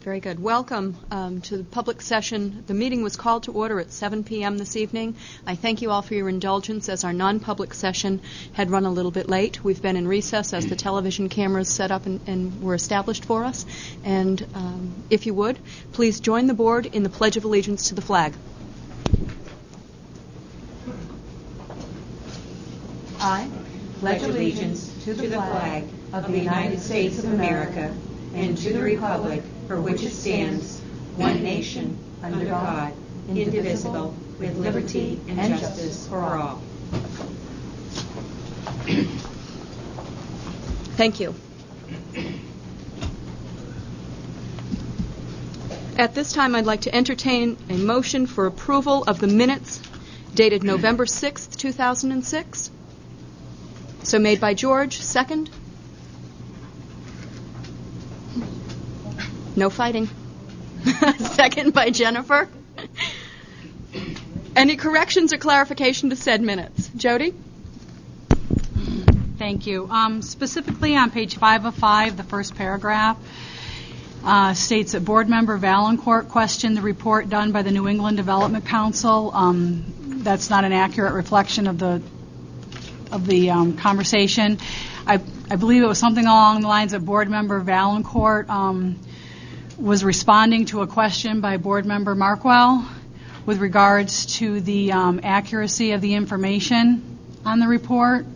very good. Welcome to the public session. The meeting was called to order at 7 p.m. this evening. I thank you all for your indulgence as our non-public session had run a little bit late. We've been in recess as the television cameras set up and were established for us. And if you would, please join the board in the Pledge of Allegiance to the flag. I pledge allegiance to the flag of the United States of America and to the republic for which it stands, one nation, under God, indivisible, with liberty and justice for all. Thank you. At this time, I'd like to entertain a motion for approval of the minutes dated November 6th, 2006. So made by George. Second? No fighting. Second by Jennifer. Any corrections or clarification to said minutes? Jody? Thank you. Specifically on page 5 of 5, the first paragraph states that Board Member Valancourt questioned the report done by the New England Development Council. That's not an accurate reflection of the conversation. I believe it was something along the lines of Board Member Valancourt was responding to a question by Board Member Markwell with regards to the accuracy of the information on the report.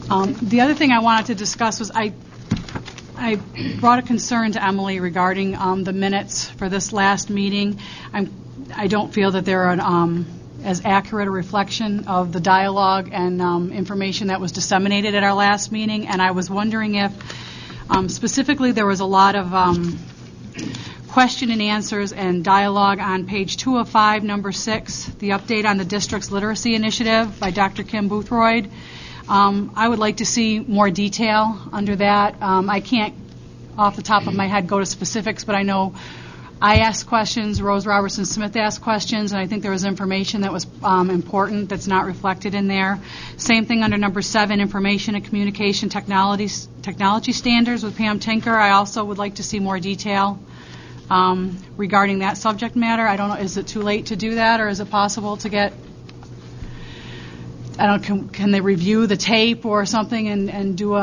The other thing I wanted to discuss was I brought a concern to Emily regarding the minutes for this last meeting. I don't feel that they're as accurate a reflection of the dialogue and information that was disseminated at our last meeting, and I was wondering if specifically there was a lot of question and answers and dialogue on page 2 of 5, number 6, the update on the district's literacy initiative by Dr. Kim Boothroyd. I would like to see more detail under that. I can't, off the top of my head, go to specifics, but I know I asked questions, Rose Robertson Smith asked questions, and I think there was information that was important that's not reflected in there. Same thing under number 7, information and communication technology standards with Pam Tinker. I also would like to see more detail regarding that subject matter. I don't know, is it too late to do that, or is it possible to get, I don't know, can they review the tape or something and do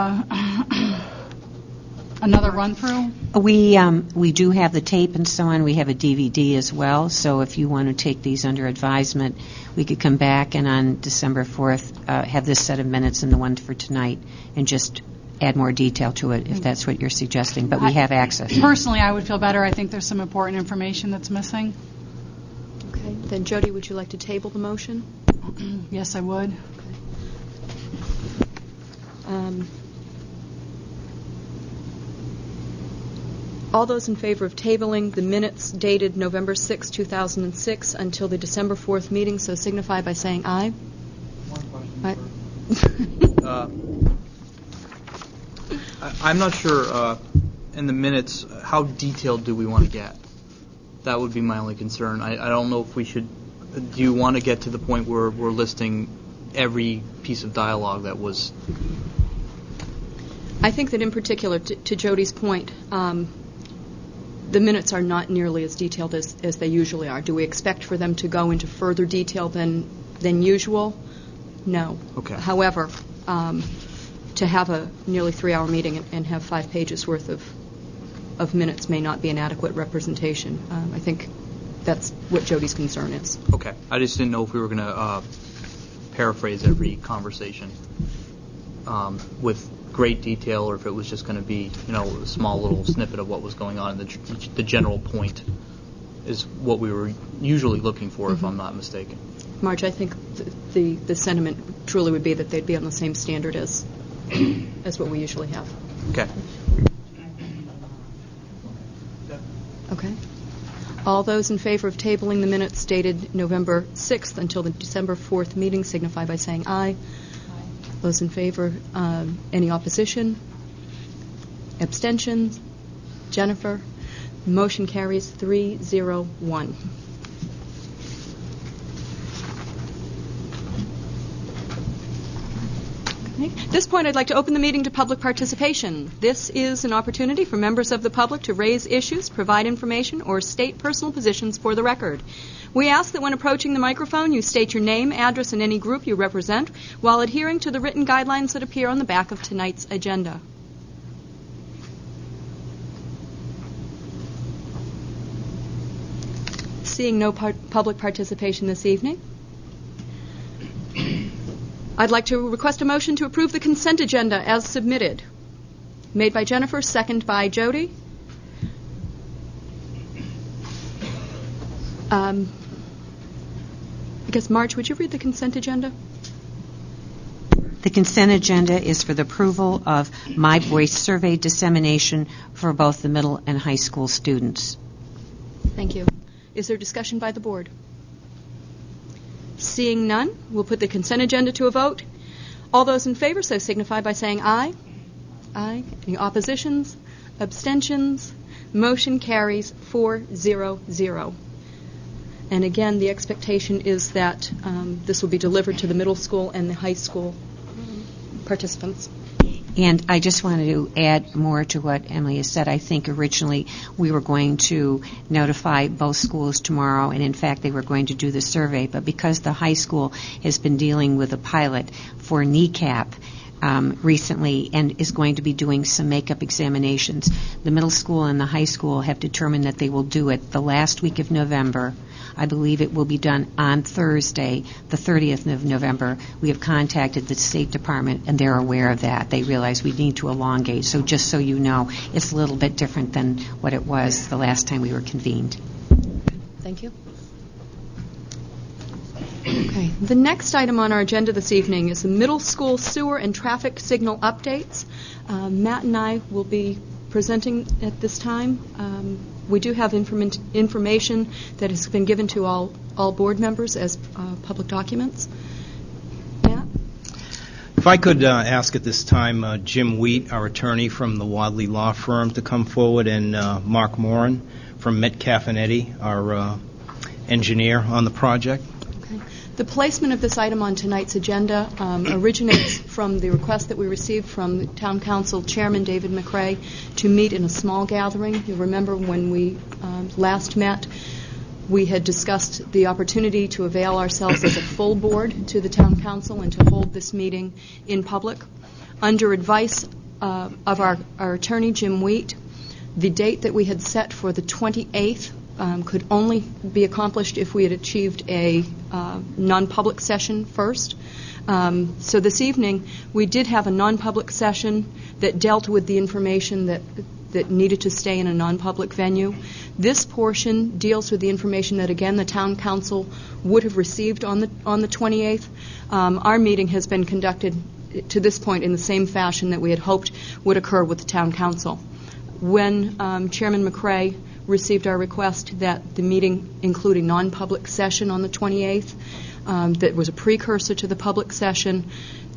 another run-through? We do have the tape and so on. We have a DVD as well. So if you want to take these under advisement, we could come back and on December 4th have this set of minutes and the one for tonight and just add more detail to it if that's what you're suggesting. But we have access. Personally, I would feel better. I think there's some important information that's missing. Okay. Then, Jody, would you like to table the motion? Yes, I would. Okay. All those in favor of tabling the minutes dated November 6, 2006 until the December 4th meeting, so signify by saying aye. One question. I'm not sure in the minutes how detailed do we want to get. That would be my only concern. I don't know if we should. Do you want to get to the point where we're listing every piece of dialogue that was? I think that in particular, to Jody's point, the minutes are not nearly as detailed as they usually are. Do we expect for them to go into further detail than usual? No. Okay. However, to have a nearly 3-hour meeting and have 5 pages worth of minutes may not be an adequate representation. I think that's what Jody's concern is. Okay. I just didn't know if we were going to paraphrase every conversation with great detail, or if it was just going to be, a small little snippet of what was going on. And the general point is what we were usually looking for, if I'm not mistaken. Marge, I think the sentiment truly would be that they'd be on the same standard as what we usually have. Okay. Okay. All those in favor of tabling the minutes dated November 6th until the December 4th meeting signify by saying aye. Those in favor, any opposition? Abstentions? Jennifer? Motion carries 3-0-1. Okay. Okay. At this point, I'd like to open the meeting to public participation. This is an opportunity for members of the public to raise issues, provide information, or state personal positions for the record. We ask that when approaching the microphone, you state your name, address, and any group you represent, while adhering to the written guidelines that appear on the back of tonight's agenda. Seeing no public participation this evening, I'd like to request a motion to approve the consent agenda as submitted. Made by Jennifer, second by Jody. I guess, Marge, would you read the consent agenda? The consent agenda is for the approval of My Voice survey dissemination for both the middle and high school students. Thank you. Is there discussion by the board? Seeing none, we'll put the consent agenda to a vote. All those in favor so signify by saying aye. Aye. Any oppositions? Abstentions? Motion carries 4-0-0. And again, the expectation is that this will be delivered to the middle school and the high school participants. And I just wanted to add more to what Emily has said. I think originally we were going to notify both schools tomorrow, and in fact they were going to do the survey. But because the high school has been dealing with a pilot for kneecap recently and is going to be doing some makeup examinations, the middle school and the high school have determined that they will do it the last week of November. I believe it will be done on Thursday, the 30th of November. We have contacted the State Department, and they're aware of that. They realize we need to elongate. So just so you know, it's a little bit different than what it was the last time we were convened. Thank you. Okay. The next item on our agenda this evening is the middle school sewer and traffic signal updates. Matt and I will be presenting at this time. We do have information that has been given to all board members as public documents. Matt? If I could ask at this time Jim Wheat, our attorney from the Wadley Law Firm, to come forward, and Mark Moran from Metcalf and Eddy, our engineer on the project. The placement of this item on tonight's agenda originates from the request that we received from the Town Council Chairman David McRae to meet in a small gathering. You'll remember when we last met, we had discussed the opportunity to avail ourselves as a full board to the Town Council and to hold this meeting in public. Under advice of our attorney, Jim Wheat, the date that we had set for the 28th could only be accomplished if we had achieved a non-public session first. So this evening, we did have a non-public session that dealt with the information that needed to stay in a non-public venue. This portion deals with the information that, again, the Town Council would have received on the 28th. Our meeting has been conducted to this point in the same fashion that we had hoped would occur with the Town Council. When Chairman McRae received our request that the meeting include a non-public session on the 28th that was a precursor to the public session,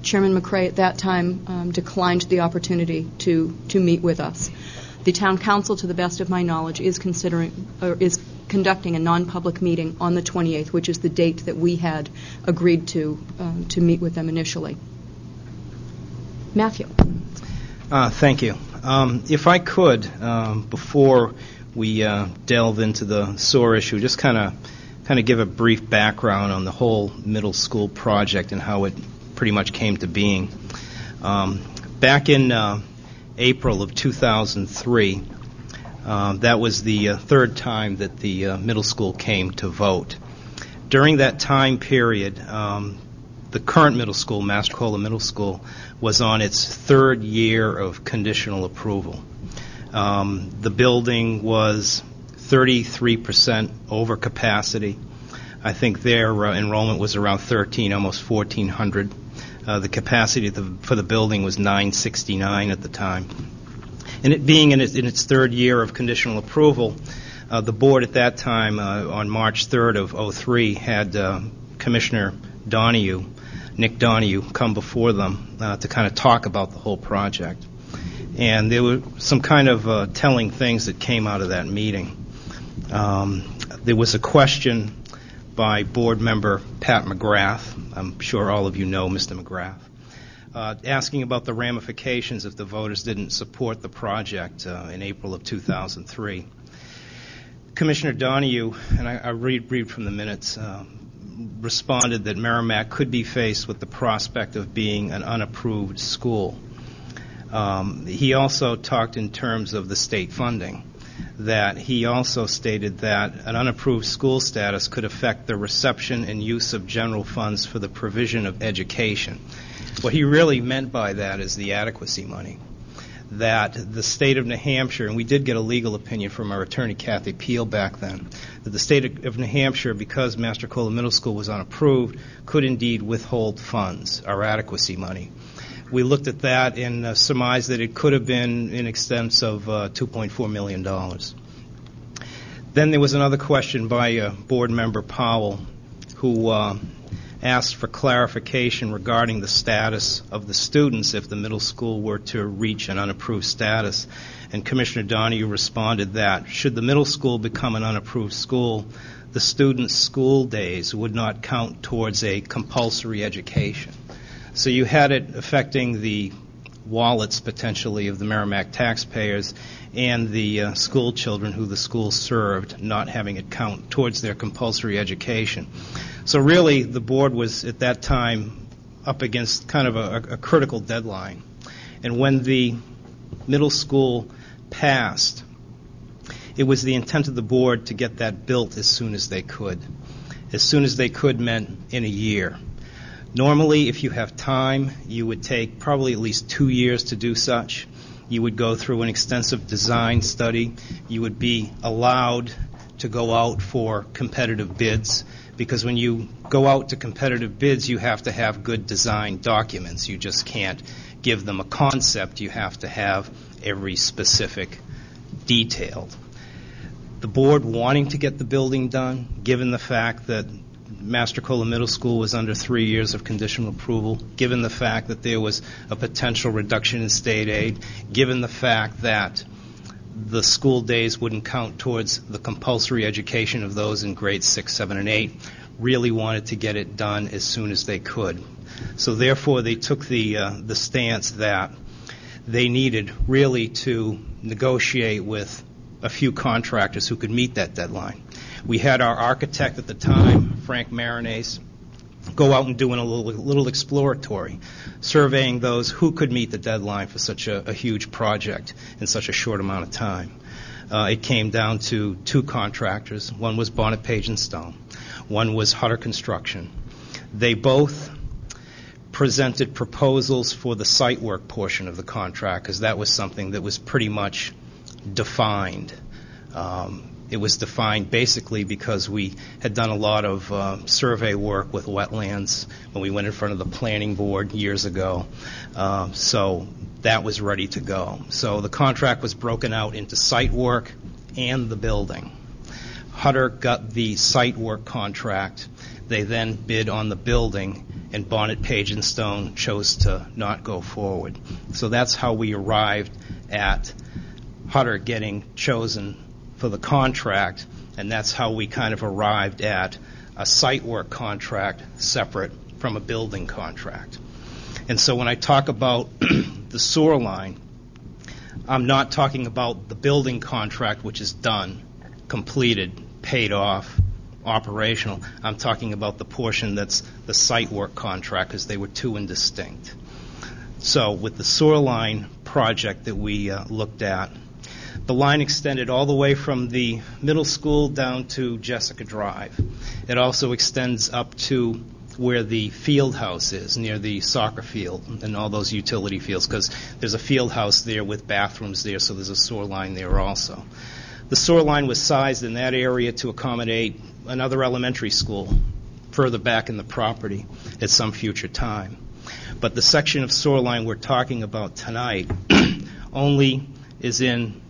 Chairman McRae at that time declined the opportunity to meet with us. The Town Council, to the best of my knowledge, is conducting a non-public meeting on the 28th, which is the date that we had agreed to meet with them initially. Matthew. Thank you. If I could, before we delve into the sewer issue, just kind of give a brief background on the whole middle school project and how it pretty much came to being. Back in April of 2003, that was the third time that the middle school came to vote. During that time period, the current middle school, Massacola Middle School, was on its third year of conditional approval. The building was 33% over capacity. I think their enrollment was around 13, almost 1,400. The capacity for the building was 969 at the time. And it being in its third year of conditional approval, the board at that time, on March 3rd of 2003, had Commissioner Nick Donahue, come before them to kind of talk about the whole project. And there were some kind of telling things that came out of that meeting. There was a question by board member Pat McGrath. I'm sure all of you know Mr. McGrath. asking about the ramifications if the voters didn't support the project in April of 2003. Commissioner Donahue, and I read from the minutes, responded that Merrimack could be faced with the prospect of being an unapproved school. He also talked in terms of the state funding, that he also stated that an unapproved school status could affect the reception and use of general funds for the provision of education. What he really meant by that is the adequacy money, that the state of New Hampshire, and we did get a legal opinion from our attorney Kathy Peel back then, that the state of New Hampshire, because Mastrocola Middle School was unapproved, could indeed withhold funds, our adequacy money. We looked at that and surmised that it could have been in excess of $2.4 million. Then there was another question by Board Member Powell, who asked for clarification regarding the status of the students if the middle school were to reach an unapproved status. And Commissioner Donahue responded that should the middle school become an unapproved school, the students' school days would not count towards a compulsory education. So you had it affecting the wallets, potentially, of the Merrimack taxpayers and the school children who the school served, not having it count towards their compulsory education. So really, the board was, at that time, up against kind of a critical deadline. And when the middle school passed, it was the intent of the board to get that built as soon as they could. As soon as they could meant in a year. Normally, if you have time, you would take probably at least 2 years to do such. You would go through an extensive design study. You would be allowed to go out for competitive bids, because when you go out to competitive bids, you have to have good design documents. You just can't give them a concept. You have to have every specific detailed. The board wanting to get the building done, given the fact that Mastrocola Middle School was under 3 years of conditional approval, given the fact that there was a potential reduction in state aid, given the fact that the school days wouldn't count towards the compulsory education of those in grades 6, 7, and 8, really wanted to get it done as soon as they could. So therefore, they took the stance that they needed really to negotiate with a few contractors who could meet that deadline. We had our architect at the time, Frank Marinese, go out and doing a little exploratory, surveying those who could meet the deadline for such a huge project in such a short amount of time. It came down to 2 contractors. One was Bonnet Page and Stone. One was Hutter Construction. They both presented proposals for the site work portion of the contract, because that was something that was pretty much defined. It was defined basically because we had done a lot of survey work with wetlands when we went in front of the planning board years ago. So that was ready to go. So the contract was broken out into site work and the building. Hutter got the site work contract. They then bid on the building, and Bonnet, Page and Stone chose to not go forward. So that's how we arrived at Hutter getting chosen for the contract, and that's how we kind of arrived at a site work contract separate from a building contract. And so when I talk about the sewer line, I'm not talking about the building contract, which is done, completed, paid off, operational. I'm talking about the portion that's the site work contract, because they were two indistinct. So with the sewer line project that we looked at, the line extended all the way from the middle school down to Jessica Drive. It also extends up to where the field house is, near the soccer field and all those utility fields, because there's a field house there with bathrooms there, so there's a sewer line there also. The sewer line was sized in that area to accommodate another elementary school further back in the property at some future time. But the section of sewer line we're talking about tonight only is in,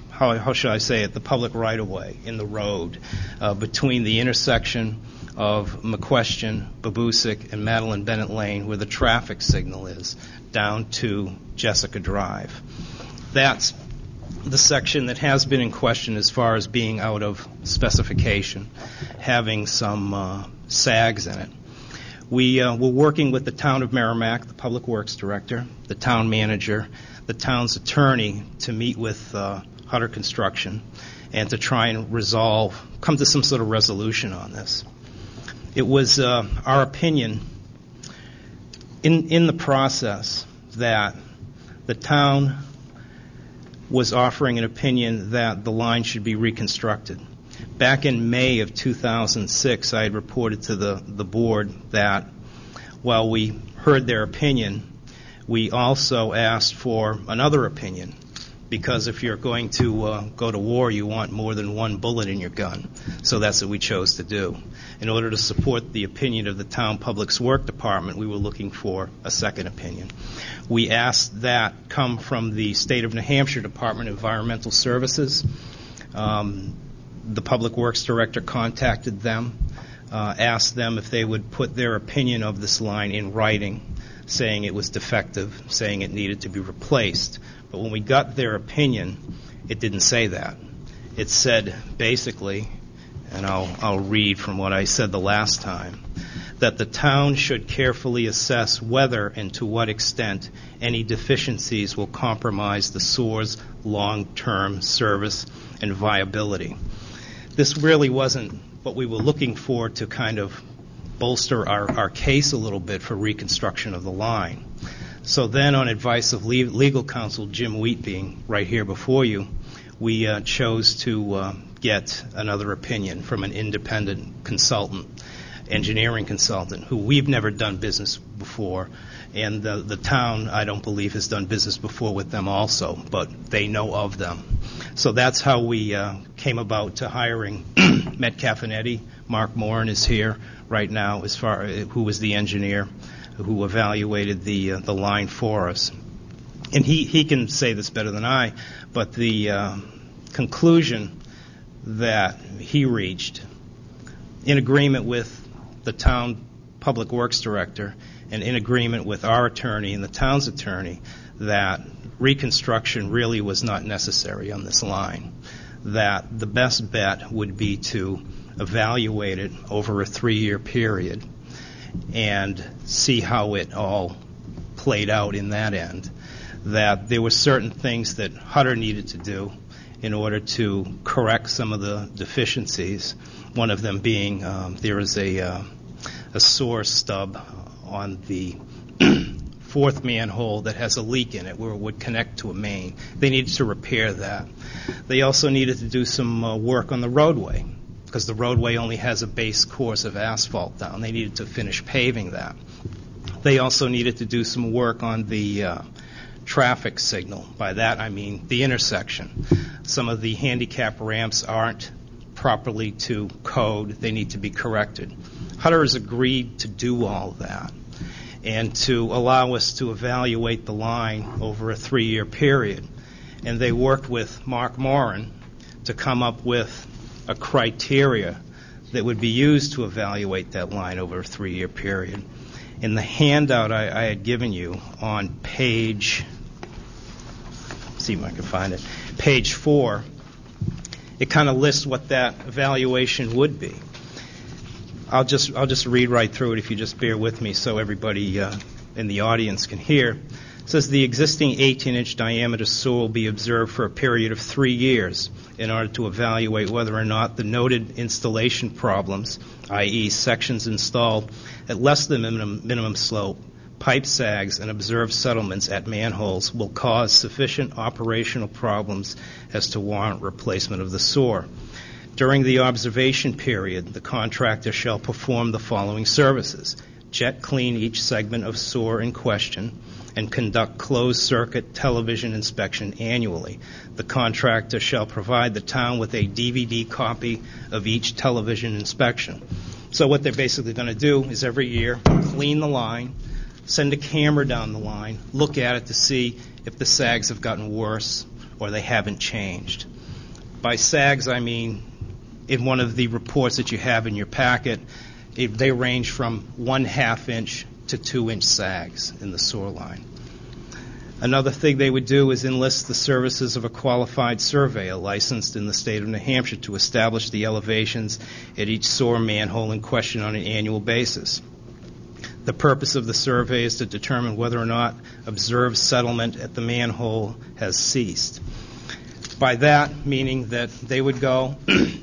how should I say it, the public right-of-way in the road between the intersection of McQuestion, Babusick, and Madeline Bennett Lane, where the traffic signal is, down to Jessica Drive. That's the section that has been in question as far as being out of specification, having some sags in it. We were working with the town of Merrimack, the public works director, the town manager, the town's attorney to meet with Hutter Construction and to try and come to some sort of resolution on this. It was our opinion in the process that the town was offering an opinion that the line should be reconstructed. Back in May of 2006, I had reported to the board that while we heard their opinion, we also asked for another opinion, because if you're going to go to war, you want more than one bullet in your gun. So that's what we chose to do. In order to support the opinion of the town Public Works Department, we were looking for a second opinion. We asked that come from the State of New Hampshire Department of Environmental Services. The Public Works Director contacted them, asked them if they would put their opinion of this line in writing, saying it was defective, saying it needed to be replaced. But when we got their opinion, it didn't say that. It said basically, and I'll read from what I said the last time, that the town should carefully assess whether and to what extent any deficiencies will compromise the SOAR's long-term service and viability. This really wasn't what we were looking for to kind of bolster our case a little bit for reconstruction of the line. So then, on advice of legal counsel Jim Wheat, being right here before you, we chose to get another opinion from an independent consultant, engineering consultant, who we've never done business before, and the town, I don't believe, has done business before with them also, but they know of them. So that's how we came about to hiring Metcalf and Eddy. Mark Morin is here right now, who was the engineer who evaluated the line for us. And he can say this better than I, but the conclusion that he reached, in agreement with the town Public Works Director and in agreement with our attorney and the town's attorney, that reconstruction really was not necessary on this line, that the best bet would be to evaluate it over a 3-year period and see how it all played out in that end, that there were certain things that Hutter needed to do in order to correct some of the deficiencies, one of them being there is a SOAR stub on the fourth manhole that has a leak in it where it would connect to a main. They needed to repair that. They also needed to do some work on the roadway, because the roadway only has a base course of asphalt down. They needed to finish paving that. They also needed to do some work on the traffic signal. By that I mean the intersection. Some of the handicap ramps aren't properly to code. They need to be corrected. Hutter has agreed to do all that and to allow us to evaluate the line over a 3-year period. And they worked with Mark Morin to come up with a criteria that would be used to evaluate that line over a 3-year period. In the handout I had given you on page, see if I can find it, page 4, it kind of lists what that evaluation would be. I'll just read right through it if you just bear with me so everybody in the audience can hear. It says the existing 18-inch diameter SOAR will be observed for a period of 3 years in order to evaluate whether or not the noted installation problems, i.e. sections installed at less than minimum slope, pipe sags, and observed settlements at manholes will cause sufficient operational problems as to warrant replacement of the SOAR. During the observation period, the contractor shall perform the following services: jet clean each segment of SOAR in question, and conduct closed-circuit television inspection annually. The contractor shall provide the town with a DVD copy of each television inspection. So what they're basically going to do is every year clean the line, send a camera down the line, look at it to see if the sags have gotten worse or they haven't changed. By sags, I mean, in one of the reports that you have in your packet, they range from 1/2 inch to 2-inch sags in the SOAR line. Another thing they would do is enlist the services of a qualified surveyor licensed in the state of New Hampshire to establish the elevations at each SOAR manhole in question on an annual basis. The purpose of the survey is to determine whether or not observed settlement at the manhole has ceased. By that, meaning that they would go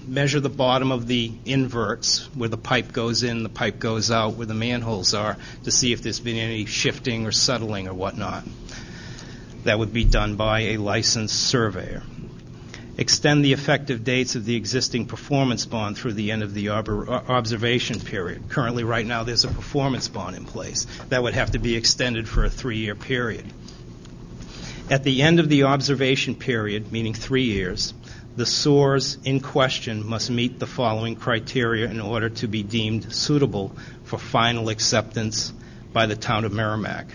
measure the bottom of the inverts, where the pipe goes in, the pipe goes out, where the manholes are, to see if there's been any shifting or settling or whatnot. That would be done by a licensed surveyor. Extend the effective dates of the existing performance bond through the end of the observation period. Currently, right now, there's a performance bond in place. That would have to be extended for a 3-year period. At the end of the observation period, meaning 3 years, the source in question must meet the following criteria in order to be deemed suitable for final acceptance by the town of Merrimack.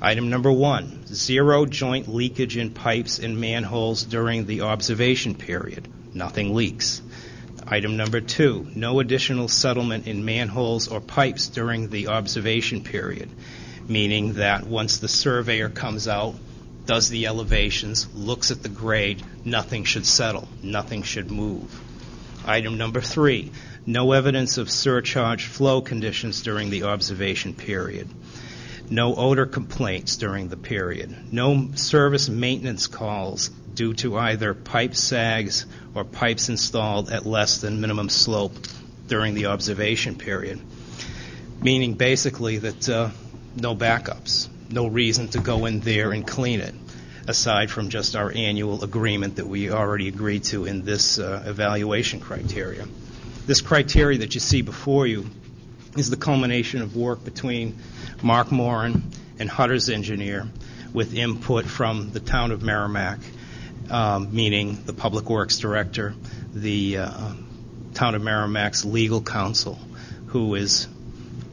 Item number 1, 0 joint leakage in pipes and manholes during the observation period. Nothing leaks. Item number 2, no additional settlement in manholes or pipes during the observation period, meaning that once the surveyor comes out, does the elevations, looks at the grade, nothing should settle, nothing should move. Item number 3, no evidence of surcharge flow conditions during the observation period. No odor complaints during the period. No service maintenance calls due to either pipe sags or pipes installed at less than minimum slope during the observation period. Meaning basically that no backups, no reason to go in there and clean it, aside from just our annual agreement that we already agreed to in this evaluation criteria. This criteria that you see before you is the culmination of work between Mark Moran and Hutter's engineer with input from the town of Merrimack, meaning the Public Works Director, the town of Merrimack's legal counsel, who is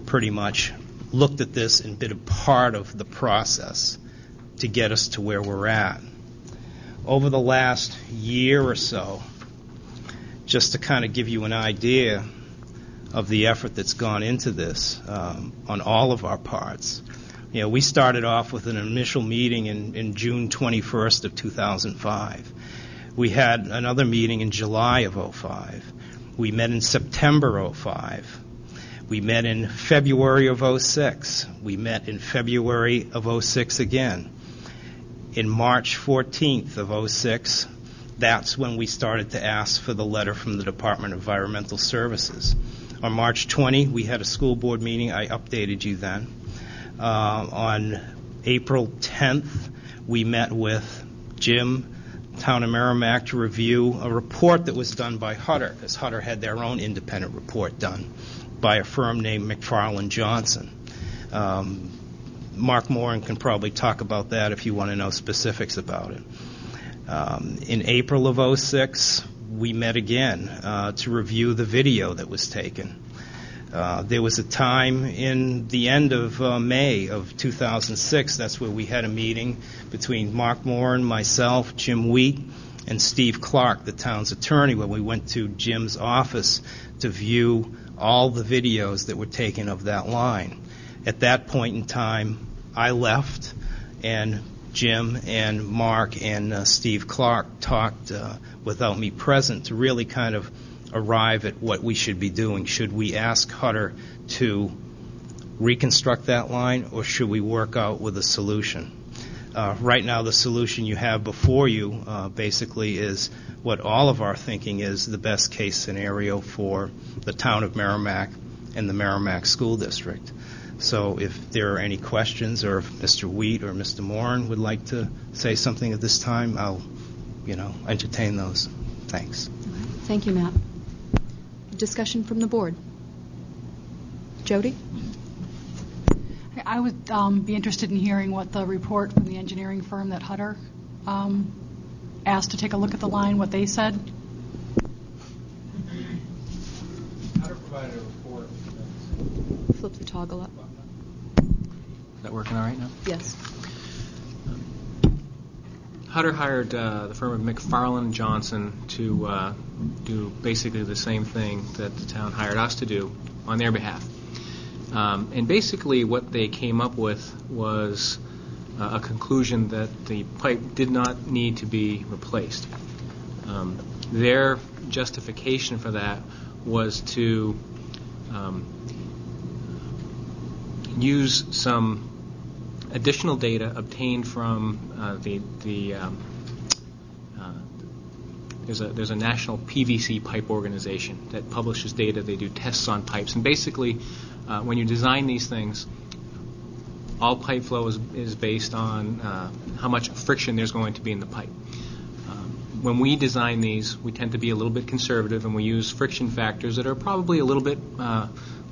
pretty much looked at this and been a part of the process to get us to where we're at. Over the last year or so, just to kind of give you an idea of the effort that's gone into this on all of our parts. You know, we started off with an initial meeting in June 21st of 2005. We had another meeting in July of 2005. We met in September 2005. We met in February of 2006. We met in February of 2006 again. In March 14th of 2006, that's when we started to ask for the letter from the Department of Environmental Services. On March 20, we had a school board meeting. I updated you then. On April 10th, we met with Jim, Town of Merrimack, to review a report that was done by Hutter, because Hutter had their own independent report done by a firm named McFarland Johnson. Mark Moran can probably talk about that if you want to know specifics about it. In April of 2006, we met again to review the video that was taken. There was a time in the end of May of 2006, that's where we had a meeting between Mark Moran, myself, Jim Wheat, and Steve Clark, the town's attorney, where we went to Jim's office to view all the videos that were taken of that line. At that point in time, I left, and Jim and Mark and Steve Clark talked without me present to really kind of arrive at what we should be doing. Should we ask Hutter to reconstruct that line, or should we work out with a solution? Right now, the solution you have before you basically is what all of our thinking is the best case scenario for the town of Merrimack and the Merrimack School District. So if there are any questions, or if Mr. Wheat or Mr. Moran would like to say something at this time, I'll, entertain those. Thanks. Thank you, Matt. Discussion from the board. Jody? I would be interested in hearing what the report from the engineering firm that Hutter asked to take a look at the line, what they said. Hutter provided a report. Flip the toggle up. Is that working all right now? Yes. Hutter hired the firm of McFarland Johnson to do basically the same thing that the town hired us to do on their behalf. And basically what they came up with was a conclusion that the pipe did not need to be replaced. Their justification for that was to use some additional data obtained from there's a national PVC pipe organization that publishes data. They do tests on pipes, and basically, when you design these things, all pipe flow is based on how much friction there's going to be in the pipe. When we design these, we tend to be a little bit conservative, and we use friction factors that are probably a little bit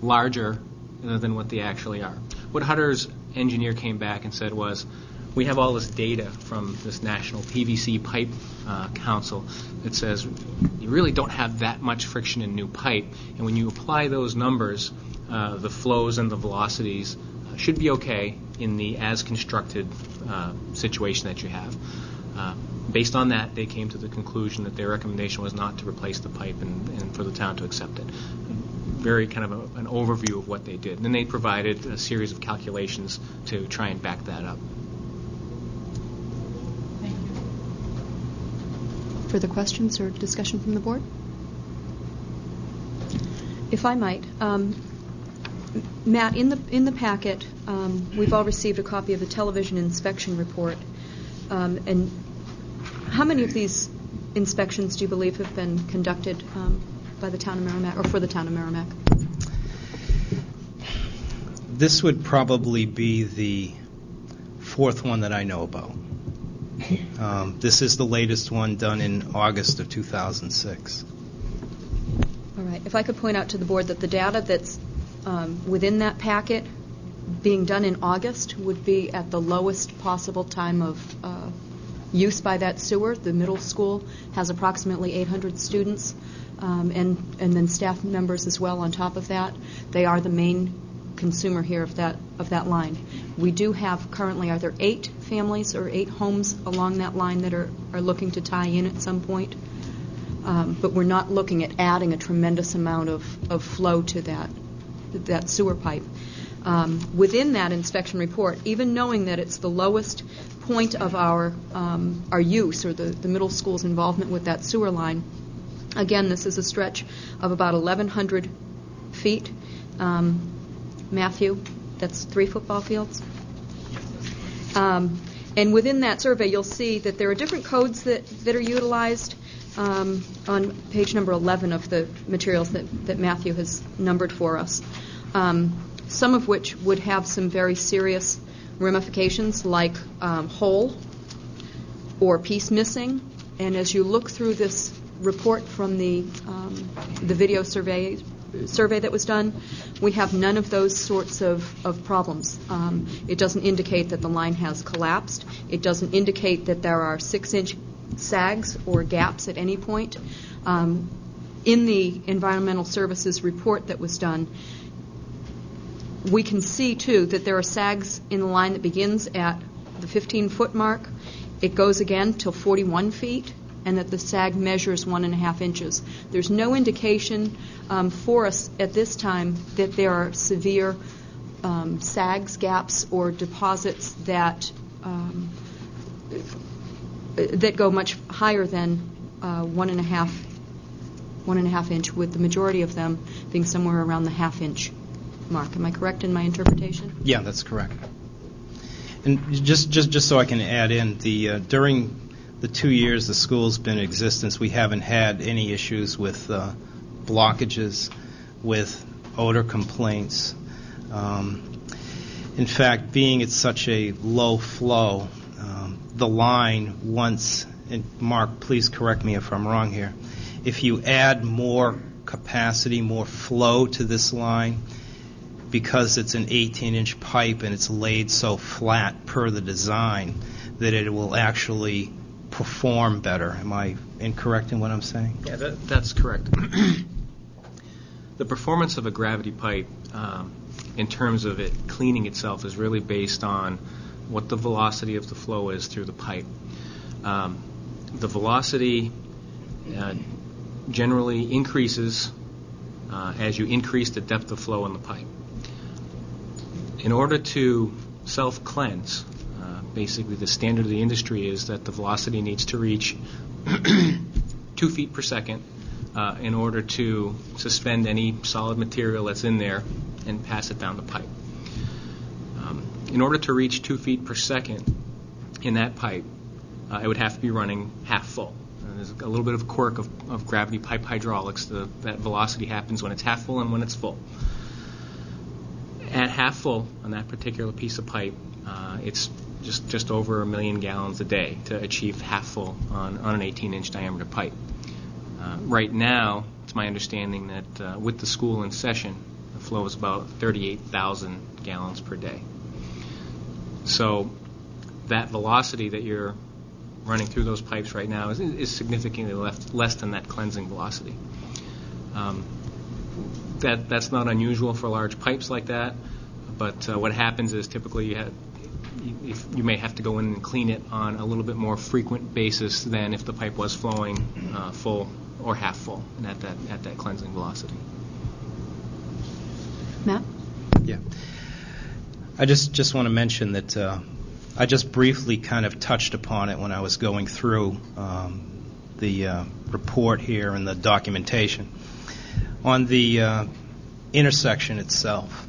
larger than what they actually are. What Hutter's engineer came back and said was, we have all this data from this National PVC Pipe Council that says you really don't have that much friction in new pipe, and when you apply those numbers, the flows and the velocities should be okay in the as-constructed situation that you have. Based on that, they came to the conclusion that their recommendation was not to replace the pipe and for the town to accept it. Very kind of an overview of what they did. And then they provided a series of calculations to try and back that up. Thank you. Further questions or discussion from the board? If I might, Matt, in the packet, we've all received a copy of the television inspection report. And how many of these inspections do you believe have been conducted by the town of Merrimack, or for the town of Merrimack? This would probably be the fourth one that I know about. This is the latest one done in August of 2006. All right. If I could point out to the board that the data that's within that packet being done in August would be at the lowest possible time of use by that sewer. The middle school has approximately 800 students, and then staff members as well on top of that. They are the main consumer here of that line. We do have currently, are there 8 families or 8 homes along that line that are looking to tie in at some point? But we're not looking at adding a tremendous amount of flow to that sewer pipe. Within that inspection report, even knowing that it's the lowest point of our use, or the middle school's involvement with that sewer line, again, this is a stretch of about 1,100 feet. Matthew, that's 3 football fields. And within that survey, you'll see that there are different codes that are utilized on page number 11 of the materials that Matthew has numbered for us. Some of which would have some very serious ramifications, like hole or piece missing. And as you look through this report from the video survey that was done, we have none of those sorts of problems. It doesn't indicate that the line has collapsed. It doesn't indicate that there are 6-inch sags or gaps at any point. In the environmental services report that was done, we can see, too, that there are sags in the line that begins at the 15-foot mark. It goes again till 41 feet, and that the sag measures 1.5 inches. There's no indication for us at this time that there are severe sags, gaps, or deposits that go much higher than 1.5 inch, with the majority of them being somewhere around the 1/2 inch mark. Am I correct in my interpretation? Yeah, that's correct. And just so I can add in, during the 2 years the school's been in existence, we haven't had any issues with blockages, with odor complaints. In fact, being it's such a low flow, the line once, and Mark, please correct me if I'm wrong here, if you add more capacity, more flow to this line, because it's an 18-inch pipe and it's laid so flat per the design, that it will actually perform better. Am I incorrect in what I'm saying? Yeah, that's correct. The performance of a gravity pipe, in terms of it cleaning itself, is really based on what the velocity of the flow is through the pipe. The velocity generally increases as you increase the depth of flow in the pipe. In order to self-cleanse, basically the standard of the industry is that the velocity needs to reach 2 feet per second in order to suspend any solid material that's in there and pass it down the pipe. In order to reach 2 feet per second in that pipe, it would have to be running half full. There's a little bit of a quirk of gravity pipe hydraulics. That velocity happens when it's half full and when it's full. At half full on that particular piece of pipe, it's just over 1 million gallons a day to achieve half full on an 18-inch diameter pipe. Right now, it's my understanding that with the school in session, the flow is about 38,000 gallons per day. So that velocity that you're running through those pipes right now is significantly less than that cleansing velocity. That's not unusual for large pipes like that, but what happens is typically you may have to go in and clean it on a little bit more frequent basis than if the pipe was flowing full or half full and at that cleansing velocity. Matt? Yeah. I just want to mention that I just briefly kind of touched upon it when I was going through the report here and the documentation. On the intersection itself,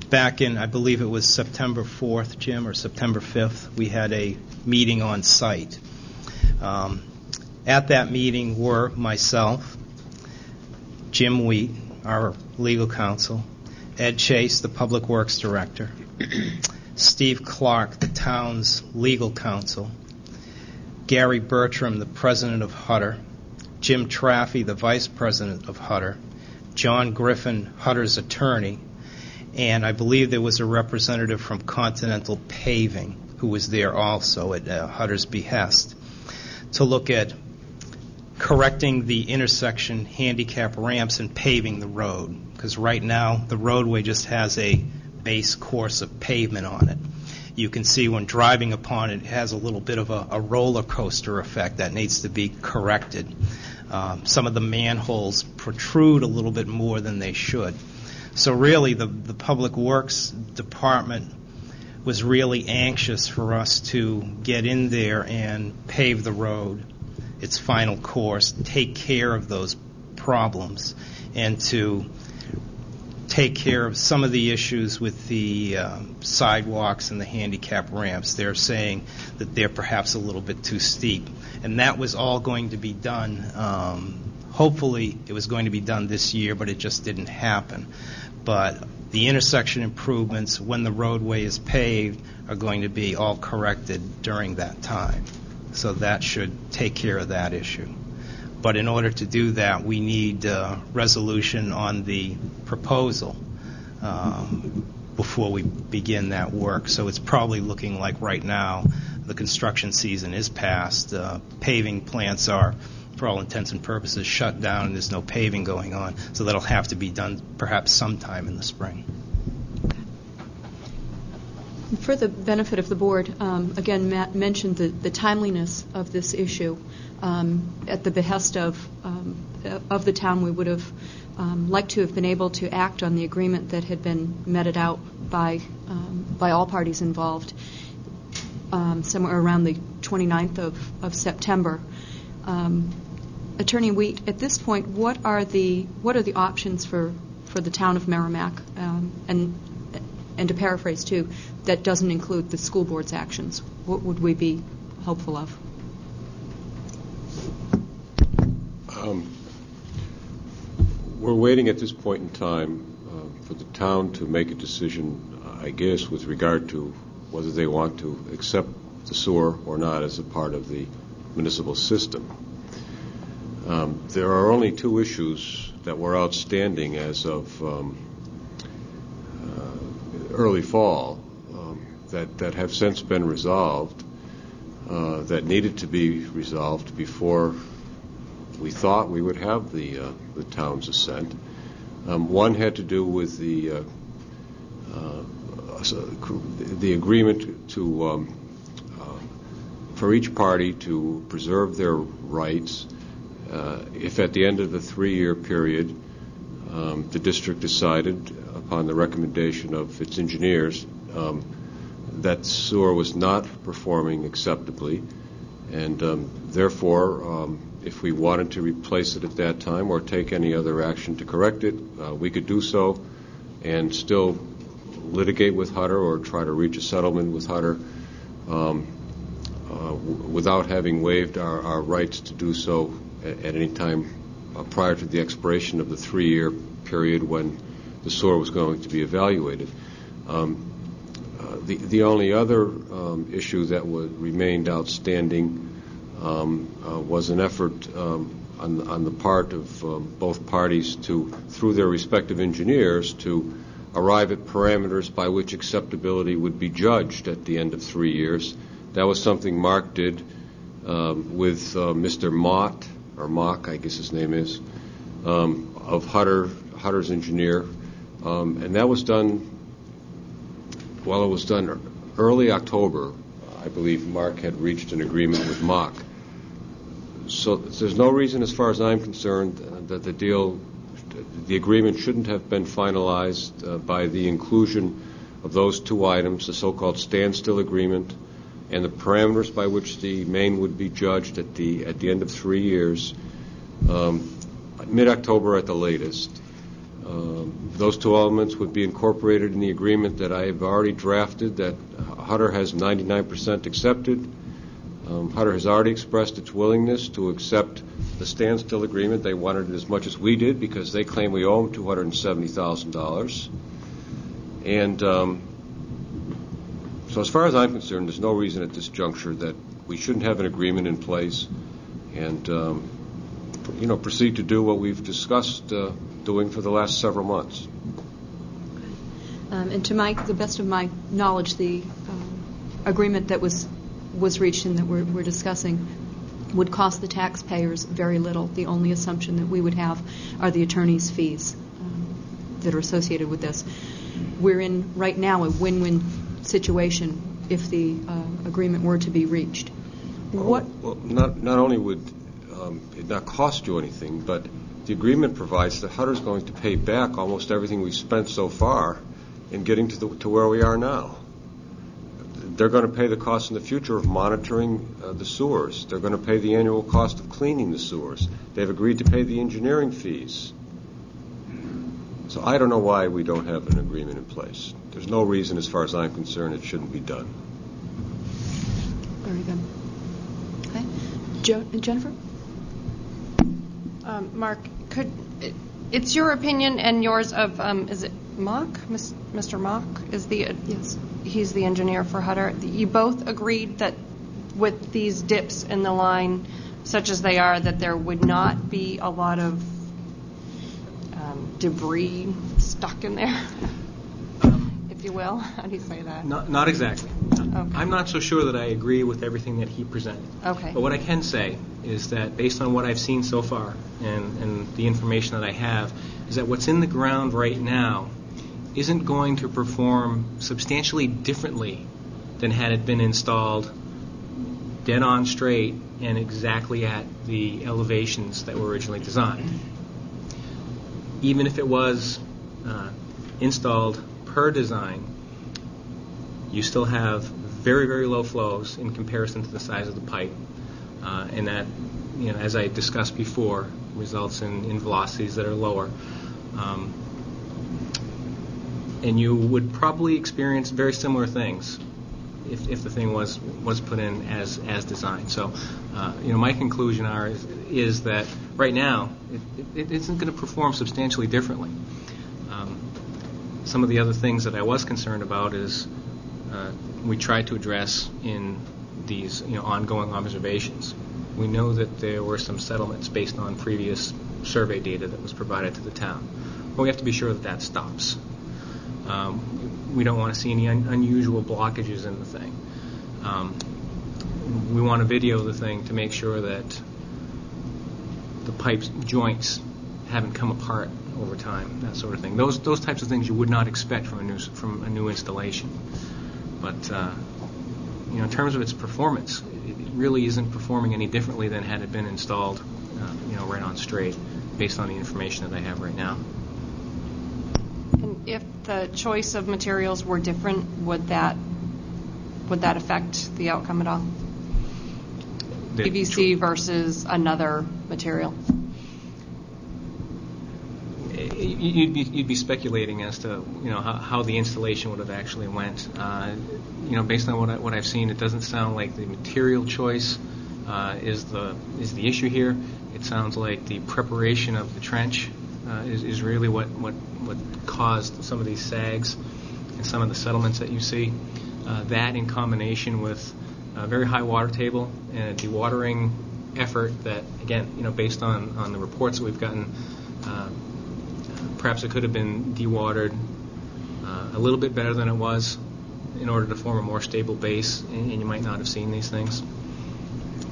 back in, I believe it was September 4th, Jim, or September 5th, we had a meeting on site. At that meeting were myself, Jim Wheat, our legal counsel, Ed Chase, the Public Works Director, Steve Clark, the town's legal counsel, Gary Bertram, the president of Hutter, Jim Traffey, the vice president of Hutter, John Griffin, Hutter's attorney, and I believe there was a representative from Continental Paving who was there also at Hutter's behest to look at correcting the intersection handicap ramps and paving the road, because right now the roadway just has a base course of pavement on it. You can see when driving upon it, it has a little bit of a roller coaster effect that needs to be corrected. Some of the manholes protrude a little bit more than they should. So really the Public Works Department was really anxious for us to get in there and pave the road, its final course, take care of those problems, and to take care of some of the issues with the sidewalks and the handicap ramps. They're saying that they're perhaps a little bit too steep. And that was all going to be done. Hopefully it was going to be done this year, but it just didn't happen. But the intersection improvements, when the roadway is paved, are going to be all corrected during that time. So that should take care of that issue. But in order to do that, we need resolution on the proposal before we begin that work. So it's probably looking like right now the construction season is past. Paving plants are, for all intents and purposes, shut down, and there's no paving going on. So that'll have to be done perhaps sometime in the spring. For the benefit of the board, again, Matt mentioned the timeliness of this issue. At the behest of the town, we would have liked to have been able to act on the agreement that had been meted out by all parties involved somewhere around the 29th of September. Attorney Wheat, at this point, what are the options for the town of Merrimack, and to paraphrase too, that doesn't include the school board's actions? What would we be hopeful of? We're waiting at this point in time for the town to make a decision, I guess, with regard to whether they want to accept the sewer or not as a part of the municipal system. There are only two issues that were outstanding as of early fall that have since been resolved, that needed to be resolved before we thought we would have the town's assent. One had to do with the agreement to for each party to preserve their rights if at the end of the 3-year period the district decided, upon the recommendation of its engineers, that sewer was not performing acceptably, and therefore if we wanted to replace it at that time or take any other action to correct it, we could do so and still litigate with Hutter or try to reach a settlement with Hutter without having waived our rights to do so at any time prior to the expiration of the 3-year period when the SOAR was going to be evaluated. The only other issue that remained outstanding was an effort on the part of both parties to, through their respective engineers, to arrive at parameters by which acceptability would be judged at the end of 3 years. That was something Mark did with Mr. Mott, or Mock, I guess his name is, of Hutter's engineer. And that was done, well, it was done early October. I believe Mark had reached an agreement with Mock. So there's no reason, as far as I'm concerned, that the agreement shouldn't have been finalized by the inclusion of those two items, the so-called standstill agreement and the parameters by which the main would be judged at the end of 3 years, mid-October at the latest. Those two elements would be incorporated in the agreement that I have already drafted that Hutter has 99% accepted. Hutter has already expressed its willingness to accept the standstill agreement. They wanted it as much as we did because they claim we owe them $270,000. And so as far as I'm concerned, there's no reason at this juncture that we shouldn't have an agreement in place and proceed to do what we've discussed doing for the last several months. And to the best of my knowledge, the agreement that was reached and that we're discussing would cost the taxpayers very little. The only assumption that we would have are the attorney's fees that are associated with this. We're in right now a win-win situation if the agreement were to be reached. Well, not only would it not cost you anything, but the agreement provides that Hutter's going to pay back almost everything we've spent so far in getting to where we are now. They're going to pay the cost in the future of monitoring the sewers. They're going to pay the annual cost of cleaning the sewers. They've agreed to pay the engineering fees. So I don't know why we don't have an agreement in place. There's no reason, as far as I'm concerned, it shouldn't be done. Very good. Okay. Jennifer? Mark, it's your opinion and yours of, is it Mock? Mr. Mock is yes. He's the engineer for Hutter. You both agreed that with these dips in the line, such as they are, that there would not be a lot of debris stuck in there, if you will. How do you say that? Not exactly. Okay. I'm not so sure that I agree with everything that he presented. Okay. But what I can say is that based on what I've seen so far and the information that I have, is that what's in the ground right now isn't going to perform substantially differently than had it been installed dead on straight and exactly at the elevations that were originally designed. Even if it was installed per design, you still have very, very low flows in comparison to the size of the pipe. And that, as I discussed before, results in velocities that are lower. And you would probably experience very similar things if the thing was put in as designed. So, my conclusion is that right now it isn't going to perform substantially differently. Some of the other things that I was concerned about is we tried to address in these ongoing observations. We know that there were some settlements based on previous survey data that was provided to the town. But we have to be sure that stops. We don't want to see any unusual blockages in the thing. We want to video the thing to make sure that the pipe's joints haven't come apart over time, that sort of thing. Those types of things you would not expect from a new installation. But in terms of its performance, it really isn't performing any differently than had it been installed, right on straight, based on the information that I have right now. And if the choice of materials were different, would that affect the outcome at all? PVC versus another material? you'd be speculating as to how the installation would have actually went. Based on what I've seen, it doesn't sound like the material choice is the issue here. It sounds like the preparation of the trench is really what caused some of these sags and some of the settlements that you see. That in combination with a very high water table and a dewatering effort that, again, based on the reports that we've gotten, perhaps it could have been dewatered a little bit better than it was in order to form a more stable base, and you might not have seen these things.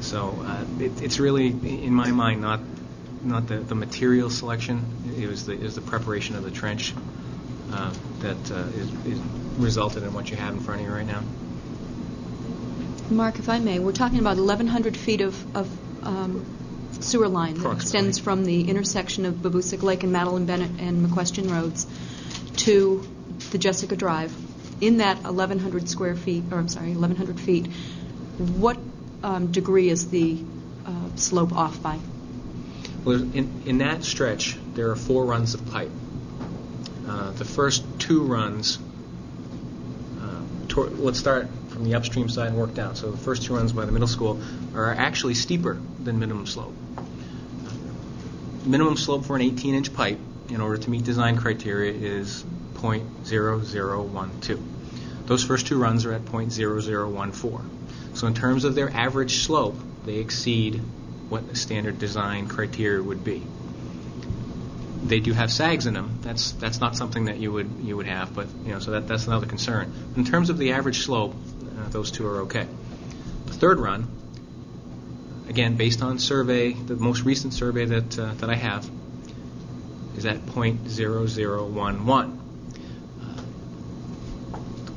So it's really, in my mind, not the material selection. It was the preparation of the trench that is resulted in what you have in front of you right now. Mark, if I may, we're talking about 1,100 feet of sewer line that extends from the intersection of Babusick Lake and Madeline Bennett and McQuestion Roads to the Jessica Drive. In that 1,100 feet, what degree is the slope off by? Well, in that stretch, there are 4 runs of pipe. The first 2 runs, let's start from the upstream side and work down. So the first 2 runs by the middle school are actually steeper than minimum slope. Minimum slope for an 18-inch pipe, in order to meet design criteria, is 0.0012. Those first 2 runs are at 0.0014. So in terms of their average slope, they exceed what the standard design criteria would be. They do have sags in them. That's not something that you would have, but so that's another concern. In terms of the average slope, those 2 are okay. The third run, again based on survey, the most recent survey that I have, is at 0.0011.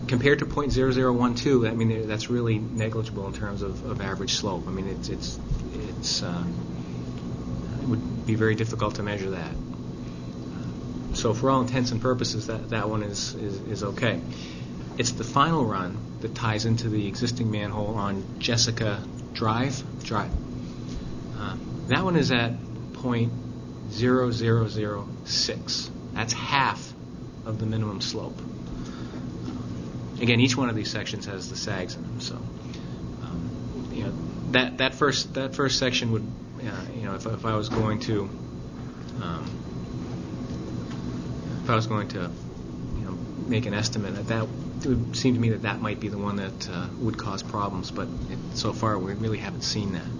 Compared to 0.0012, I mean that's really negligible in terms of average slope. I mean it would be very difficult to measure that. So for all intents and purposes, that one is okay. It's the final run that ties into the existing manhole on Jessica Drive. That one is at 0.0006. That's half of the minimum slope. Again, each one of these sections has the sags in them. So, that first section would, if I was going to, make an estimate, that it would seem to me that might be the one that would cause problems. But so far, we really haven't seen that,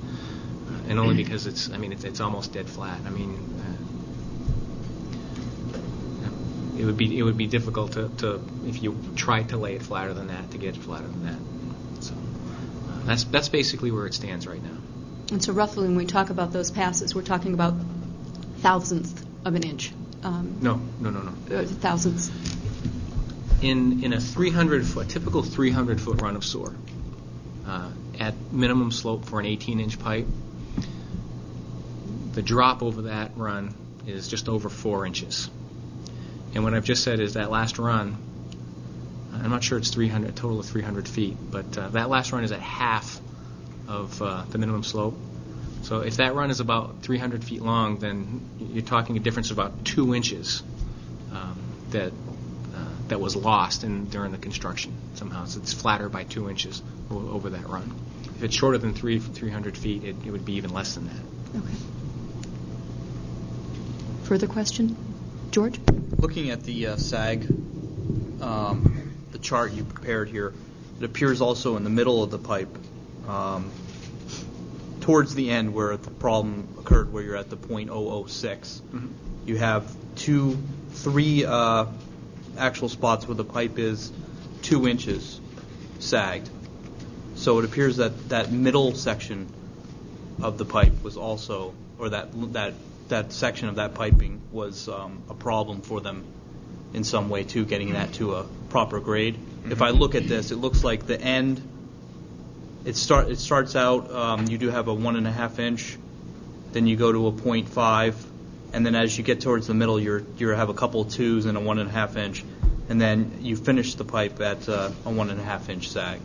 and only because it's almost dead flat. I mean, it would be difficult to if you tried to lay it flatter than that, to get it flatter than that. So that's basically where it stands right now. And so roughly when we talk about those passes, we're talking about thousandth of an inch. No. Thousandths. In a 300-foot, typical 300-foot run of sewer, at minimum slope for an 18-inch pipe, the drop over that run is just over 4 inches. And what I've just said is that last run, I'm not sure it's a total of 300 feet, but that last run is at half of the minimum slope. So if that run is about 300 feet long, then you're talking a difference of about 2 inches that was lost during the construction somehow. So it's flatter by 2 inches over that run. If it's shorter than 300 feet, it would be even less than that. Okay. Further question? George? Looking at the SAG, the chart you prepared here, it appears also in the middle of the pipe, towards the end where the problem occurred, where you're at the 0.006. Mm-hmm. You have 3 actual spots where the pipe is 2 inches sagged. So it appears that middle section of the pipe was also, or that section of that piping was a problem for them in some way too, getting that to a proper grade. Mm-hmm. If I look at this, it looks like the end, it starts out, you do have a 1.5 inch, then you go to a 0.5, and then as you get towards the middle, you have a couple of 2s and a 1.5 inch, and then you finish the pipe at a 1.5 inch sag.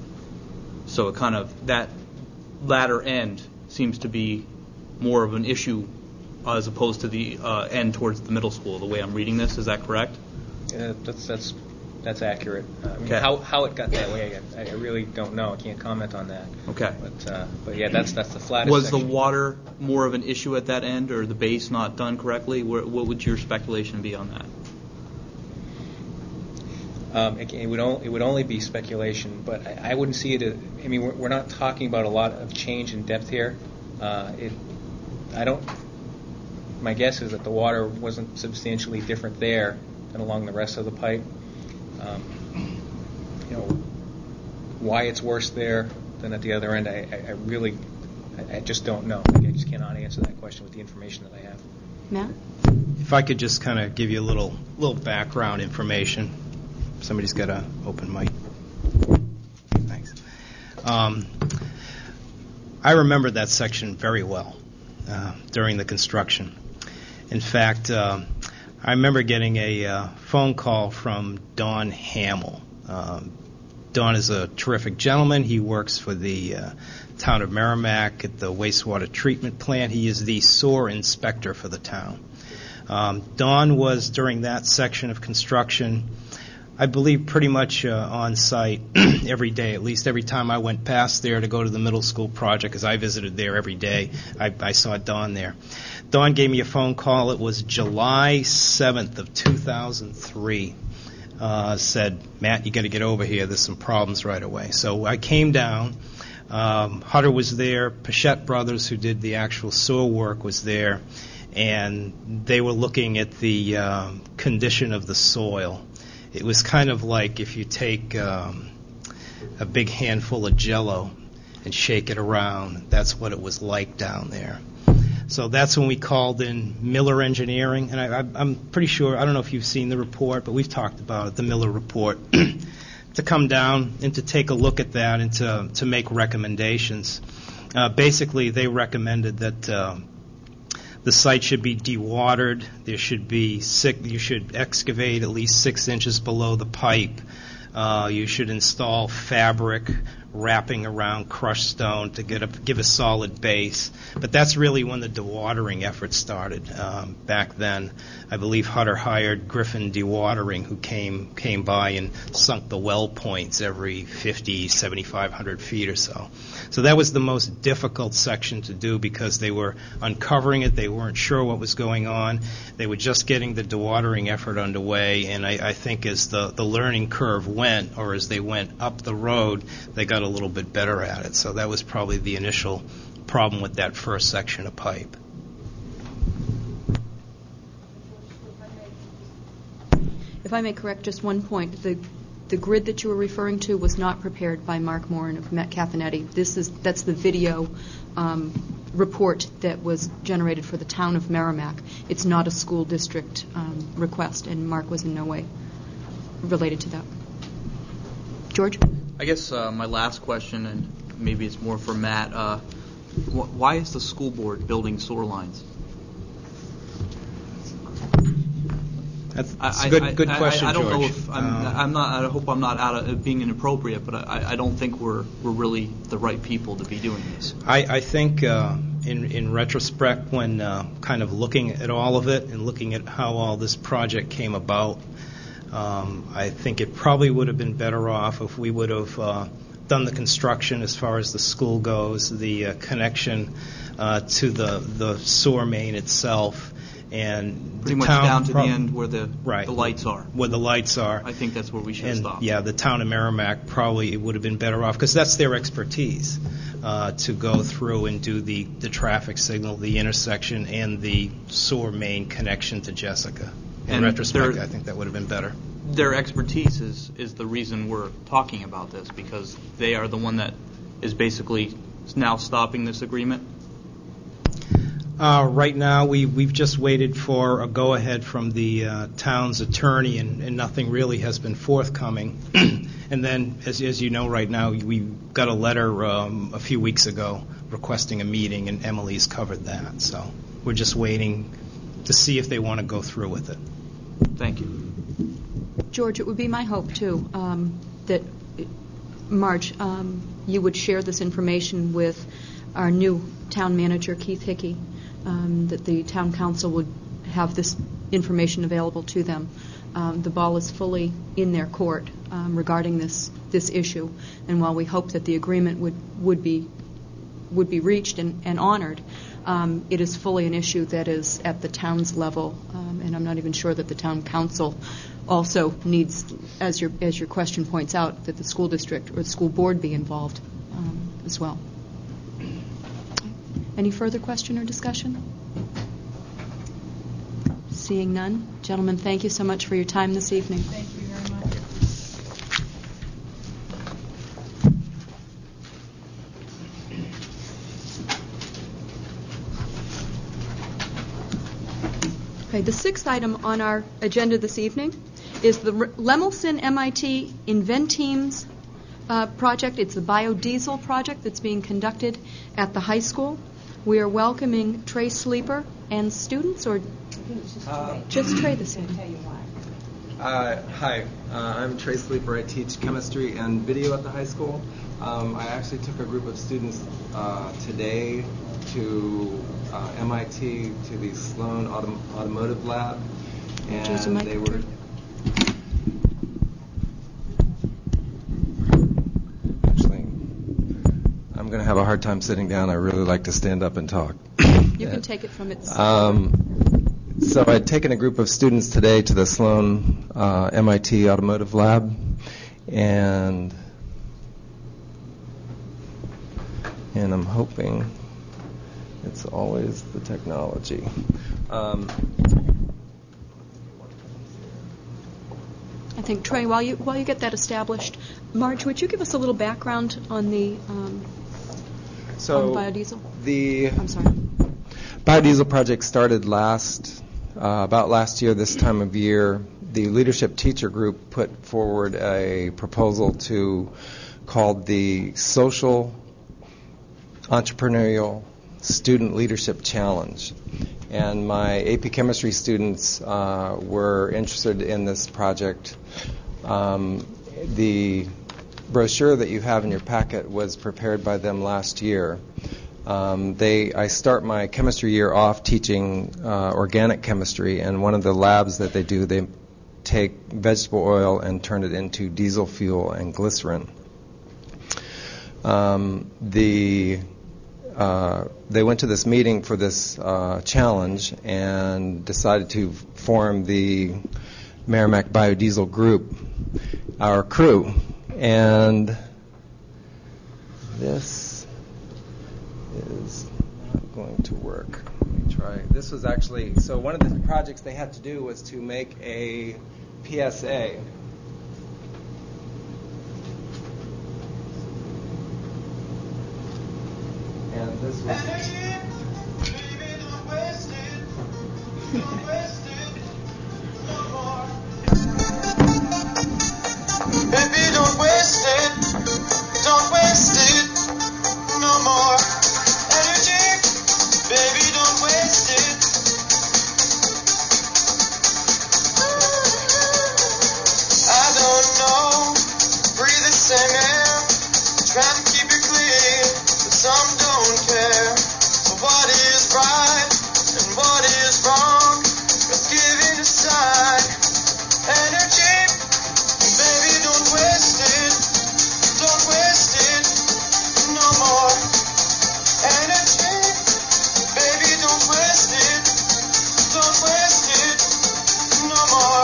So it kind of, that latter end seems to be more of an issue as opposed to the end towards the middle school, the way I'm reading this. Is that correct? That's accurate. I mean, Okay. how it got that way, I really don't know. I can't comment on that. Okay. But yeah, that's the flattest Was the section. water more of an issue at that end, or the base not done correctly? What would your speculation be on that? It would only be speculation, but I wouldn't see it. I mean, we're not talking about a lot of change in depth here. My guess is that the water wasn't substantially different there than along the rest of the pipe. Why it's worse there than at the other end, I just don't know. I just cannot answer that question with the information that I have. Matt? If I could just kind of give you a little background information. Somebody's got an open mic. Thanks. I remember that section very well during the construction. In fact, I remember getting a phone call from Don Hamill. Don is a terrific gentleman. He works for the town of Merrimack at the wastewater treatment plant. He is the sewer inspector for the town. Don was, during that section of construction, I believe pretty much on site every day, at least every time I went past there to go to the middle school project, because I visited there every day. I saw Don there. Don gave me a phone call. It was July 7th of 2003. Said, Matt, you got to get over here. There's some problems right away. So I came down. Hutter was there. Pichette Brothers, who did the actual sewer work, was there. And they were looking at the condition of the soil. It was kind of like if you take a big handful of Jell-O and shake it around. That's what it was like down there. So that's when we called in Miller Engineering, and I'm pretty sure, I don't know if you've seen the report, but we've talked about it, the Miller report, to come down and to take a look at that and to make recommendations. Basically, they recommended that the site should be dewatered. There should be you should excavate at least 6 inches below the pipe. You should install fabric wrapping around crushed stone to give a solid base. But that's really when the dewatering effort started. Back then, I believe Hutter hired Griffin Dewatering, who came by and sunk the well points every 50, 7,500 feet or so. So that was the most difficult section to do because they were uncovering it. They weren't sure what was going on. They were just getting the dewatering effort underway, and I think as the learning curve went, or as they went up the road, they got a little bit better at it. So that was probably the initial problem with that first section of pipe. If I may correct just one point, the grid that you were referring to was not prepared by Mark Morin of Metcalf and Eddy. That's the video report that was generated for the town of Merrimack. It's not a school district request, and Mark was in no way related to that. George? I guess my last question, and maybe it's more for Matt, why is the school board building sewer lines? That's a good question, I don't George. know if I hope I'm not out of being inappropriate, but I don't think we're really the right people to be doing this. I think in retrospect, when kind of looking at all of it and looking at how all this project came about, I think it probably would have been better off if we would have done the construction as far as the school goes, the connection to the sewer main itself, and Pretty the much town down to the end where the lights are. Where the lights are. I think that's where we should And stop. yeah, the town of Merrimack probably would have been better off because that's their expertise to go through and do the traffic signal, the intersection, and the sewer main connection to Jessica. In And retrospect, I think that would have been better. Their expertise is the reason we're talking about this, because they are the one that is basically now stopping this agreement. Right now, we've just waited for a go-ahead from the town's attorney, and nothing really has been forthcoming. And then, as you know, right now, we got a letter a few weeks ago requesting a meeting, and Emily's covered that. So we're just waiting to see if they want to go through with it. Thank you. George, it would be my hope, too, that, Marge, you would share this information with our new town manager, Keith Hickey, that the town council would have this information available to them. The ball is fully in their court regarding this issue, and while we hope that the agreement would be reached and honored, it is fully an issue that is at the town's level, and I'm not even sure that the town council also needs, as your question points out, that the school district or the school board be involved as well. Any further question or discussion? Seeing none. Gentlemen, thank you so much for your time this evening. Thank you very much. Okay, the sixth item on our agenda this evening is the Lemelson MIT Inventeams project. It's the biodiesel project that's being conducted at the high school. We are welcoming Trey Sleeper and students, or just Trey this evening. Hi, I'm Trey Sleeper. I teach chemistry and video at the high school. I actually took a group of students today to MIT, to the Sloan Automotive Lab, and they were... Actually, I'm going to have a hard time sitting down. I really like to stand up and talk. You can take it from its... So I'd taken a group of students today to the Sloan MIT Automotive Lab, and I'm hoping it's always the technology. I think, Trey, while you get that established, Marge, would you give us a little background on the biodiesel? I'm sorry. Biodiesel project started about last year, this time of year. The leadership teacher group put forward a proposal called the Social Entrepreneurial Student Leadership Challenge. And my AP Chemistry students were interested in this project. The brochure that you have in your packet was prepared by them last year. I start my chemistry year off teaching organic chemistry, and one of the labs that they do, they take vegetable oil and turn it into diesel fuel and glycerin. They went to this meeting for this challenge and decided to form the Merrimack Biodiesel Group, our crew. And this is not going to work. Let me try. This was actually, so one of the projects they had to do was to make a PSA. And this was... Baby, don't waste it. Don't waste it no more. Energy, baby, don't waste it. I don't know, breathe the same air, trying to keep it clean, but some don't care. So what is right and what is wrong? Let's give it a sigh. Energy, baby, don't waste it. Don't waste it no more. Energy, baby, don't waste it. Don't waste it no more.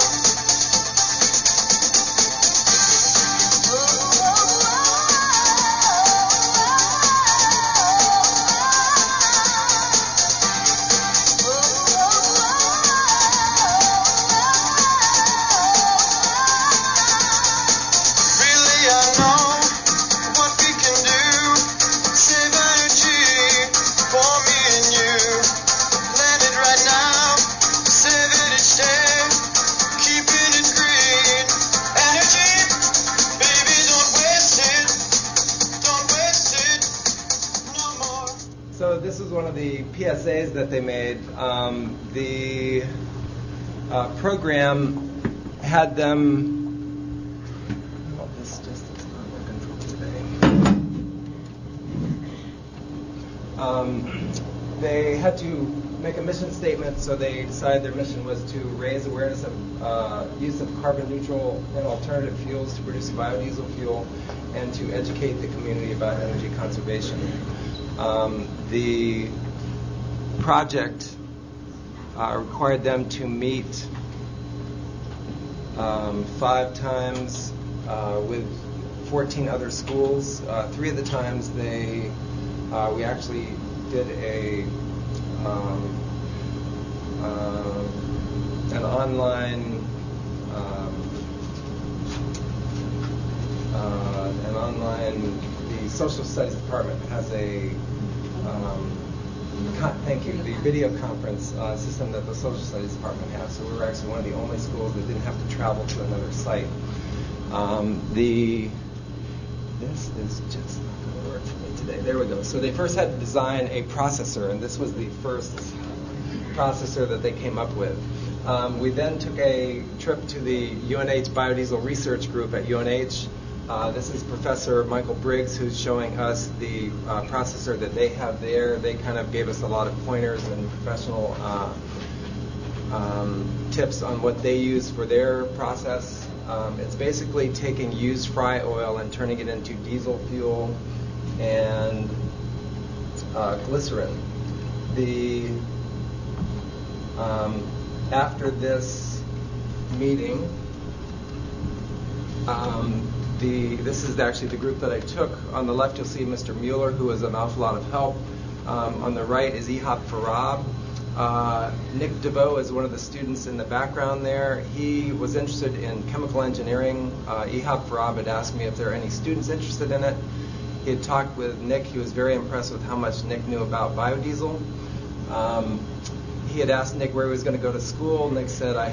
So this is one of the PSAs that they made. The program had them... Well, this just is not working for today. They had to make a mission statement, so they decided their mission was to raise awareness of use of carbon neutral and alternative fuels to produce biodiesel fuel, and to educate the community about energy conservation. The project required them to meet 5 times with 14 other schools. 3 of the times we actually did an online the social studies department has a the video conference system that the social studies department has. So we were actually one of the only schools that didn't have to travel to another site. This is just not going to work for me today. There we go. So they first had to design a processor, and this was the first processor that they came up with. We then took a trip to the UNH Biodiesel Research Group at UNH. This is Professor Michael Briggs, who's showing us the processor that they have there. They kind of gave us a lot of pointers and professional tips on what they use for their process. It's basically taking used fry oil and turning it into diesel fuel and glycerin. After this meeting, this is actually the group that I took. On the left, you'll see Mr. Mueller, who was an awful lot of help. On the right is Ihab Farab. Nick DeVoe is one of the students in the background there. He was interested in chemical engineering. Ihab Farab had asked me if there are any students interested in it. He had talked with Nick. He was very impressed with how much Nick knew about biodiesel. He had asked Nick where he was going to go to school. Nick said, I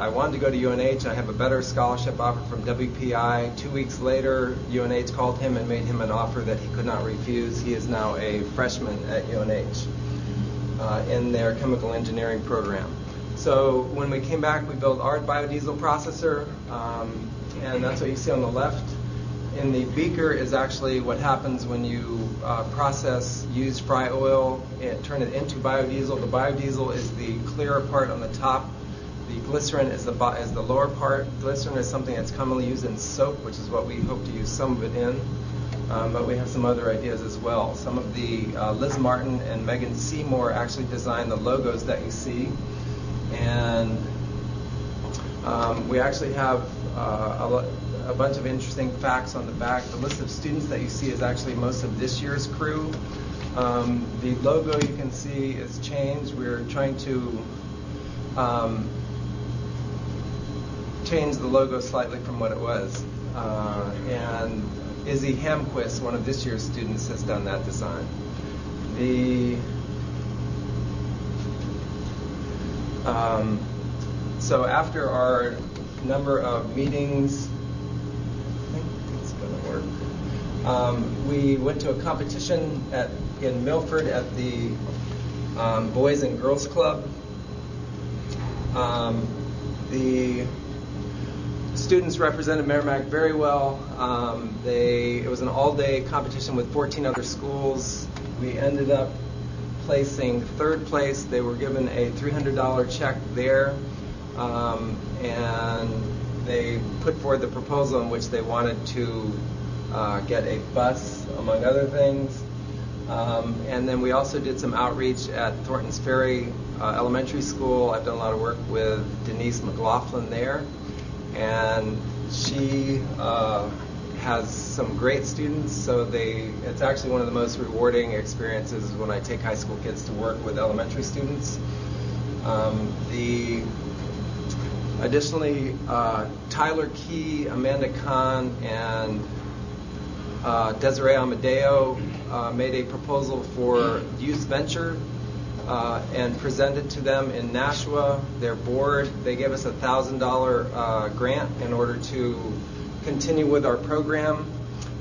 wanted to go to UNH. I have a better scholarship offer from WPI. 2 weeks later, UNH called him and made him an offer that he could not refuse. He is now a freshman at UNH in their chemical engineering program. So when we came back, we built our biodiesel processor, and that's what you see on the left. In the beaker is actually what happens when you process used fry oil and turn it into biodiesel. The biodiesel is the clearer part on the top. The glycerin is the lower part. Glycerin is something that's commonly used in soap, which is what we hope to use some of it in. But we have some other ideas as well. Some of the Liz Martin and Megan Seymour actually designed the logos that you see. And we actually have a bunch of interesting facts on the back. The list of students that you see is actually most of this year's crew. The logo you can see is changed. We're trying to change the logo slightly from what it was. And Izzy Hamquist, one of this year's students, has done that design. So after our number of meetings, we went to a competition in Milford at the Boys and Girls Club. The students represented Merrimack very well. It was an all-day competition with 14 other schools. We ended up placing 3rd place. They were given a $300 check there, and they put forward the proposal in which they wanted to get a bus, among other things. And then we also did some outreach at Thornton's Ferry Elementary School. I've done a lot of work with Denise McLaughlin there, and she has some great students. So it's actually one of the most rewarding experiences when I take high school kids to work with elementary students. Additionally, Tyler Key, Amanda Kahn, and Desiree Amadeo made a proposal for youth venture and presented to them in Nashua. Their board, they gave us a $1,000 grant in order to continue with our program.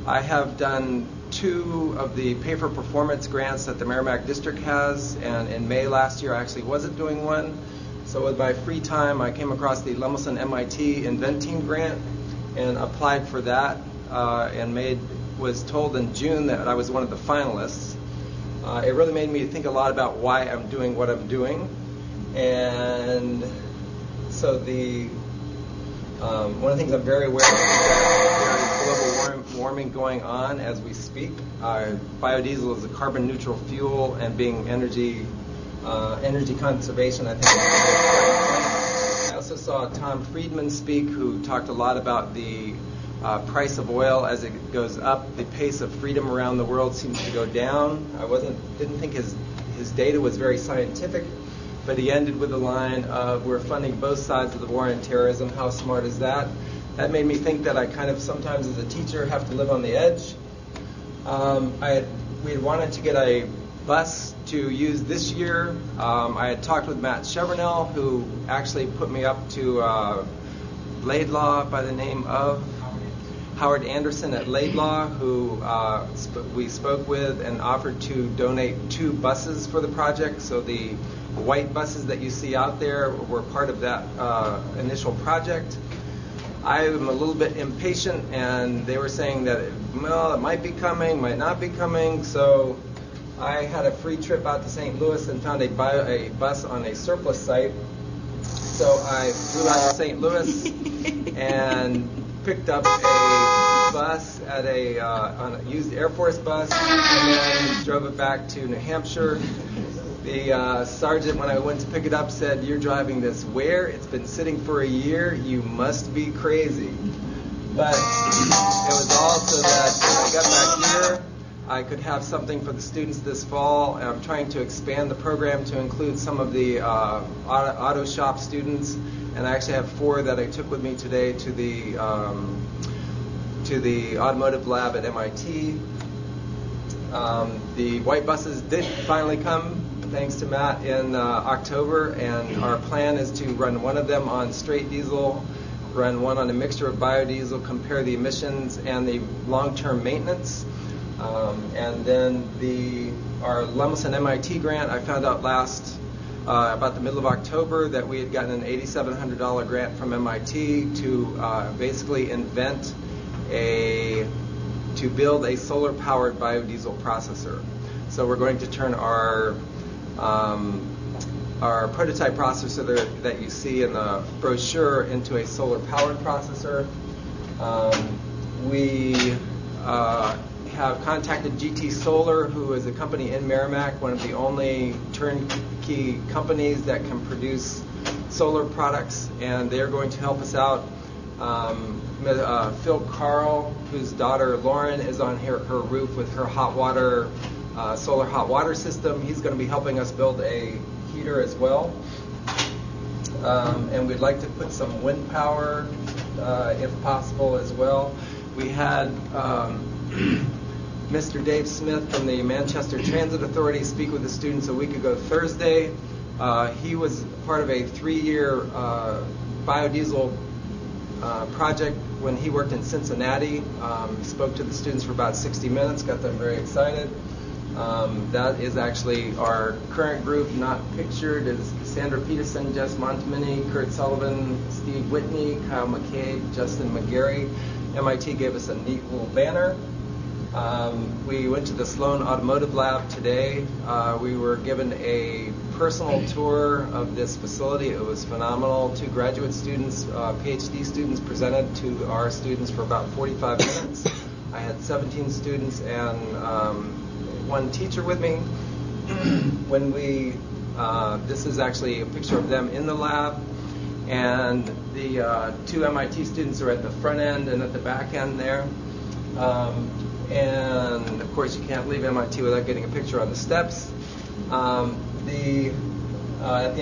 I have done 2 of the Pay for Performance grants that the Merrimack District has, and in May last year I actually wasn't doing one. So with my free time, I came across the Lemelson MIT Invent Team grant and applied for that, and was told in June that I was one of the finalists. it really made me think a lot about why I'm doing what I'm doing. And so one of the things I'm very aware of is that there is global warming going on as we speak. Biodiesel is a carbon neutral fuel, and being energy conservation, I think, is quite. I also saw Tom Friedman speak, who talked a lot about the price of oil as it goes up. The pace of freedom around the world seems to go down. Didn't think his data was very scientific, but he ended with the line of, "We're funding both sides of the war on terrorism. How smart is that?" That made me think that I kind of sometimes as a teacher have to live on the edge. We had wanted to get a bus to use this year. I had talked with Matt Chevernell, who actually put me up to Laidlaw by the name of Howard Anderson at Laidlaw, who we spoke with and offered to donate 2 buses for the project. So the white buses that you see out there were part of that initial project. I am a little bit impatient, and they were saying that, it might be coming, might not be coming. So I had a free trip out to St. Louis and found a bus on a surplus site. So I flew out to St. Louis and picked up a bus at on a used Air Force bus, and then drove it back to New Hampshire. The sergeant, when I went to pick it up, said, "You're driving this where? It's been sitting for a year. You must be crazy." But it was all so that when I got back here, I could have something for the students this fall. And I'm trying to expand the program to include some of the auto shop students. And I actually have 4 that I took with me today to the automotive lab at MIT. The white buses did finally come, thanks to Matt, in October, and our plan is to run one of them on straight diesel, run one on a mixture of biodiesel, compare the emissions and the long-term maintenance. And then our Lemelson MIT grant, I found out about the middle of October that we had gotten an $8,700 grant from MIT to basically to build a solar-powered biodiesel processor. So we're going to turn our prototype processor that you see in the brochure into a solar-powered processor. We have contacted GT Solar, who is a company in Merrimack, one of the only turnkey companies that can produce solar products, and they're going to help us out. Phil Carl, whose daughter Lauren is on her roof with her solar hot water system. He's going to be helping us build a heater as well. And we'd like to put some wind power, if possible, as well. We had Mr. Dave Smith from the Manchester Transit Authority speak with the students a week ago Thursday. He was part of a 3-year biodiesel project when he worked in Cincinnati. Spoke to the students for about 60 minutes, got them very excited. That is actually our current group. Not pictured is Sandra Peterson, Jess Montemini, Kurt Sullivan, Steve Whitney, Kyle McCabe, Justin McGarry. MIT gave us a neat little banner. We went to the Sloan Automotive Lab today. We were given a personal tour of this facility. It was phenomenal. 2 graduate students, PhD students, presented to our students for about 45 minutes. I had 17 students and 1 teacher with me. This is actually a picture of them in the lab, and the 2 MIT students are at the front end and at the back end there. And of course, you can't leave MIT without getting a picture on the steps. At the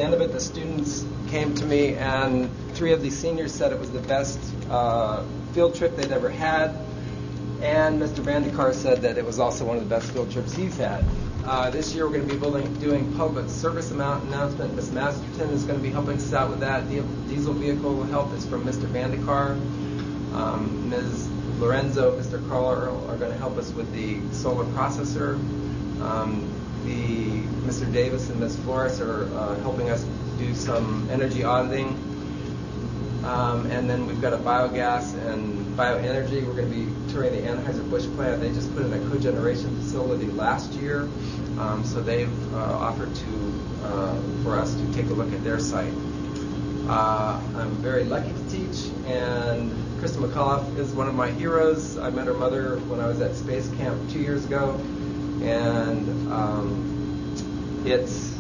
end of it, the students came to me, and 3 of the seniors said it was the best field trip they'd ever had. And Mr. Vandekar said that it was also one of the best field trips he's had. This year, we're going to be doing public service announcement. Ms. Masterton is going to be helping us out with that. The diesel vehicle help is from Mr. Vandekar. Ms. Lorenzo, Mr. Carl are going to help us with the solar processor. Mr. Davis and Ms. Flores are helping us do some energy auditing. And then we've got a biogas and bioenergy. We're going to be touring the Anheuser-Busch plant. They just put in a cogeneration facility last year, so they've offered for us to take a look at their site. I'm very lucky to teach, and Krista McAuliffe is one of my heroes. I met her mother when I was at Space Camp 2 years ago, and it's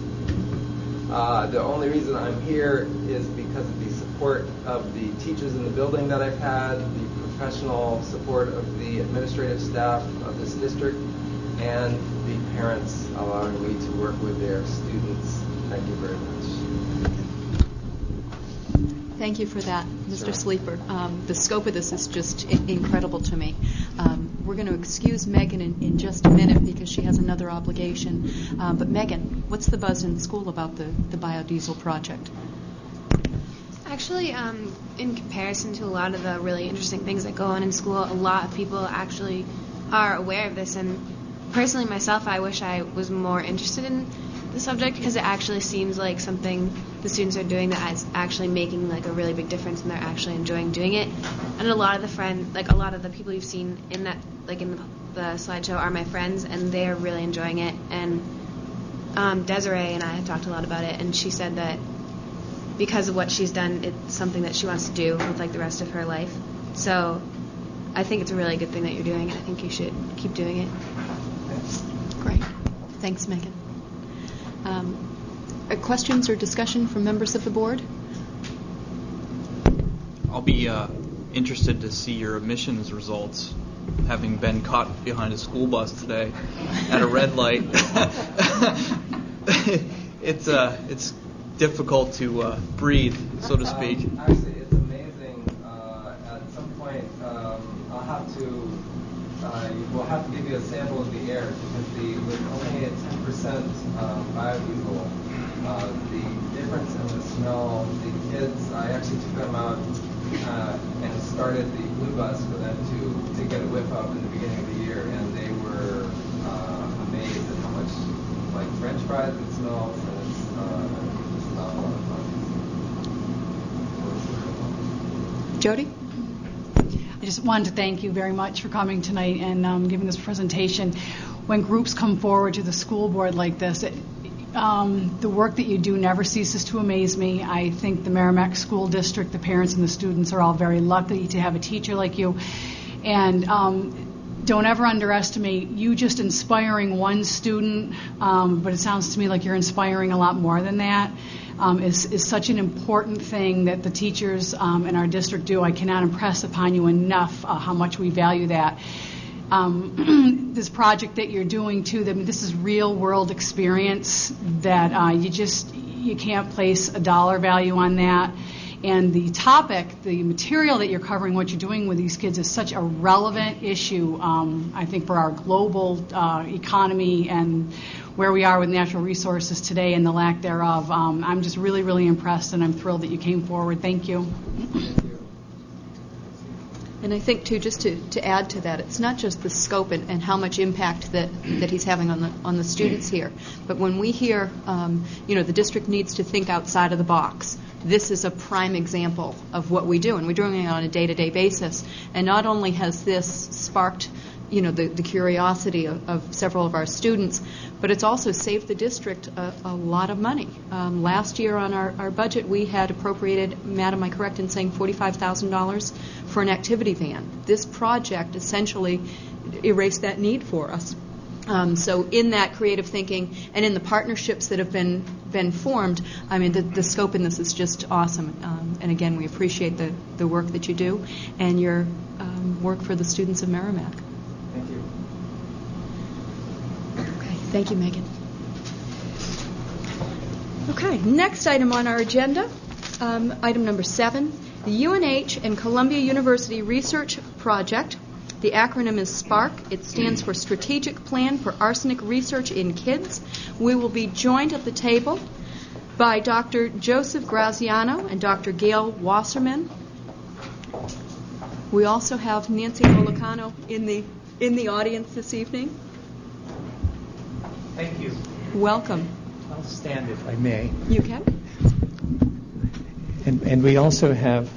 the only reason I'm here is because of the support of the teachers in the building that I've had, the professional support of the administrative staff of this district, and the parents allowing me to work with their students. Thank you very much. Thank you for that, Mr. Sleeper. The scope of this is just incredible to me. We're going to excuse Megan in just a minute because she has another obligation. But Megan, what's the buzz in school about the biodiesel project? Actually, in comparison to a lot of the really interesting things that go on in school, a lot of people actually are aware of this. And personally, myself, I wish I was more interested in the subject because it actually seems like something the students are doing that is actually making like a really big difference, and they're actually enjoying doing it. And a lot of the people you've seen in that, like in the slideshow, are my friends, and they are really enjoying it. And Desiree and I had talked a lot about it, and she said that because of what she's done, it's something that she wants to do with like the rest of her life. So I think it's a really good thing that you're doing, and I think you should keep doing it. Great. Thanks, Megan. Questions or discussion from members of the board? I'll be interested to see your emissions results, having been caught behind a school bus today at a red light. It's difficult to breathe, so to speak. Actually, it's amazing. At some point, we'll have to give you a sample of the air because with only a 10% biodiesel, the difference in the smell. The kids, I actually took them out and started the Blue Bus for them to get a whiff of in the beginning of the year, and they were amazed at how much like French fries it smells, and it's just not a lot of fun. Jody? I just wanted to thank you very much for coming tonight and giving this presentation. When groups come forward to the school board like this, the work that you do never ceases to amaze me. I think the Merrimack School District, the parents and the students are all very lucky to have a teacher like you. And don't ever underestimate you just inspiring one student, but it sounds to me like you're inspiring a lot more than that. Is such an important thing that the teachers in our district do. I cannot impress upon you enough how much we value that. This project that you're doing too, this is real world experience that you can't place a dollar value on that. And the topic, the material that you're covering, what you're doing with these kids is such a relevant issue, I think, for our global economy and where we are with natural resources today and the lack thereof. I'm just really, really impressed, and I'm thrilled that you came forward. Thank you. And I think, too, just to add to that, it's not just the scope and how much impact that he's having on the students here, but when we hear, the district needs to think outside of the box, this is a prime example of what we do, and we're doing it on a day-to-day basis. And not only has this sparked the curiosity of several of our students, but it's also saved the district a lot of money. Last year on our budget, we had appropriated, Matt, am I correct in saying $45,000 for an activity van? This project essentially erased that need for us. So in that creative thinking and in the partnerships that have been formed, I mean, the scope in this is just awesome. And again, we appreciate the work that you do and your work for the students of Merrimack. Thank you. Okay, thank you, Megan. Okay, next item on our agenda, item number 7, the UNH and Columbia University Research Project. The acronym is SPARK. It stands for Strategic Plan for Arsenic Research in Kids. We will be joined at the table by Dr. Joseph Graziano and Dr. Gail Wasserman. We also have Nancy Molicano in the audience this evening. Thank you. Welcome. I'll stand if I may. You can. And we also have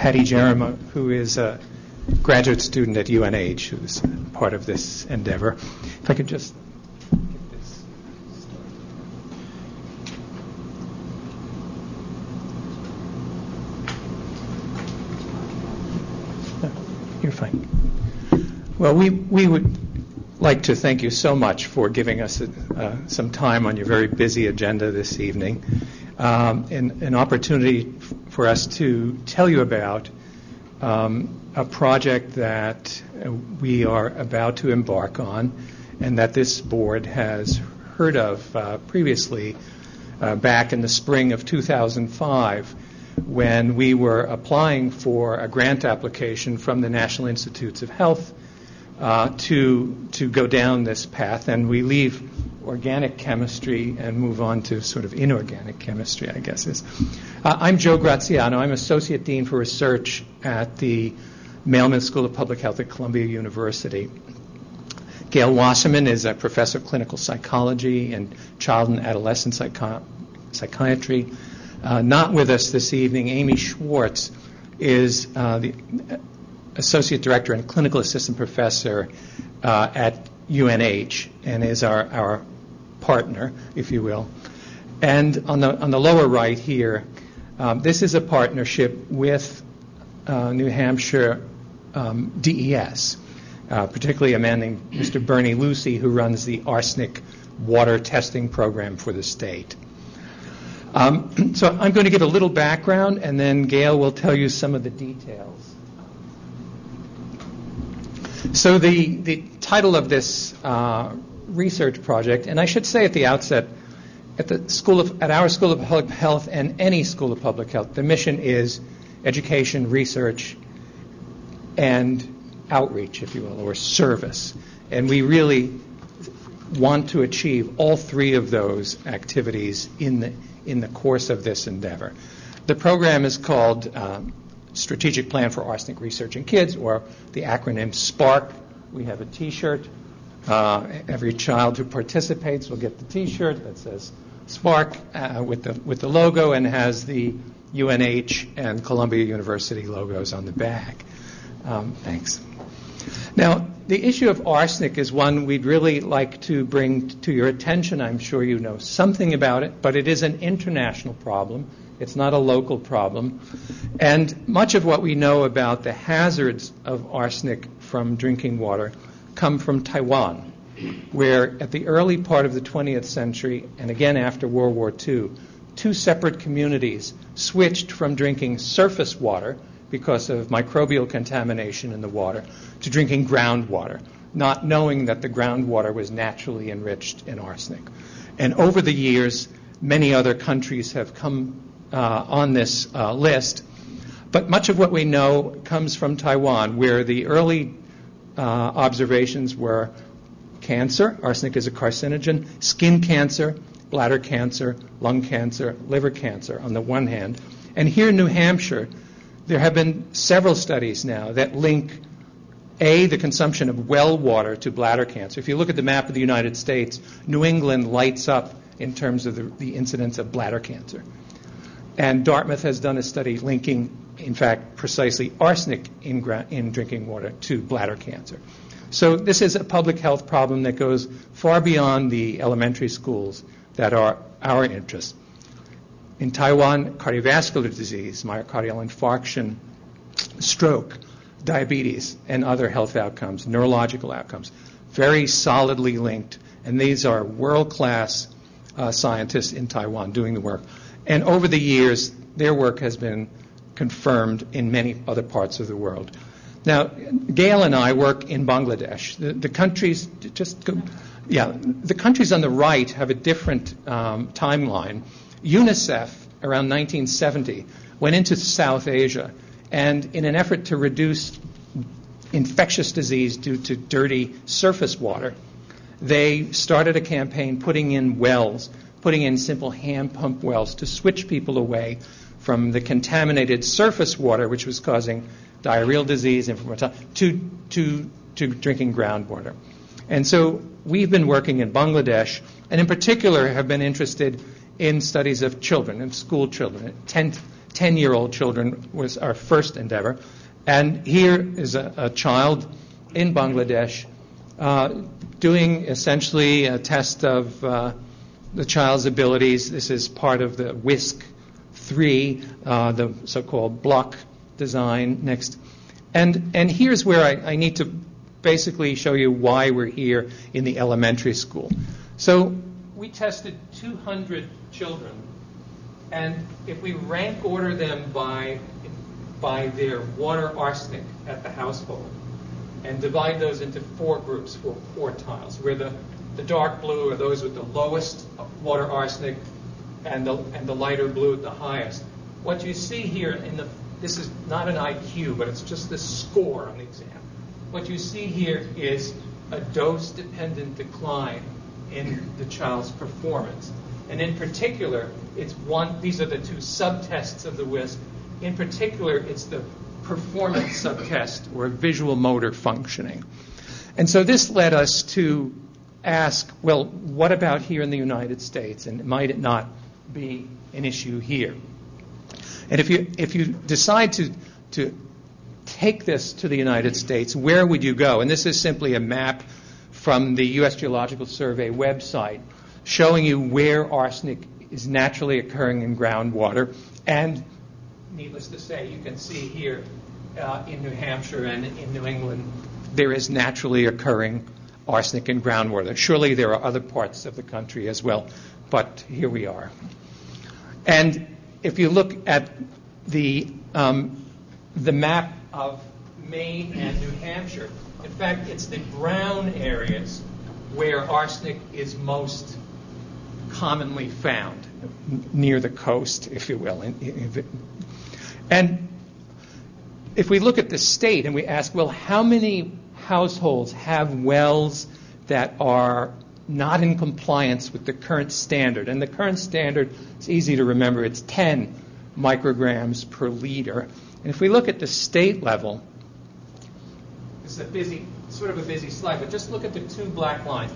Patty Jerema, who is a graduate student at UNH, who's part of this endeavor. If I could just get this started. You're fine. Well, we would like to thank you so much for giving us some time on your very busy agenda this evening, and an opportunity for us to tell you about a project that we are about to embark on and that this board has heard of previously back in the spring of 2005 when we were applying for a grant application from the National Institutes of Health to go down this path, and we leave organic chemistry and move on to sort of inorganic chemistry, I guess is. I'm Joe Graziano. I'm Associate Dean for Research at the Mailman School of Public Health at Columbia University. Gail Wasserman is a professor of clinical psychology and child and adolescent psychiatry. Not with us this evening, Amy Schwartz is the Associate Director and Clinical Assistant Professor at UNH and is our partner, if you will. And on the lower right here, this is a partnership with New Hampshire DES, particularly a man named Mr. Bernie Lucy, who runs the arsenic water testing program for the state. So I'm going to give a little background, and then Gail will tell you some of the details. So the title of this research project, and I should say at the outset, at our School of Public Health and any School of Public Health, the mission is education, research, and outreach, if you will, or service. And we really want to achieve all three of those activities in the course of this endeavor. The program is called Strategic Plan for Arsenic Research in Kids, or the acronym SPARK. We have a T-shirt. Every child who participates will get the T-shirt that says SPARK with the logo and has the UNH and Columbia University logos on the back. Thanks. Now, the issue of arsenic is one we'd really like to bring to your attention. I'm sure you know something about it, but it is an international problem. It's not a local problem. And much of what we know about the hazards of arsenic from drinking water come from Taiwan, where at the early part of the 20th century, and again after World War II, two separate communities switched from drinking surface water because of microbial contamination in the water to drinking groundwater, not knowing that the groundwater was naturally enriched in arsenic. And over the years, many other countries have come on this list, but much of what we know comes from Taiwan, where the early observations were cancer, arsenic is a carcinogen, skin cancer, bladder cancer, lung cancer, liver cancer on the one hand. And here in New Hampshire, there have been several studies now that link, the consumption of well water to bladder cancer. If you look at the map of the United States, New England lights up in terms of the incidence of bladder cancer. And Dartmouth has done a study linking, in fact, precisely arsenic in drinking water to bladder cancer. So this is a public health problem that goes far beyond the elementary schools that are our interest. In Taiwan, cardiovascular disease, myocardial infarction, stroke, diabetes, and other health outcomes, neurological outcomes, very solidly linked. And these are world-class scientists in Taiwan doing the work. And over the years, their work has been confirmed in many other parts of the world. Now, Gail and I work in Bangladesh. The countries the countries on the right have a different timeline. UNICEF, around 1970, went into South Asia, and in an effort to reduce infectious disease due to dirty surface water, they started a campaign putting in simple hand pump wells to switch people away from the contaminated surface water, which was causing diarrheal disease, to drinking groundwater. And so we've been working in Bangladesh, and in particular have been interested in studies of children, and school children, 10th 10-year-old children was our first endeavor. And here is a child in Bangladesh doing essentially a test of the child's abilities. This is part of the WISC-3, the so-called block design. Next. And here's where I need to basically show you why we're here in the elementary school. So we tested 200 children, and if we rank order them by their water arsenic at the household and divide those into 4 groups, 4 quartiles, where the dark blue are those with the lowest water arsenic and the lighter blue at the highest. What you see here this is not an IQ, but it's just the score on the exam. What you see here is a dose-dependent decline in the child's performance. And in particular, these are the 2 subtests of the WISC. In particular, it's the performance subtest, or visual motor functioning. And so this led us to ask, well, what about here in the United States? And might it not be an issue here? And if you decide to take this to the United States, where would you go? And this is simply a map from the U.S. Geological Survey website showing you where arsenic is naturally occurring in groundwater. And needless to say, you can see here in New Hampshire and in New England, there is naturally occurring arsenic in groundwater. Surely there are other parts of the country as well, but here we are. And if you look at the map of Maine and New Hampshire, in fact, it's the brown areas where arsenic is most commonly found, near the coast, if you will. And if we look at the state and we ask, well, how many households have wells that are not in compliance with the current standard? And the current standard, it's easy to remember, it's 10 micrograms per liter. And if we look at the state level, it's sort of a busy slide, but just look at the 2 black lines.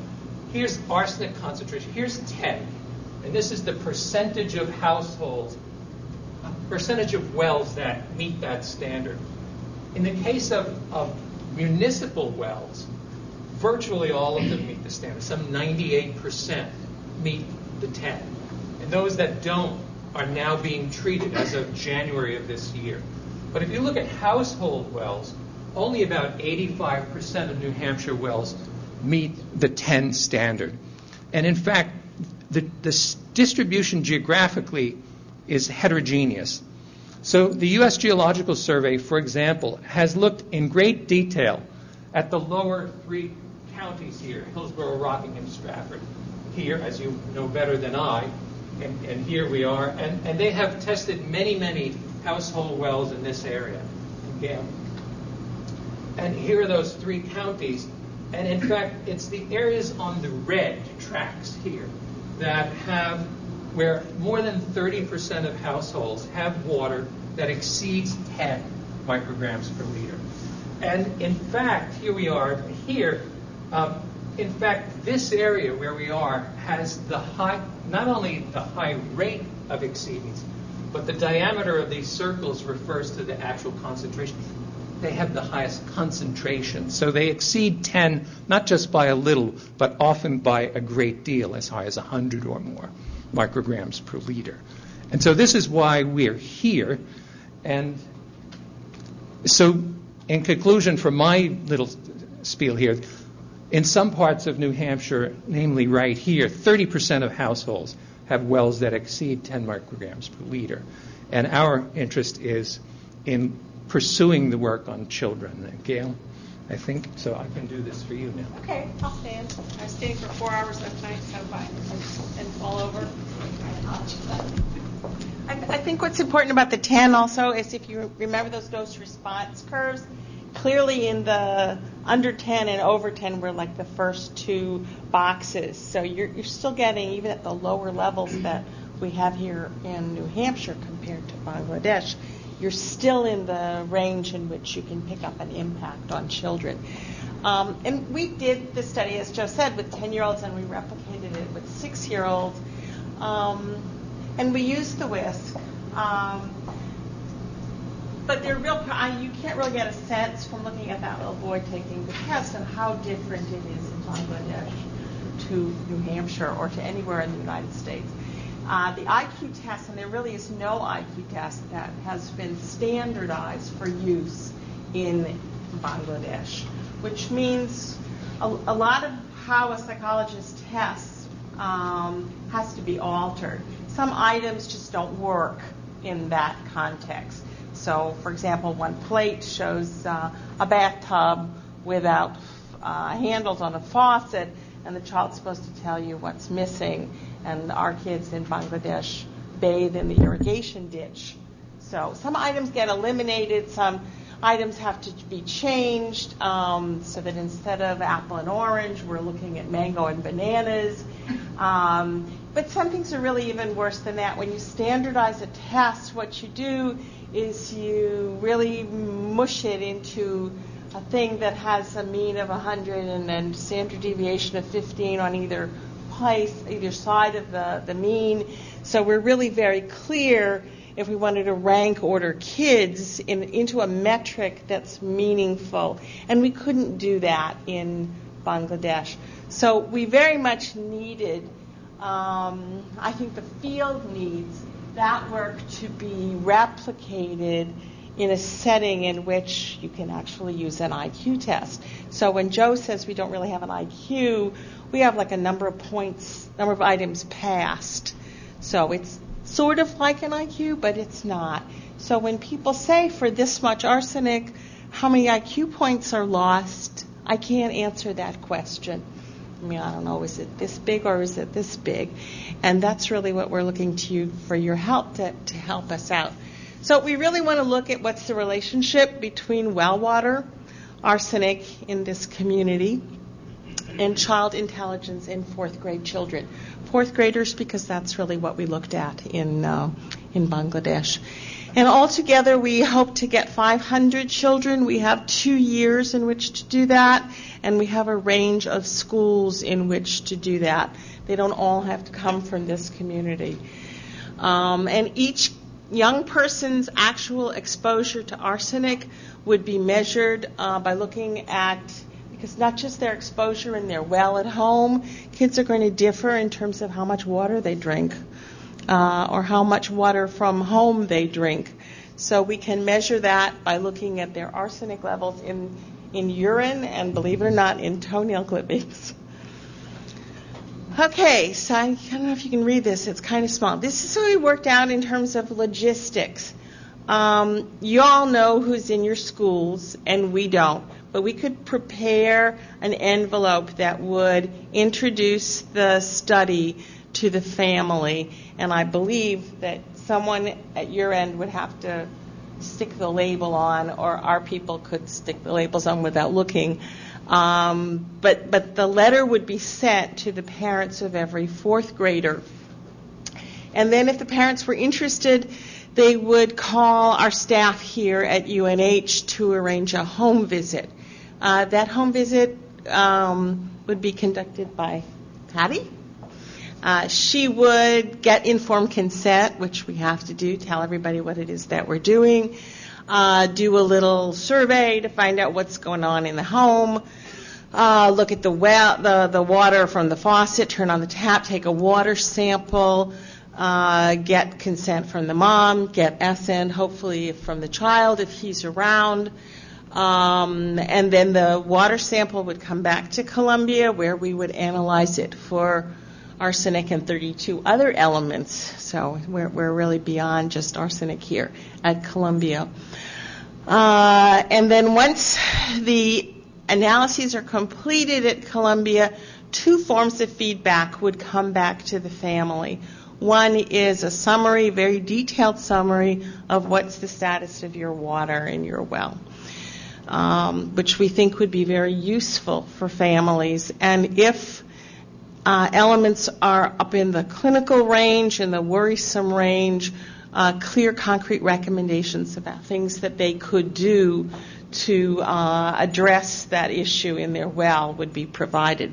Here's arsenic concentration. Here's 10. And this is the percentage of households, percentage of wells that meet that standard. In the case of municipal wells, virtually all of them meet the standard. Some 98% meet the 10. And those that don't are now being treated as of January of this year. But if you look at household wells, only about 85% of New Hampshire wells meet the 10 standard. And in fact, the distribution geographically is heterogeneous. So the U.S. Geological Survey, for example, has looked in great detail at the lower 3 counties here, Hillsborough, Rockingham, Stratford. Here, as you know better than I, and here we are. And they have tested many, many household wells in this area. Okay. And here are those 3 counties. And in fact, it's the areas on the red tracks here that have, where more than 30% of households have water that exceeds 10 micrograms per liter. And in fact, here we are, here, in fact, this area where we are has the high, not only the high rate of exceedance, but the diameter of these circles refers to the actual concentration. They have the highest concentration. So they exceed 10, not just by a little, but often by a great deal, as high as 100 or more micrograms per liter. And so this is why we're here. And so in conclusion, from my little spiel here, in some parts of New Hampshire, namely right here, 30% of households have wells that exceed 10 micrograms per liter. And our interest is in pursuing the work on children. And Gail, I think, so I can do this for you now. Okay, I'll stand. I was standing for 4 hours last night, so fine. And fall over. I think what's important about the 10 also is if you remember those dose response curves, clearly in the under 10 and over 10 were like the first 2 boxes. So you're still getting, even at the lower levels that we have here in New Hampshire compared to Bangladesh, you're still in the range in which you can pick up an impact on children. And we did the study, as Joe said, with 10-year-olds, and we replicated it with 6-year-olds. And we used the WISC. But they're you can't really get a sense from looking at that little boy taking the test and how different it is in Bangladesh to New Hampshire or to anywhere in the United States. The IQ test, and there really is no IQ test that has been standardized for use in Bangladesh, which means a lot of how a psychologist tests has to be altered. Some items just don't work in that context. So, for example, one plate shows a bathtub without handles on a faucet, and the child's supposed to tell you what's missing. And our kids in Bangladesh bathe in the irrigation ditch. So some items get eliminated, some items have to be changed, so that instead of apple and orange, we're looking at mango and bananas. But some things are really even worse than that. When you standardize a test, what you do is you really mush it into a thing that has a mean of 100 and then standard deviation of 15 on either side of the mean. So we're really very clear if we wanted to rank order kids into a metric that's meaningful. And we couldn't do that in Bangladesh. So we very much needed, I think the field needs that work to be replicated in a setting in which you can actually use an IQ test. So when Joe says we don't really have an IQ, we have like a number of points, number of items passed. So it's sort of like an IQ, but it's not. So when people say for this much arsenic, how many IQ points are lost, I can't answer that question. I mean, I don't know, is it this big or is it this big? And that's really what we're looking to you for your help to help us out. So we really want to look at what's the relationship between well water, arsenic in this community, and child intelligence in fourth grade children. Fourth graders, because that's really what we looked at in Bangladesh. And altogether, we hope to get 500 children. We have 2 years in which to do that, and we have a range of schools in which to do that. They don't all have to come from this community. And each young person's actual exposure to arsenic would be measured by looking at, because not just their exposure in their well at home, kids are going to differ in terms of how much water they drink or how much water from home they drink. So we can measure that by looking at their arsenic levels in urine and, believe it or not, in toenail clippings. Okay, so I don't know if you can read this. It's kind of small. This is what we worked out in terms of logistics. You all know who's in your schools, and we don't. But we could prepare an envelope that would introduce the study to the family, and I believe that someone at your end would have to stick the label on, or our people could stick the labels on without looking. But the letter would be sent to the parents of every fourth grader. And then if the parents were interested, they would call our staff here at UNH to arrange a home visit. That home visit would be conducted by Patty. She would get informed consent, which we have to do, tell everybody what it is that we're doing, do a little survey to find out what's going on in the home, look at the water from the faucet, turn on the tap, take a water sample, get consent from the mom, get SN, hopefully from the child if he's around. And then the water sample would come back to Columbia, where we would analyze it for arsenic and 32 other elements. So we're really beyond just arsenic here at Columbia. And then once the analyses are completed at Columbia, 2 forms of feedback would come back to the family. One is a summary, very detailed summary of what's the status of your water in your well, which we think would be very useful for families. And if elements are up in the clinical range, in the worrisome range, clear, concrete recommendations about things that they could do to address that issue in their well would be provided.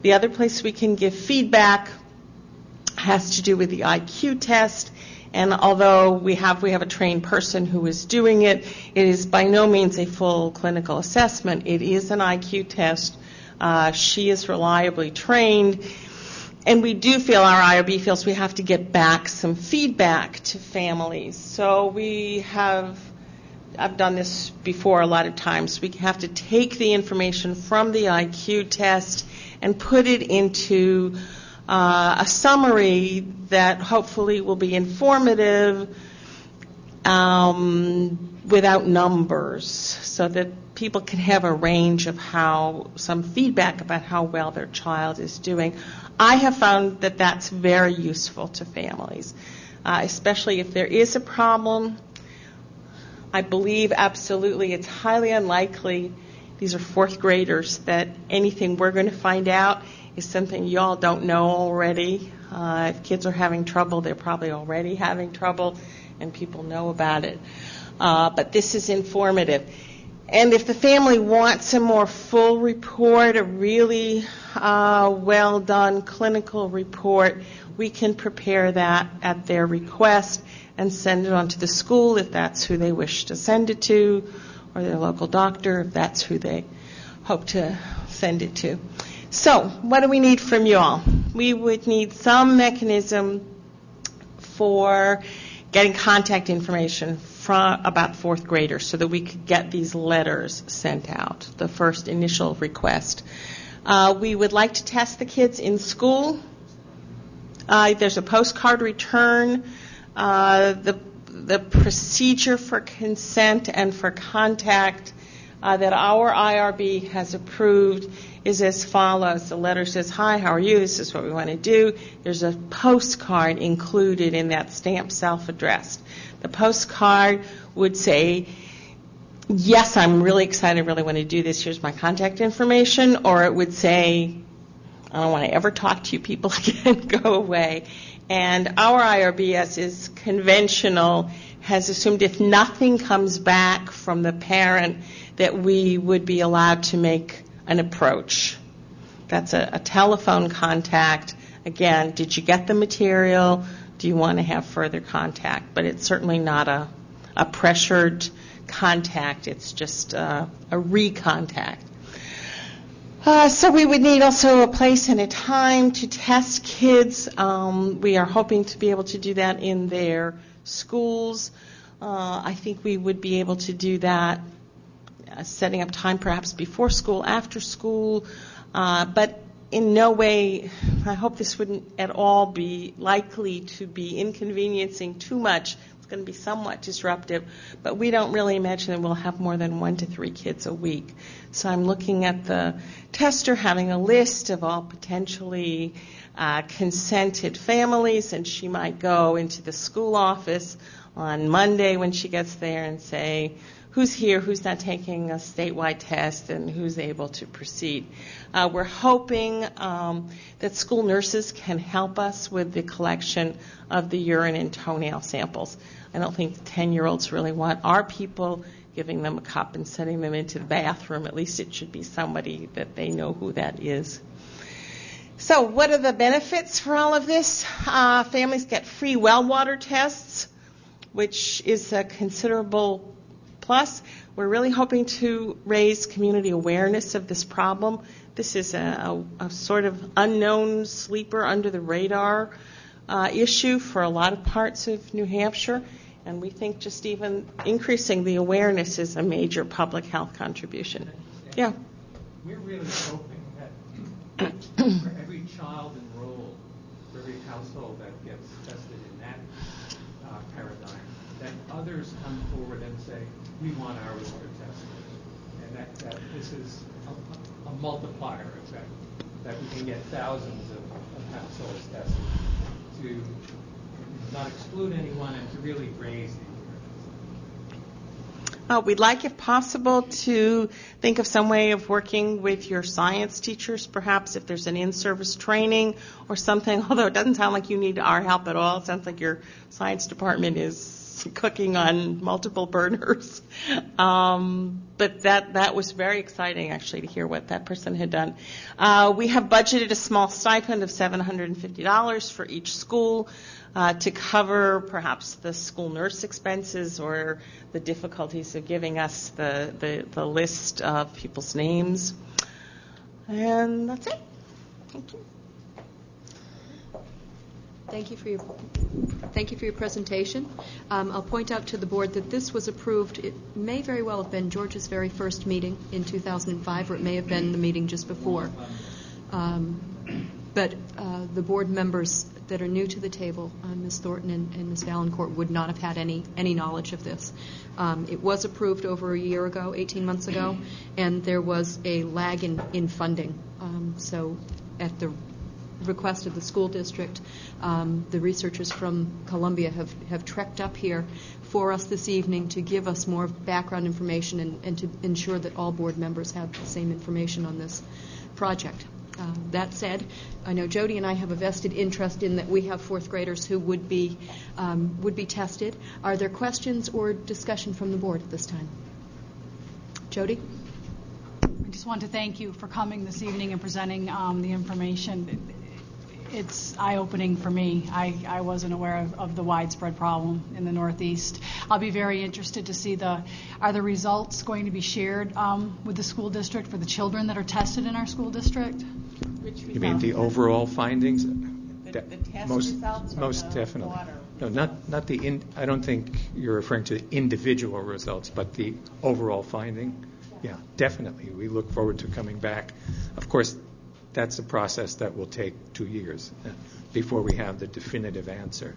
The other place we can give feedback has to do with the IQ test, And although we have a trained person who is doing it, it is by no means a full clinical assessment. It is an IQ test. She is reliably trained. And we do feel, our IRB feels, we have to get back some feedback to families. So I've done this before a lot of times. We have to take the information from the IQ test and put it into a summary that hopefully will be informative without numbers, so that people can have a range of some feedback about how well their child is doing. I have found that that's very useful to families, especially if there is a problem. I believe absolutely it's highly unlikely, these are fourth graders, that anything we're going to find out is something you all don't know already. If kids are having trouble, they're probably already having trouble, and people know about it. But this is informative. And if the family wants a more full report, a really well-done clinical report, we can prepare that at their request and send it on to the school if that's who they wish to send it to, or their local doctor if that's who they hope to send it to. So, what do we need from you all? We would need some mechanism for getting contact information about fourth graders so that we could get these letters sent out, the first initial request. We would like to test the kids in school. There's a postcard return. The procedure for consent and for contact that our IRB has approved is as follows. The letter says, "Hi, how are you? This is what we want to do." There's a postcard included in that stamped self-addressed. The postcard would say, "Yes, I'm really excited, I really want to do this. Here's my contact information." Or it would say, "I don't want to ever talk to you people again. Go away." And our IRB, as is conventional, has assumed if nothing comes back from the parent that we would be allowed to make an approach. That's a telephone contact. Again, did you get the material? Do you want to have further contact? But it's certainly not a pressured contact. It's just a re-contact. So we would need also a place and a time to test kids. We are hoping to be able to do that in their schools. I think we would be able to do that setting up time perhaps before school, after school, but in no way, I hope this wouldn't at all be likely to be inconveniencing too much. It's going to be somewhat disruptive, but we don't really imagine that we'll have more than 1 to 3 kids a week. So I'm looking at the tester having a list of all potentially consented families, and she might go into the school office on Monday when she gets there and say, who's here, who's not taking a statewide test, and who's able to proceed. We're hoping that school nurses can help us with the collection of the urine and toenail samples. I don't think 10-year-olds really want our people giving them a cup and sending them into the bathroom. At least it should be somebody that they know who that is. So what are the benefits for all of this? Families get free well water tests, which is a considerable plus. We're really hoping to raise community awareness of this problem. This is a sort of unknown sleeper under the radar issue for a lot of parts of New Hampshire, and we think just even increasing the awareness is a major public health contribution. Yeah. We're really hoping that for every child enrolled, for every household that gets tested in that paradigm, that others come forward and say, we want our water tested. And that this is a multiplier effect, that we can get thousands of households tested to not exclude anyone and to really raise the awareness. We'd like, if possible, to think of some way of working with your science teachers, perhaps if there's an in-service training or something, although it doesn't sound like you need our help at all. It sounds like your science department is cooking on multiple burners. But that was very exciting, actually, to hear what that person had done. We have budgeted a small stipend of $750 for each school. to cover perhaps the school nurse expenses or the difficulties of giving us the list of people's names. And that's it. Thank you. Thank you for your presentation. I'll point out to the board that this was approved. It may very well have been George's very first meeting in 2005, or it may have been the meeting just before. But the board members that are new to the table, Ms. Thornton and Ms. Valancourt, would not have had any knowledge of this. It was approved over a year ago, 18 months ago, and there was a lag in funding. So at the request of the school district, the researchers from Columbia have trekked up here for us this evening to give us more background information and to ensure that all board members have the same information on this project. That said, I know Jody and I have a vested interest in that we have fourth graders who would be tested. Are there questions or discussion from the board at this time? Jody? I just want to thank you for coming this evening and presenting the information. It's eye-opening for me. I wasn't aware of the widespread problem in the Northeast. I'll be very interested to see are the results going to be shared with the school district for the children that are tested in our school district? You mean the overall findings? The test results? Most definitely. Water? No, not the. I don't think you're referring to the individual results, but the overall finding. Yeah, definitely. We look forward to coming back. Of course, that's a process that will take 2 years before we have the definitive answer.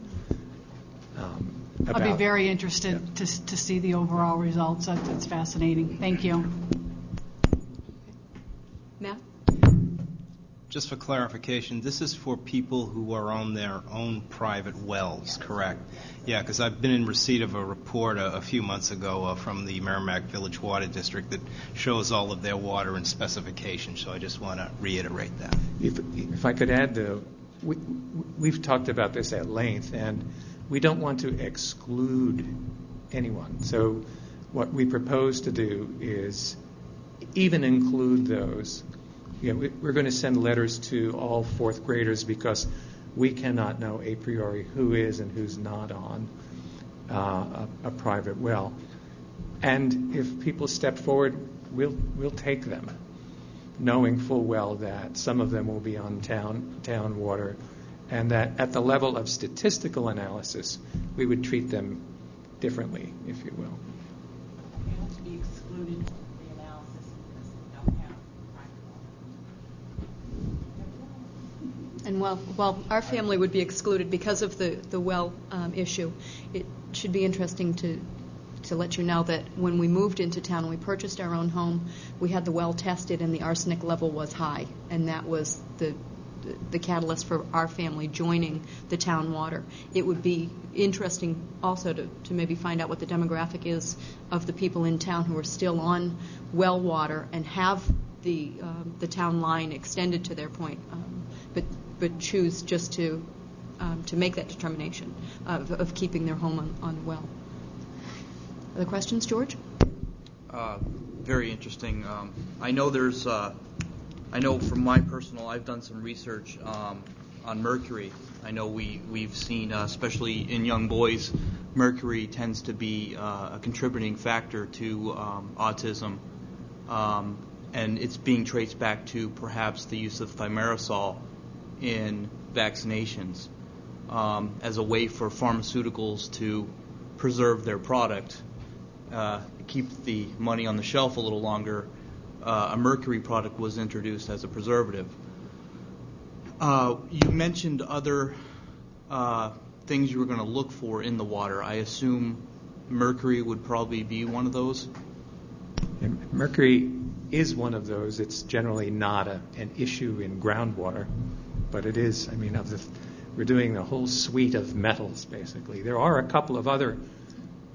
I'll be very interested to see the overall results. It's fascinating. Thank you. Matt? Just for clarification, this is for people who are on their own private wells, correct? Yeah, because I've been in receipt of a report a few months ago from the Merrimack Village Water District that shows all of their water and specifications, so I just want to reiterate that. If I could add, though, we've talked about this at length, and we don't want to exclude anyone. So what we propose to do is even include those. We're going to send letters to all fourth graders because we cannot know a priori who is and who's not on a private well. And if people step forward, we'll take them, knowing full well that some of them will be on town water, and that at the level of statistical analysis, we would treat them differently, if you will. They have to be excluded from the analysis because they don't have private water. And while our family would be excluded because of the well issue, it should be interesting to let you know that when we moved into town and we purchased our own home, we had the well tested and the arsenic level was high, and that was the catalyst for our family joining the town water. It would be interesting also to maybe find out what the demographic is of the people in town who are still on well water and have the town line extended to their point, but choose just to make that determination of keeping their home on well. Other questions, George? Very interesting. I know from my personal, I've done some research on mercury. I know we've seen, especially in young boys, mercury tends to be a contributing factor to autism, and it's being traced back to perhaps the use of thimerosal in vaccinations as a way for pharmaceuticals to preserve their product, keep the money on the shelf a little longer. A mercury product was introduced as a preservative. You mentioned other things you were going to look for in the water. I assume mercury would probably be one of those? And mercury is one of those. It's generally not an issue in groundwater, but it is. I mean, we're doing the whole suite of metals, basically. There are a couple of other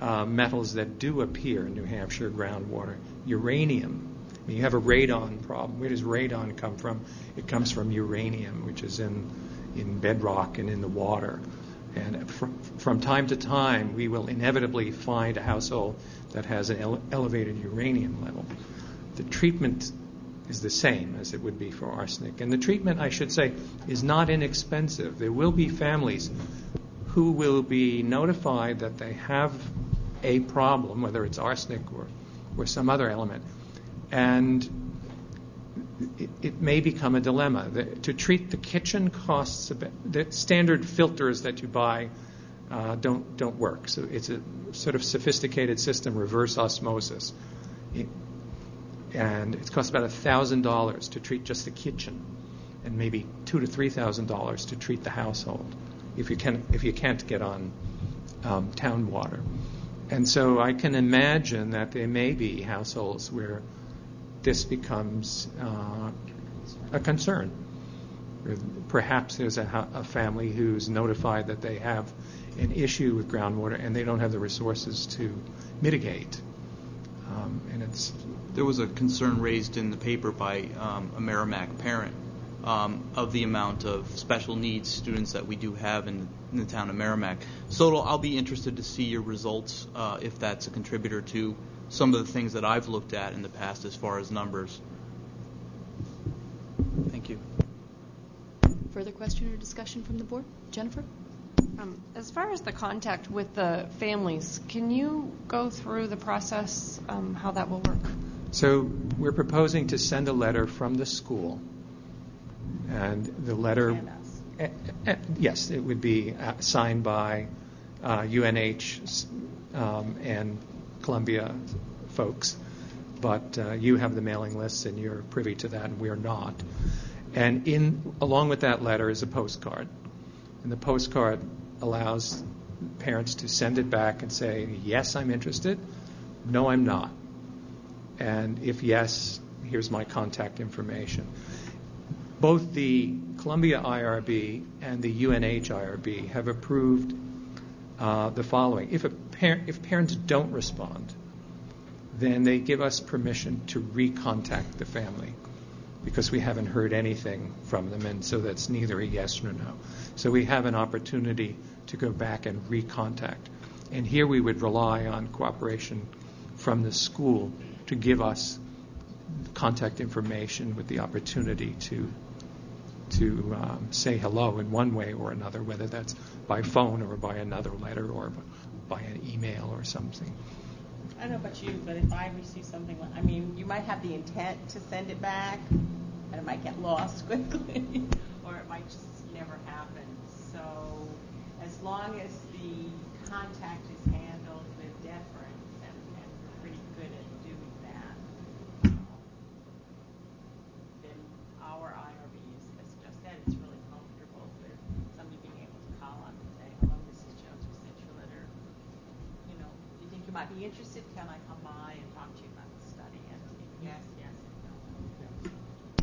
metals that do appear in New Hampshire groundwater. Uranium. I mean, you have a radon problem. Where does radon come from? It comes from uranium, which is in bedrock and in the water. And from time to time, we will inevitably find a household that has an elevated uranium level. The treatment is the same as it would be for arsenic. And the treatment, I should say, is not inexpensive. There will be families who will be notified that they have a problem, whether it's arsenic or some other element, and it may become a dilemma. To treat the kitchen costs, the standard filters that you buy don't work. So it's a sort of sophisticated system, reverse osmosis. And it costs about $1,000 to treat just the kitchen, and maybe $2,000 to $3,000 to treat the household if you can't get on town water. And so I can imagine that there may be households where this becomes a concern. Perhaps there's a family who's notified that they have an issue with groundwater and they don't have the resources to mitigate. There was a concern raised in the paper by a Merrimack parent of the amount of special needs students that we do have in the town of Merrimack. So I'll be interested to see your results if that's a contributor to some of the things that I've looked at in the past as far as numbers. Thank you. Further question or discussion from the board? Jennifer? As far as the contact with the families, can you go through the process, how that will work? So we're proposing to send a letter from the school, and the letter, yes, it would be signed by UNH and Columbia folks, but you have the mailing lists and you're privy to that, and we're not. And along with that letter is a postcard, and the postcard allows parents to send it back and say, yes, I'm interested, no, I'm not. And if yes, here's my contact information. Both the Columbia IRB and the UNH IRB have approved the following. If parents don't respond, then they give us permission to recontact the family because we haven't heard anything from them, and so that's neither a yes nor no. So we have an opportunity to go back and recontact. And here we would rely on cooperation from the school to give us contact information with the opportunity to say hello in one way or another, whether that's by phone or by another letter or by an email or something. I don't know about you, but if I receive something, you might have the intent to send it back, and it might get lost quickly, or it might just never happen. So as long as the contact is handled with deference, and we're pretty good at doing that, then our IRB as just said, it's really comfortable with somebody being able to call up and say, hello, Mrs. Jones, we sent your letter. Do you think you might be interested? Can I come by and talk to you about the study? And yes, and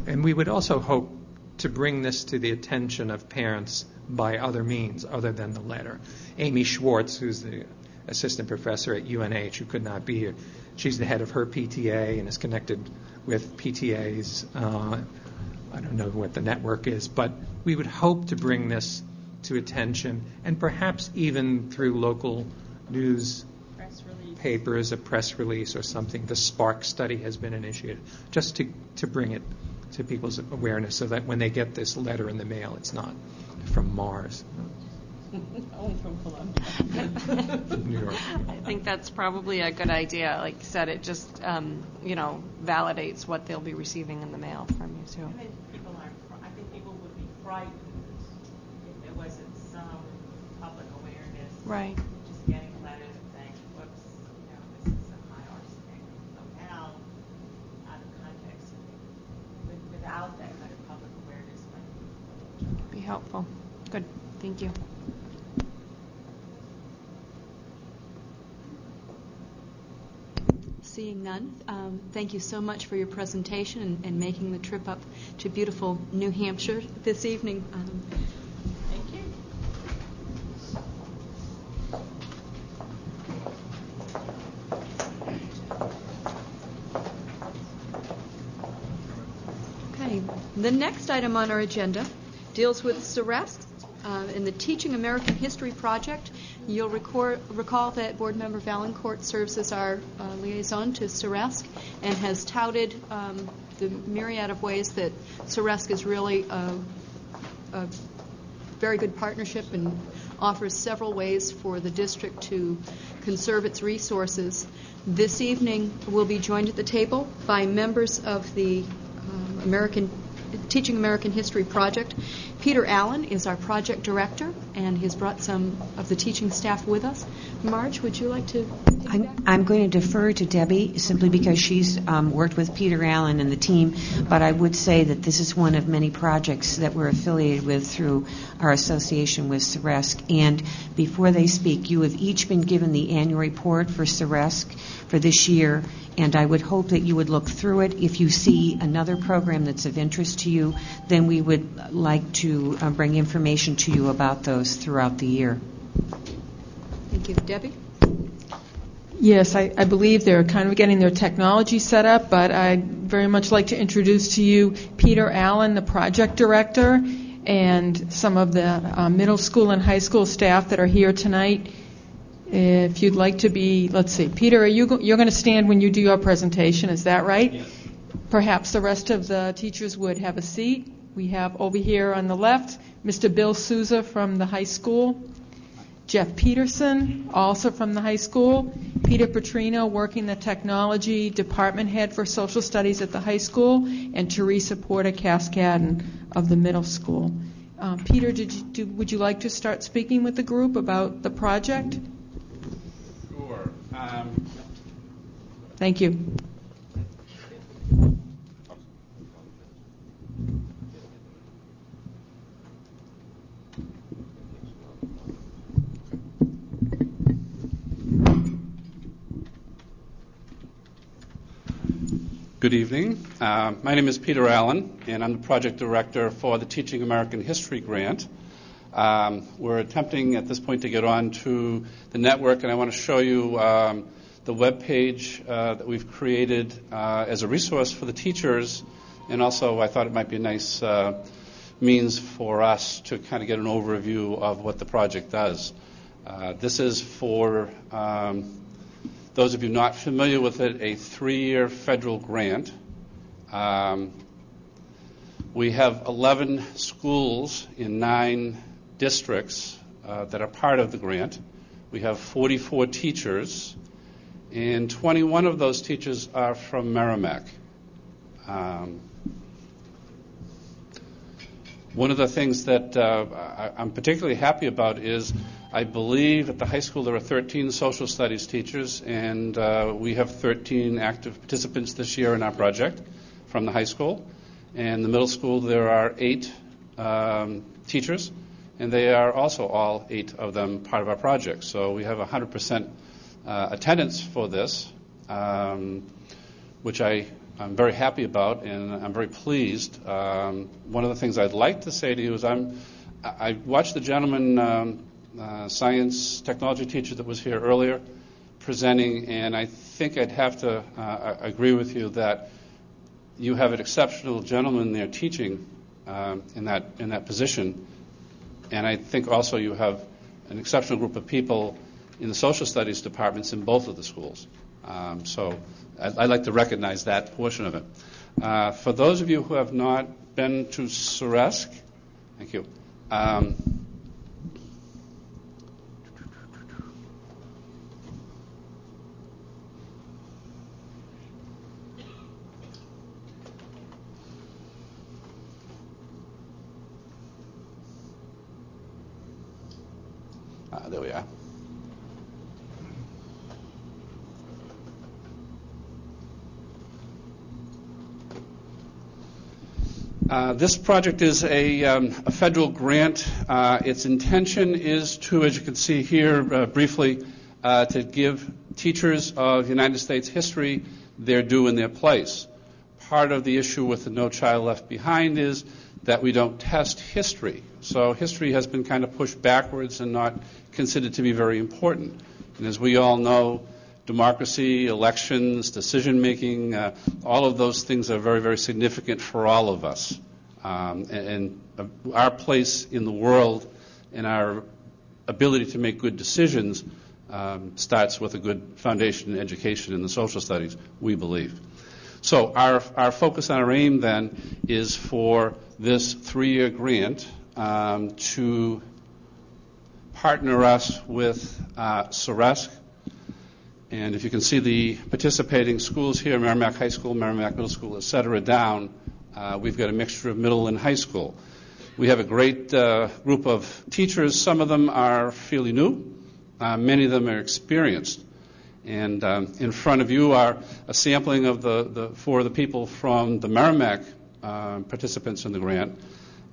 no. And we would also hope to bring this to the attention of parents by other means other than the letter. Amy Schwartz, who's the assistant professor at UNH, who could not be here, she's the head of her PTA and is connected with PTAs. I don't know what the network is, but we would hope to bring this to attention, and perhaps even through local news papers, a press release or something. The SPARK study has been initiated just to bring it to people's awareness so that when they get this letter in the mail, it's not from Mars. Only from Columbia. New York. I think that's probably a good idea. Like you said, it just, validates what they'll be receiving in the mail from you, too. I think people would be frightened if there wasn't some public awareness. Right. Just getting a letter and saying, whoops, this is a high arsenic. So now, out of context, without that kind of public awareness, might Be helpful. Good. Thank you. Seeing none, thank you so much for your presentation and making the trip up to beautiful New Hampshire this evening. Thank you. Okay, the next item on our agenda deals with Ceresc in the Teaching American History Project. You'll recall that Board Member Valancourt serves as our liaison to Ceresc and has touted the myriad of ways that Ceresc is really a very good partnership and offers several ways for the district to conserve its resources. This evening, we'll be joined at the table by members of the Teaching American History Project. Peter Allen is our project director, and he's brought some of the teaching staff with us. Marge, would you like to? I'm going to defer to Debbie simply because she's worked with Peter Allen and the team, but I would say that this is one of many projects that we're affiliated with through our association with Ceresc. And before they speak, you have each been given the annual report for Ceresc for this year, and I would hope that you would look through it. If you see another program that's of interest to you, then we would like to bring information to you about those throughout the year. Thank you. Debbie? Yes, I believe they're kind of getting their technology set up, but I'd very much like to introduce to you Peter Allen, the project director, and some of the middle school and high school staff that are here tonight. If you'd like to be, let's see, Peter, you're going to stand when you do your presentation, is that right? Yes. Perhaps the rest of the teachers would have a seat. We have over here on the left, Mr. Bill Souza from the high school, Jeff Peterson, also from the high school, Peter Petrino, working the technology department head for social studies at the high school, and Teresa Porter-Cascadden of the middle school. Peter, would you like to start speaking with the group about the project? Sure. Thank you. Good evening. My name is Peter Allen, and I'm the project director for the Teaching American History Grant. We're attempting at this point to get on to the network, and I want to show you the web page that we've created as a resource for the teachers, and also I thought it might be a nice means for us to kind of get an overview of what the project does. This is for those of you not familiar with it, a 3-year federal grant. We have 11 schools in 9 districts that are part of the grant. We have 44 teachers, and 21 of those teachers are from Merrimack. One of the things that I'm particularly happy about is I believe at the high school there are 13 social studies teachers, and we have 13 active participants this year in our project from the high school. And the middle school there are 8 teachers, and they are also all 8 of them part of our project. So we have 100% attendance for this, which I'm very happy about, and I'm very pleased. One of the things I'd like to say to you is I watched the gentleman, science technology teacher that was here earlier, presenting, and I think I'd have to agree with you that you have an exceptional gentleman there teaching in that position, and I think also you have an exceptional group of people in the social studies departments in both of the schools. So I'd like to recognize that portion of it. For those of you who have not been to Ceresc, thank you. There we are. This project is a federal grant. Its intention is to, as you can see here briefly, to give teachers of United States history their due and their place. Part of the issue with the No Child Left Behind is that we don't test history. So history has been kind of pushed backwards and not considered to be very important. And as we all know, democracy, elections, decision-making, all of those things are very, very significant for all of us. And our place in the world and our ability to make good decisions starts with a good foundation in education in the social studies, we believe. So our focus and our aim then is for this 3-year grant to partner us with Ceresc. And if you can see the participating schools here, Merrimack High School, Merrimack Middle School, et cetera, down, we've got a mixture of middle and high school. We have a great group of teachers. Some of them are fairly new. Many of them are experienced. And in front of you are a sampling of four of the people from the Merrimack participants in the grant.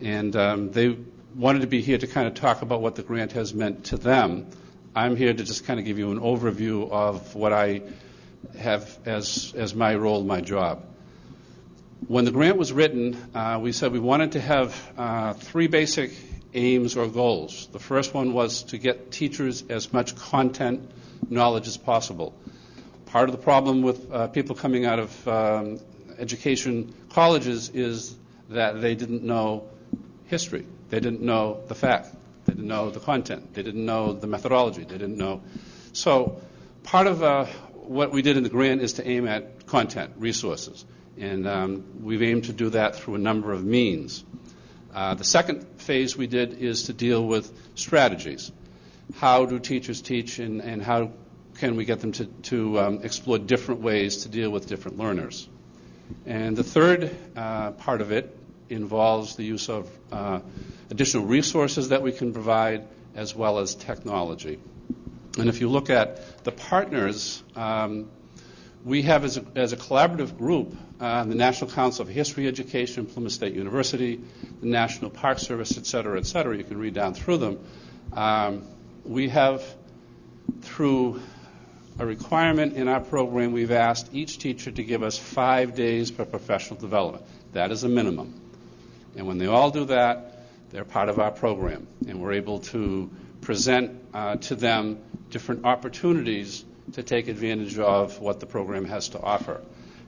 And they wanted to be here to kind of talk about what the grant has meant to them. I'm here to just kind of give you an overview of what I have as my role, my job. When the grant was written, we said we wanted to have three basic aims or goals. The first one was to get teachers as much content knowledge as possible. Part of the problem with people coming out of education colleges is that they didn't know history. They didn't know the fact. They didn't know the content. They didn't know the methodology. They didn't know. So part of what we did in the grant is to aim at content, resources. And we've aimed to do that through a number of means. The second phase we did is to deal with strategies. How do teachers teach, and how can we get them to explore different ways to deal with different learners? And the third part of it involves the use of additional resources that we can provide, as well as technology. And if you look at the partners, we have as a collaborative group the National Council of History Education, Plymouth State University, the National Park Service, et cetera, et cetera. You can read down through them. We have, through a requirement in our program, we've asked each teacher to give us 5 days for professional development. That is a minimum. And when they all do that, they're part of our program. And we're able to present to them different opportunities to take advantage of what the program has to offer.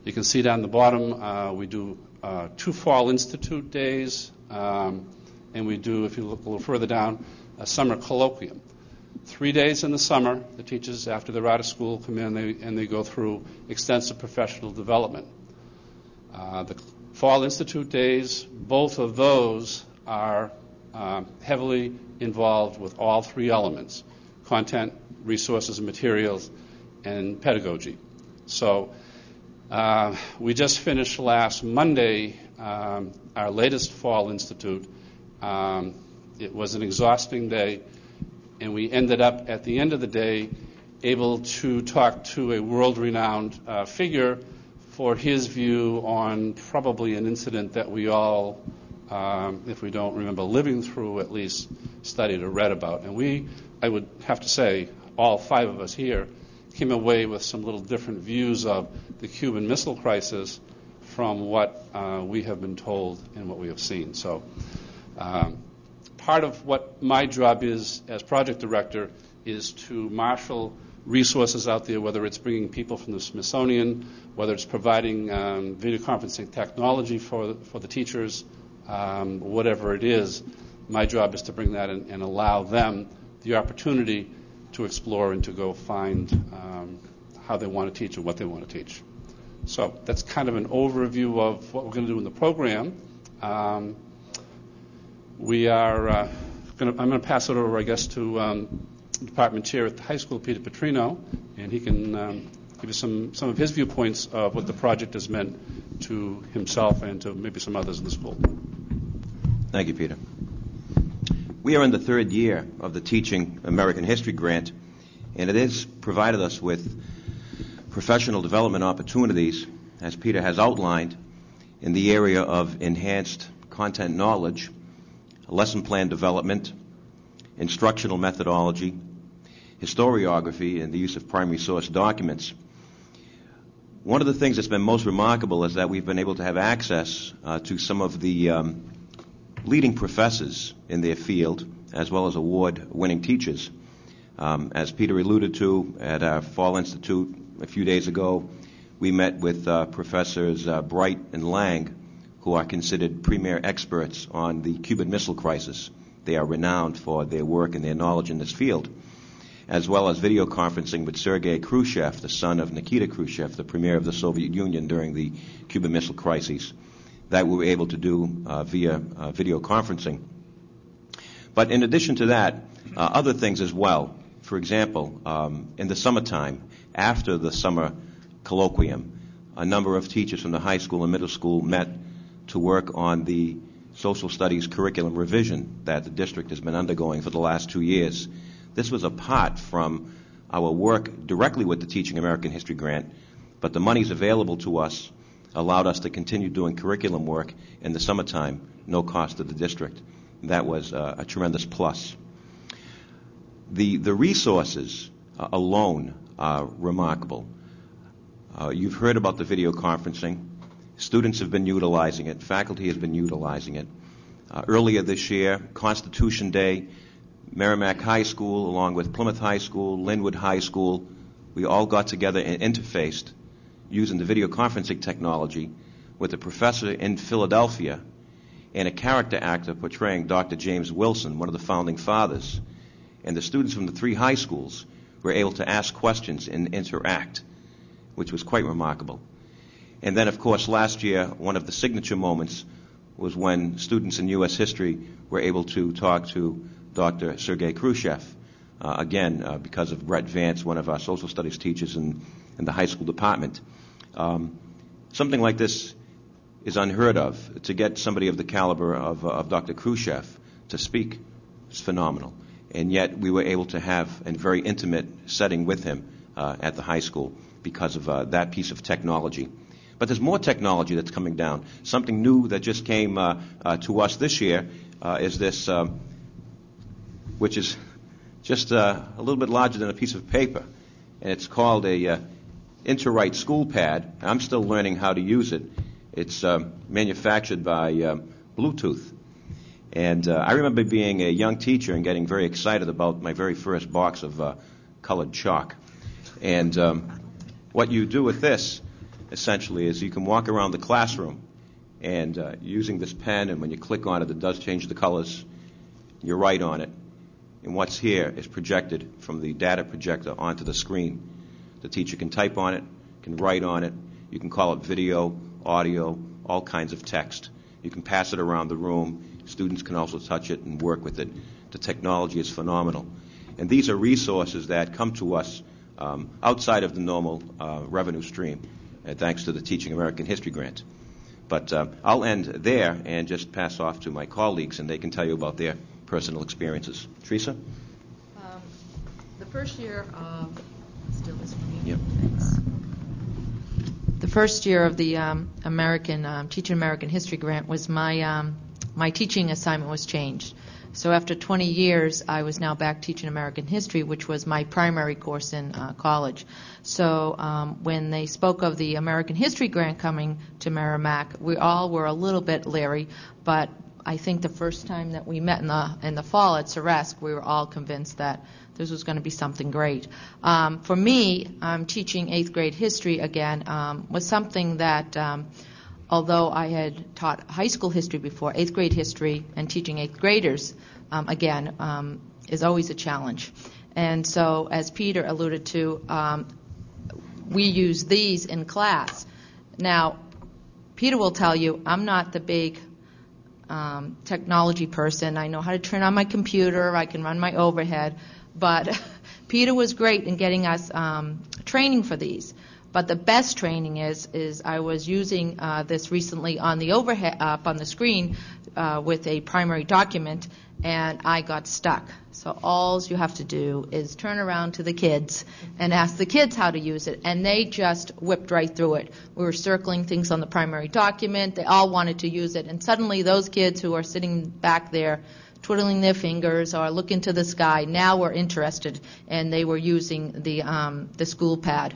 You can see down the bottom, we do 2 Fall Institute days, and we do, if you look a little further down, a summer colloquium. 3 days in the summer, the teachers, after they're out of school, come in and they go through extensive professional development. The Fall Institute days, both of those are heavily involved with all 3 elements: content, resources and materials, and pedagogy. So we just finished last Monday our latest Fall Institute. It was an exhausting day, and we ended up at the end of the day able to talk to a world-renowned figure for his view on probably an incident that we all, if we don't remember living through, at least studied or read about. And I would have to say, all 5 of us here came away with some little different views of the Cuban Missile Crisis from what we have been told and what we have seen. So part of what my job is as project director is to marshal resources out there, whether it's bringing people from the Smithsonian, whether it's providing video conferencing technology for the teachers, whatever it is. My job is to bring that in and allow them the opportunity to explore and to go find how they want to teach and what they want to teach. So that's kind of an overview of what we're going to do in the program. We are I'm going to pass it over, I guess, to department chair at the high school, Peter Petrino, and he can give you some of his viewpoints of what the project has meant to himself and to maybe some others in the school. Thank you, Peter. We are in the 3rd year of the Teaching American History Grant, and it has provided us with professional development opportunities, as Peter has outlined, in the area of enhanced content knowledge, lesson plan development, instructional methodology, historiography, and the use of primary source documents. One of the things that's been most remarkable is that we've been able to have access to some of the leading professors in their field, as well as award-winning teachers. As Peter alluded to, at our Fall Institute a few days ago, we met with Professors Bright and Lang, who are considered premier experts on the Cuban Missile Crisis. They are renowned for their work and their knowledge in this field, as well as video conferencing with Sergei Khrushchev, the son of Nikita Khrushchev, the premier of the Soviet Union during the Cuban Missile Crisis, that we were able to do via video conferencing. But in addition to that, other things as well. For example, in the summertime, after the summer colloquium, a number of teachers from the high school and middle school met to work on the social studies curriculum revision that the district has been undergoing for the last 2 years. This was apart from our work directly with the Teaching American History grant, but the monies available to us allowed us to continue doing curriculum work in the summertime, no cost to the district. That was a tremendous plus. The resources alone are remarkable. You've heard about the video conferencing. Students have been utilizing it. Faculty has been utilizing it. Earlier this year, Constitution Day, Merrimack High School, along with Plymouth High School, Linwood High School, we all got together and interfaced using the video conferencing technology with a professor in Philadelphia and a character actor portraying Dr. James Wilson, one of the founding fathers. And the students from the 3 high schools were able to ask questions and interact, which was quite remarkable. And then, of course, last year, one of the signature moments was when students in U.S. history were able to talk to Dr. Sergei Khrushchev, again, because of Brett Vance, one of our social studies teachers in the high school department. Something like this is unheard of. To get somebody of the caliber of Dr. Khrushchev to speak is phenomenal. And yet we were able to have a very intimate setting with him at the high school because of that piece of technology. But there's more technology that's coming down. Something new that just came to us this year is this, which is just a little bit larger than a piece of paper. And it's called a InterWrite School Pad. I'm still learning how to use it. It's manufactured by Bluetooth. And I remember being a young teacher and getting very excited about my very first box of colored chalk. And what you do with this, essentially, is you can walk around the classroom and using this pen, and when you click on it, it does change the colors. You write on it. And what's here is projected from the data projector onto the screen. The teacher can type on it, can write on it. You can call it video, audio, all kinds of text. You can pass it around the room. Students can also touch it and work with it. The technology is phenomenal. And these are resources that come to us outside of the normal revenue stream, thanks to the Teaching American History grant. But I'll end there and just pass off to my colleagues, and they can tell you about their personal experiences. Teresa? The first year of... Still this for me? Yep. Thanks. The first year of the Teaching American History grant was my teaching assignment was changed. So after 20 years, I was now back teaching American history, which was my primary course in college. So when they spoke of the American history grant coming to Merrimack, we all were a little bit leery, but I think the first time that we met in the fall at Ceresque, we were all convinced that this was going to be something great. For me, teaching 8th grade history again was something that although I had taught high school history before, 8th grade history and teaching 8th graders, again, is always a challenge. And so, as Peter alluded to, we use these in class. Now, Peter will tell you, I'm not the big technology person. I know how to turn on my computer, I can run my overhead, but Peter was great in getting us training for these. But the best training is I was using this recently on the overhead up on the screen with a primary document, and I got stuck. So all you have to do is turn around to the kids and ask the kids how to use it, and they just whipped right through it. We were circling things on the primary document. They all wanted to use it, and suddenly those kids who are sitting back there twiddling their fingers or looking to the sky now were interested, and they were using the school pad.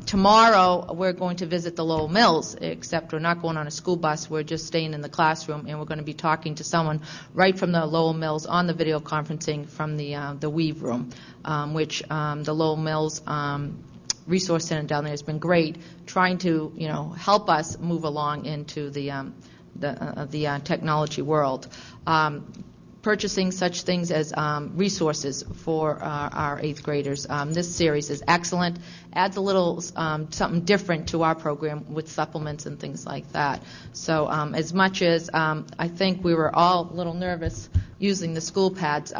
Tomorrow we're going to visit the Lowell Mills, except we're not going on a school bus. We're just staying in the classroom, and we're going to be talking to someone right from the Lowell Mills on the video conferencing from the Weave Room, which the Lowell Mills Resource Center down there has been great, trying to help us move along into the technology world. Purchasing such things as resources for our 8th graders. This series is excellent, adds a little something different to our program with supplements and things like that. So as much as I think we were all a little nervous using the school pads,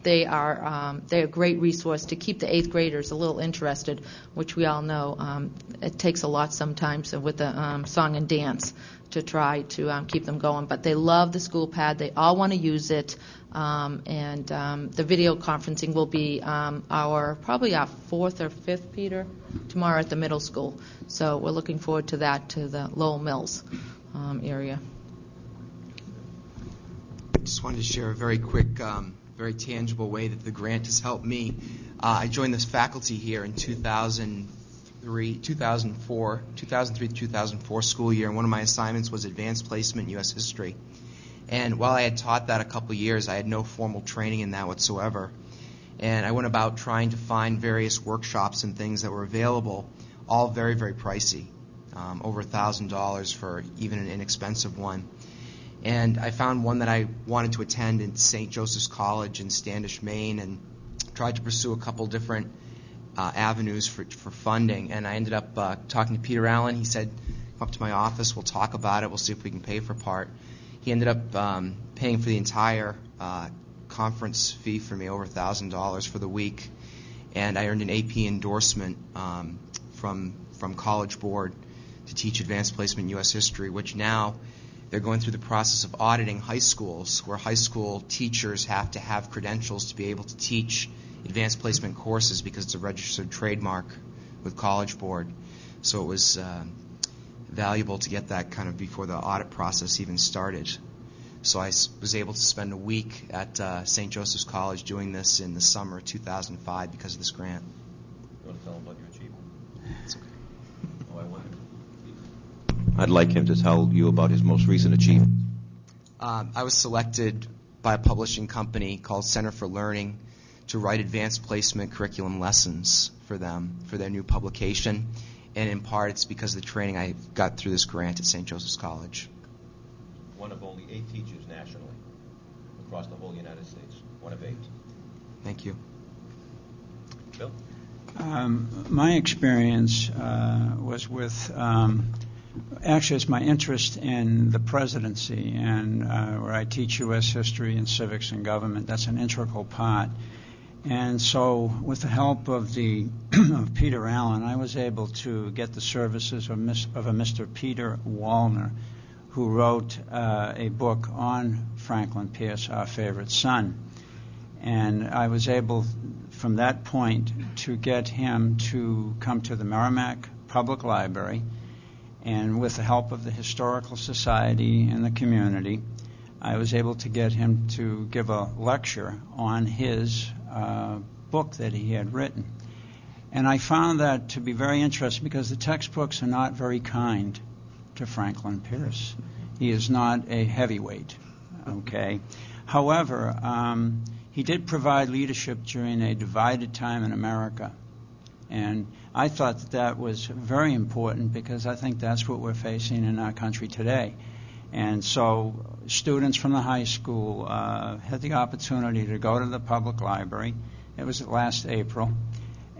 they're a great resource to keep the 8th graders a little interested, which we all know it takes a lot sometimes with the song and dance to try to keep them going. But they love the school pad. They all want to use it. And the video conferencing will be probably our 4th or 5th, Peter, tomorrow at the middle school. So we're looking forward to that, to the Lowell Mills area. I just wanted to share a very quick, very tangible way that the grant has helped me. I joined this faculty here in 2003 to 2004 school year, and one of my assignments was advanced placement U.S. history. And while I had taught that a couple years, I had no formal training in that whatsoever. And I went about trying to find various workshops and things that were available, all very, very pricey, over $1,000 for even an inexpensive one. And I found one that I wanted to attend in St. Joseph's College in Standish, Maine, and tried to pursue a couple different avenues for funding. And I ended up talking to Peter Allen. He said, come up to my office, we'll talk about it, we'll see if we can pay for part. He ended up paying for the entire conference fee for me, over $1,000 for the week. And I earned an AP endorsement from College Board to teach advanced placement U.S. history, which now they're going through the process of auditing high schools, where high school teachers have to have credentials to be able to teach advanced placement courses because it's a registered trademark with College Board. So it was valuable to get that kind of before the audit process even started. So I was able to spend a week at St. Joseph's College doing this in the summer of 2005 because of this grant. You want to tell him about your achievement? It's okay. Oh, I wonder. I'd like him to tell you about his most recent achievement. I was selected by a publishing company called Center for Learning to write advanced placement curriculum lessons for them, for their new publication. And in part, it's because of the training I got through this grant at St. Joseph's College. One of only 8 teachers nationally across the whole United States. One of 8. Thank you. Bill? My experience was with, actually it's my interest in the presidency, and where I teach U.S. history and civics and government. That's an integral part. And so with the help of of Peter Allen, I was able to get the services of a Mr. Peter Wallner, who wrote a book on Franklin Pierce, our favorite son. And I was able, from that point, to get him to come to the Merrimack Public Library, and with the help of the Historical Society and the community, I was able to get him to give a lecture on his book that he had written. And I found that to be very interesting because the textbooks are not very kind to Franklin Pierce. He is not a heavyweight, okay? However, he did provide leadership during a divided time in America. And I thought that was very important because I think that's what we're facing in our country today. And so students from the high school had the opportunity to go to the public library. It was last April.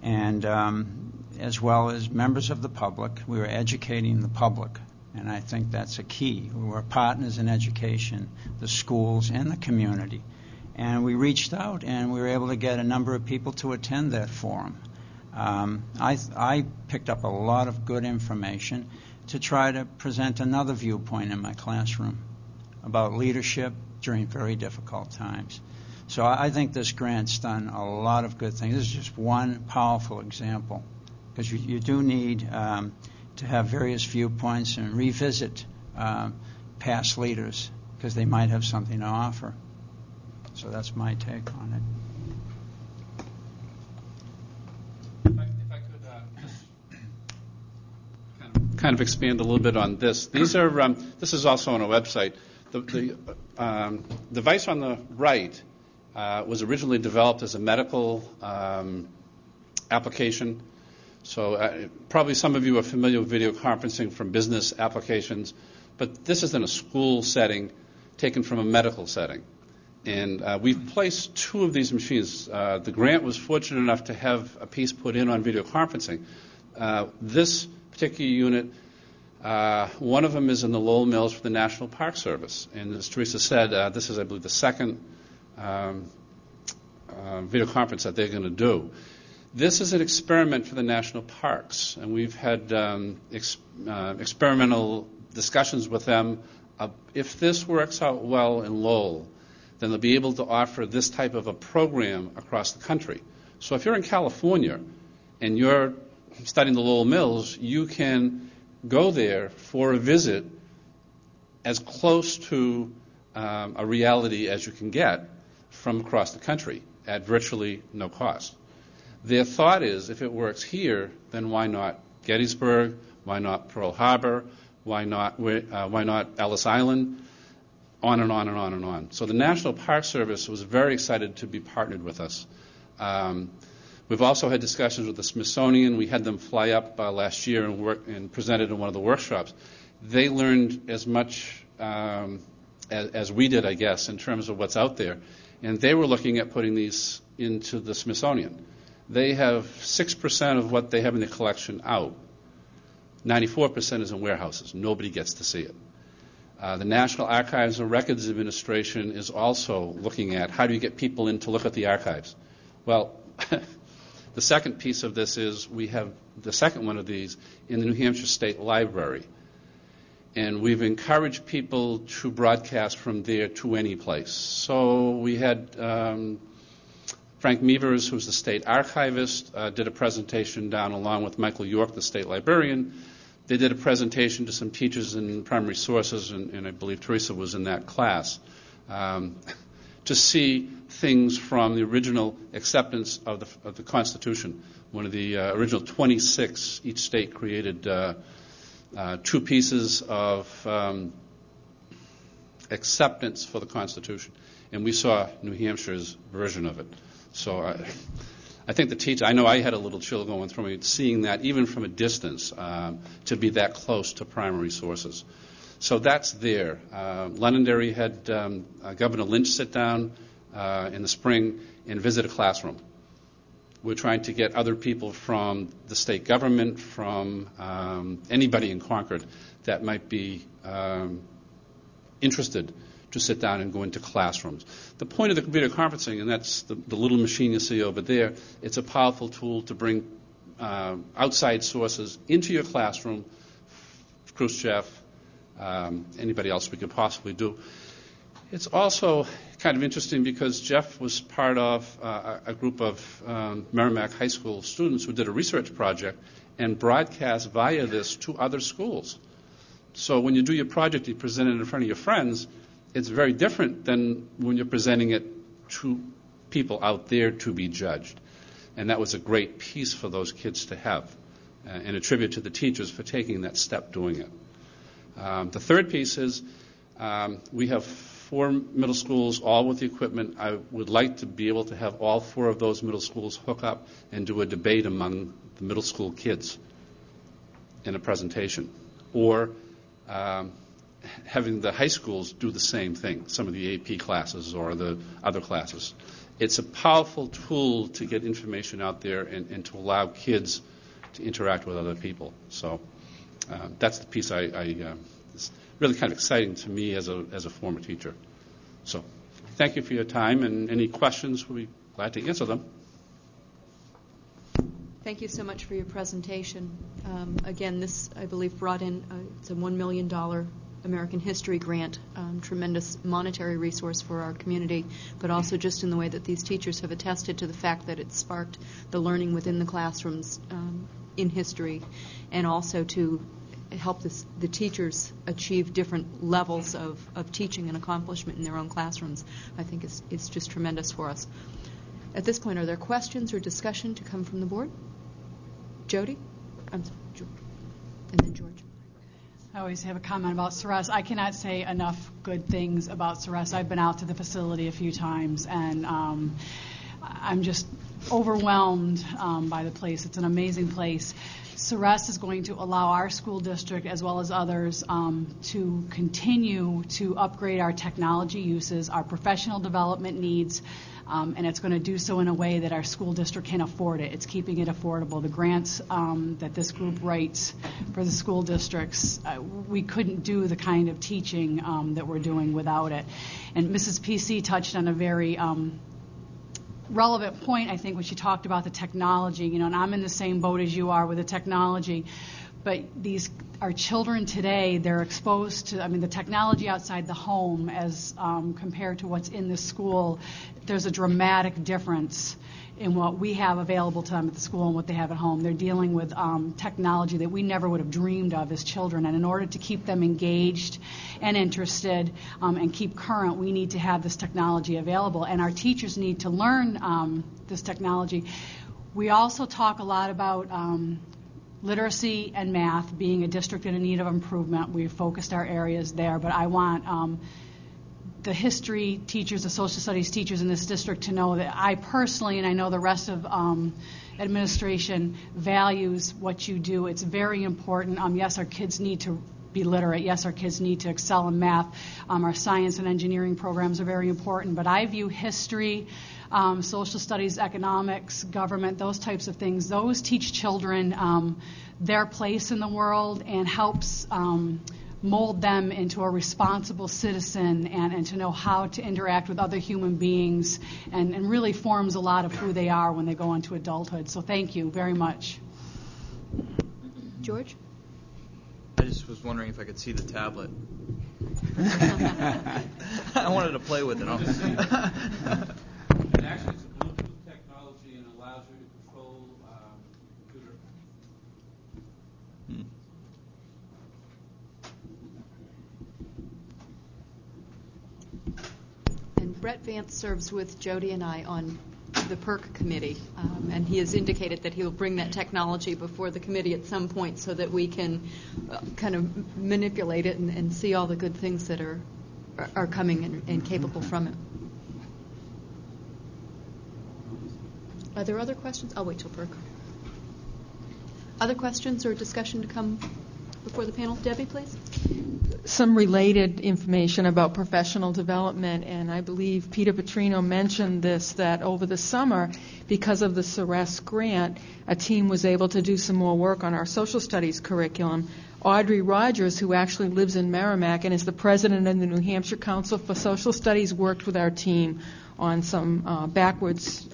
And as well as members of the public, we were educating the public. And I think that's a key. We were partners in education, the schools and the community. And we reached out and we were able to get a number of people to attend that forum. I picked up a lot of good information to try to present another viewpoint in my classroom about leadership during very difficult times. So I think this grant's done a lot of good things. This is just one powerful example, because you do need to have various viewpoints and revisit past leaders, because they might have something to offer. So that's my take on it. Kind of expand a little bit on this. These are this is also on a website. The device on the right was originally developed as a medical application. So probably some of you are familiar with video conferencing from business applications, but this is in a school setting taken from a medical setting. And we've placed 2 of these machines. The grant was fortunate enough to have a piece put in on video conferencing. This particular unit, one of them is in the Lowell Mills for the National Park Service. And as Teresa said, this is, I believe, the second video conference that they're going to do. This is an experiment for the national parks, and we've had experimental discussions with them. If this works out well in Lowell, then they'll be able to offer this type of a program across the country. So if you're in California and you're studying the Lowell Mills, you can go there for a visit as close to a reality as you can get from across the country at virtually no cost. Their thought is, if it works here, then why not Gettysburg? Why not Pearl Harbor? Why not Ellis Island? On and on and on and on. So the National Park Service was very excited to be partnered with us. We've also had discussions with the Smithsonian. We had them fly up last year and presented in one of the workshops. They learned as much as we did, I guess, in terms of what's out there. And they were looking at putting these into the Smithsonian. They have 6% of what they have in their collection out. 94% is in warehouses. Nobody gets to see it. The National Archives and Records Administration is also looking at how do you get people in to look at the archives. Well, the second piece of this is we have the second one of these in the New Hampshire State Library. And we've encouraged people to broadcast from there to any place. So we had Frank Meevers, who's the state archivist, did a presentation down along with Michael York, the state librarian. They did a presentation to some teachers in primary sources, and I believe Teresa was in that class, to see things from the original acceptance of the Constitution. One of the original 26, each state created two pieces of acceptance for the Constitution, and we saw New Hampshire's version of it. So I think the teacher, I know I had a little chill going through me seeing that, even from a distance, to be that close to primary sources. So that's there. Londonderry had Governor Lynch sit down in the spring and visit a classroom. We're trying to get other people from the state government, from anybody in Concord that might be interested to sit down and go into classrooms. The point of the video conferencing, and that's the little machine you see over there, it's a powerful tool to bring outside sources into your classroom, Khrushchev, anybody else we could possibly do. It's also kind of interesting because Jeff was part of a group of Merrimack High School students who did a research project and broadcast via this to other schools. So when you do your project, you present it in front of your friends, it's very different than when you're presenting it to people out there to be judged. And that was a great piece for those kids to have, and a tribute to the teachers for taking that step doing it. The third piece is we have 4 middle schools, all with the equipment. I would like to be able to have all 4 of those middle schools hook up and do a debate among the middle school kids in a presentation. Or having the high schools do the same thing, some of the AP classes or the other classes. It's a powerful tool to get information out there and to allow kids to interact with other people. So that's the piece it's really kind of exciting to me as a former teacher. So thank you for your time, and any questions, we'll be glad to answer them. Thank you so much for your presentation. Again, this, I believe, brought in it's a $1 million American History Grant, tremendous monetary resource for our community, but also just in the way that these teachers have attested to the fact that it sparked the learning within the classrooms in history, and also to help the teachers achieve different levels of teaching and accomplishment in their own classrooms. I think it's just tremendous for us. At this point, are there questions or discussion to come from the board? Jody? I'm sorry, and then George. I always have a comment about Ceres. I cannot say enough good things about Ceres. I've been out to the facility a few times, and I'm just overwhelmed by the place. It's an amazing place. Ceres is going to allow our school district, as well as others, to continue to upgrade our technology uses, our professional development needs, and it's going to do so in a way that our school district can afford it. It's keeping it affordable. The grants that this group writes for the school districts, we couldn't do the kind of teaching that we're doing without it. And Mrs. PC touched on a very relevant point, I think, when she talked about the technology, and I'm in the same boat as you are with the technology. But our children today, they're exposed to, the technology outside the home as compared to what's in the school. There's a dramatic difference in what we have available to them at the school and what they have at home. They're dealing with technology that we never would have dreamed of as children. And in order to keep them engaged and interested and keep current, we need to have this technology available. And our teachers need to learn this technology. We also talk a lot about literacy and math being a district in need of improvement. We've focused our areas there, but I want the history teachers, the social studies teachers in this district to know that I personally, and I know the rest of administration, values what you do. It's very important. Yes, our kids need to be literate. Yes, our kids need to excel in math. Our science and engineering programs are very important, but I view history, social studies, economics, government, those types of things. Those teach children their place in the world and helps mold them into a responsible citizen and to know how to interact with other human beings and really forms a lot of who they are when they go into adulthood. So thank you very much. George? I just was wondering if I could see the tablet. I wanted to play with it. And actually, it's a Bluetooth technology and allows you to control computer. And Brett Vance serves with Jody and I on the PERC committee, and he has indicated that he will bring that technology before the committee at some point so that we can kind of manipulate it and see all the good things that are coming and capable from it. Are there other questions? I'll wait till PERC. Other questions or discussion to come before the panel? Debbie, please. Some related information about professional development, and I believe Peter Petrino mentioned this, that over the summer, because of the CERES grant, a team was able to do some more work on our social studies curriculum. Audrey Rogers, who actually lives in Merrimack and is the president of the New Hampshire Council for Social Studies, worked with our team on some backwards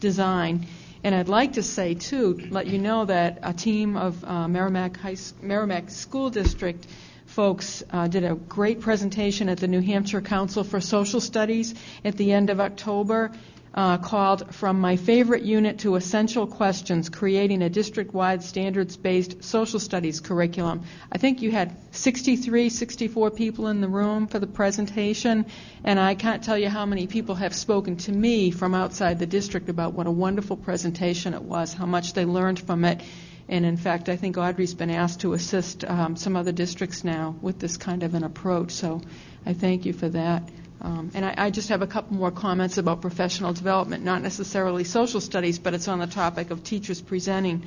design. And I'd like to say, too, let you know that a team of Merrimack School District folks did a great presentation at the New Hampshire Council for Social Studies at the end of October called From My Favorite Unit to Essential Questions, Creating a District-Wide Standards-Based Social Studies Curriculum. I think you had 64 people in the room for the presentation, and I can't tell you how many people have spoken to me from outside the district about what a wonderful presentation it was, how much they learned from it. And in fact, I think Audrey's been asked to assist some other districts now with this kind of an approach. So I thank you for that. And I just have a couple more comments about professional development, not necessarily social studies, but it's on the topic of teachers presenting.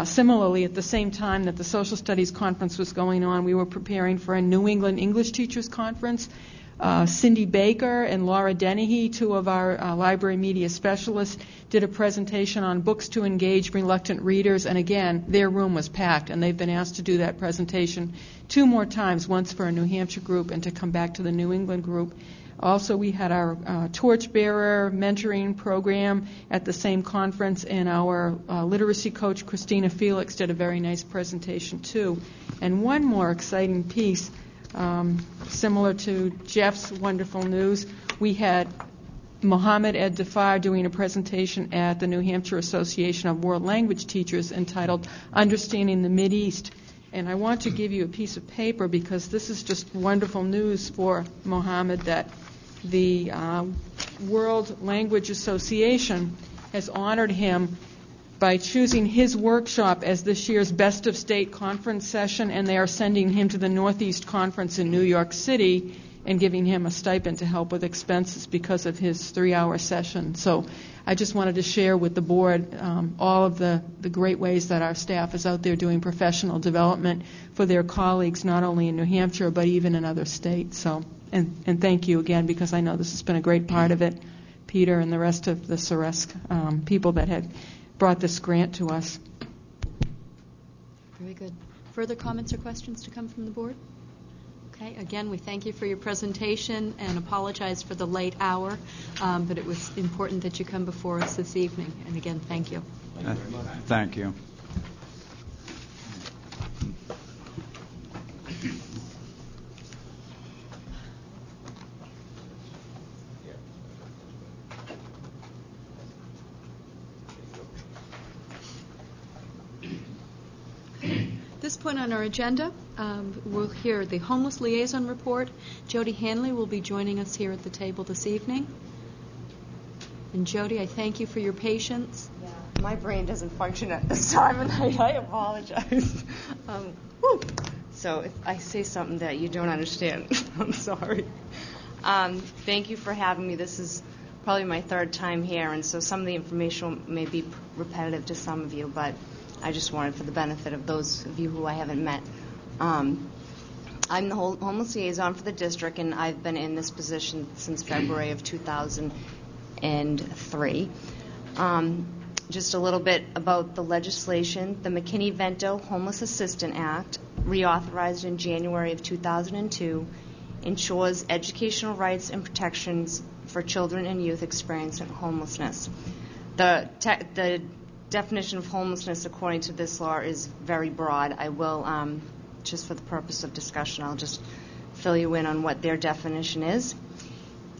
Similarly, at the same time that the social studies conference was going on, we were preparing for a New England English Teachers Conference. Cindy Baker and Laura Dennehy, two of our library media specialists, did a presentation on books to engage reluctant readers, and again, their room was packed, and they've been asked to do that presentation 2 more times, once for a New Hampshire group and to come back to the New England group. Also, we had our torchbearer mentoring program at the same conference, and our literacy coach, Christina Felix, did a very nice presentation, too. And one more exciting piece, similar to Jeff's wonderful news, we had Mohammed Ed Dafar doing a presentation at the New Hampshire Association of World Language Teachers entitled Understanding the Mideast. And I want to give you a piece of paper because this is just wonderful news for Mohammed, that the World Language Association has honored him by choosing his workshop as this year's Best of State conference session, and they are sending him to the Northeast Conference in New York City and giving him a stipend to help with expenses because of his 3-hour session. So I just wanted to share with the board all of the great ways that our staff is out there doing professional development for their colleagues, not only in New Hampshire, but even in other states. So, and thank you again, because I know this has been a great part of it, Peter and the rest of the CERES people that had brought this grant to us. Very good. Further comments or questions to come from the board? Okay, again, we thank you for your presentation and apologize for the late hour, but it was important that you come before us this evening. And again, thank you. Thank you. At this point on our agenda, we'll hear the Homeless Liaison Report. Jody Hanley will be joining us here at the table this evening. And Jody, I thank you for your patience. Yeah, my brain doesn't function at this time of night. I apologize. So if I say something that you don't understand, I'm sorry. Thank you for having me. This is probably my third time here, and so some of the information may be repetitive to some of you, but I just wanted for the benefit of those of you who I haven't met. I'm the homeless liaison for the district, and I've been in this position since February of 2003. Just a little bit about the legislation. The McKinney-Vento Homeless Assistance Act, reauthorized in January of 2002, ensures educational rights and protections for children and youth experiencing homelessness. The definition of homelessness according to this law is very broad. I will, just for the purpose of discussion, I'll just fill you in on what their definition is.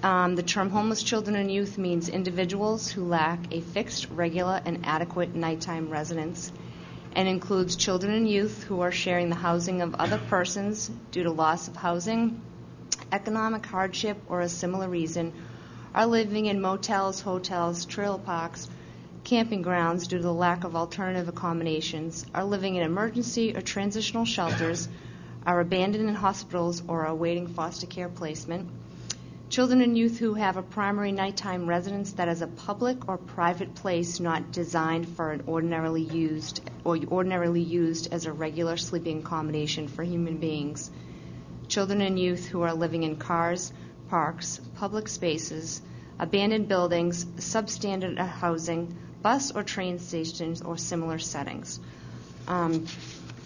The term homeless children and youth means individuals who lack a fixed, regular, and adequate nighttime residence, and includes children and youth who are sharing the housing of other persons due to loss of housing, economic hardship, or a similar reason, are living in motels, hotels, trailer parks, camping grounds due to the lack of alternative accommodations, are living in emergency or transitional shelters, are abandoned in hospitals, or are awaiting foster care placement. Children and youth who have a primary nighttime residence that is a public or private place not designed for an ordinarily used as a regular sleeping accommodation for human beings. Children and youth who are living in cars, parks, public spaces, abandoned buildings, substandard housing, bus or train stations, or similar settings. And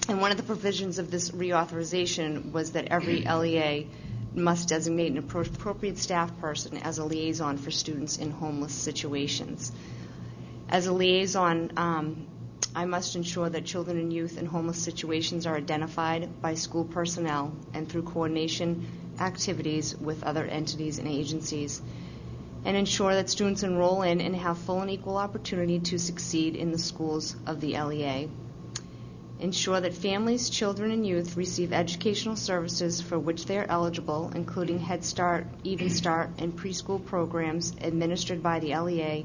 one of the provisions of this reauthorization was that every LEA must designate an appropriate staff person as a liaison for students in homeless situations. As a liaison, I must ensure that children and youth in homeless situations are identified by school personnel and through coordination activities with other entities and agencies, and ensure that students enroll in and have full and equal opportunity to succeed in the schools of the LEA. Ensure that families, children, and youth receive educational services for which they are eligible, including Head Start, Even Start, and preschool programs administered by the LEA,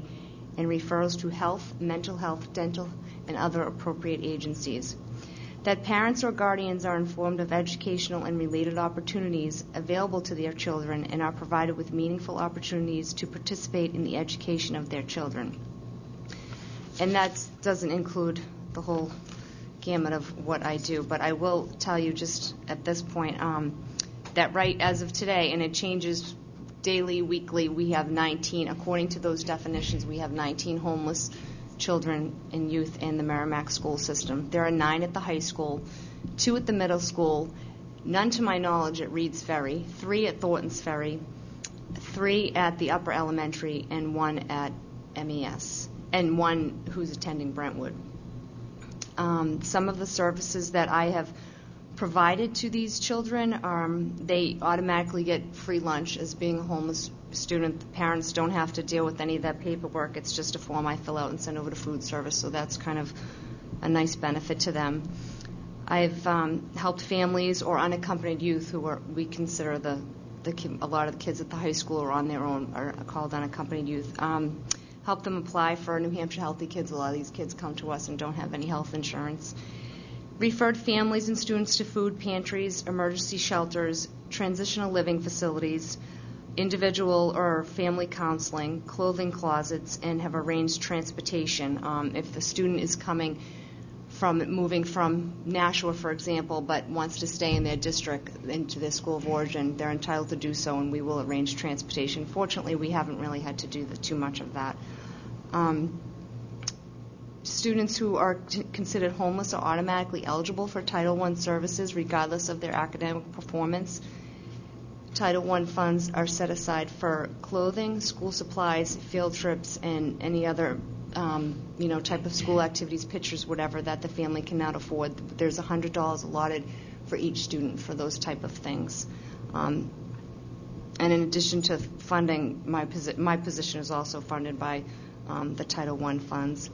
and referrals to health, mental health, dental, and other appropriate agencies. That parents or guardians are informed of educational and related opportunities available to their children and are provided with meaningful opportunities to participate in the education of their children. And that doesn't include the whole gamut of what I do, but I will tell you just at this point that right as of today, and it changes daily, weekly, we have 19, according to those definitions, we have 19 homeless children and youth in the Merrimack school system. There are 9 at the high school, 2 at the middle school, none to my knowledge at Reed's Ferry, 3 at Thornton's Ferry, 3 at the upper elementary, and 1 at MES, and 1 who's attending Brentwood. Some of the services that I have provided to these children, they automatically get free lunch as being a homeless student. The parents don't have to deal with any of that paperwork. It's just a form I fill out and send over to food service, so that's kind of a nice benefit to them. I've helped families or unaccompanied youth who we consider a lot of the kids at the high school are on their own, are called unaccompanied youth. Help them apply for New Hampshire Healthy Kids. A lot of these kids come to us and don't have any health insurance. Referred families and students to food pantries, emergency shelters, transitional living facilities, individual or family counseling, clothing closets, and have arranged transportation. If the student is moving from Nashua, for example, but wants to stay in their district into their school of origin, they're entitled to do so, and we will arrange transportation. Fortunately, we haven't really had to do too much of that. Students who are considered homeless are automatically eligible for Title I services regardless of their academic performance. Title I funds are set aside for clothing, school supplies, field trips, and any other type of school activities, pictures, whatever that the family cannot afford. There's $100 allotted for each student for those type of things. And in addition to funding, my position is also funded by the Title I funds.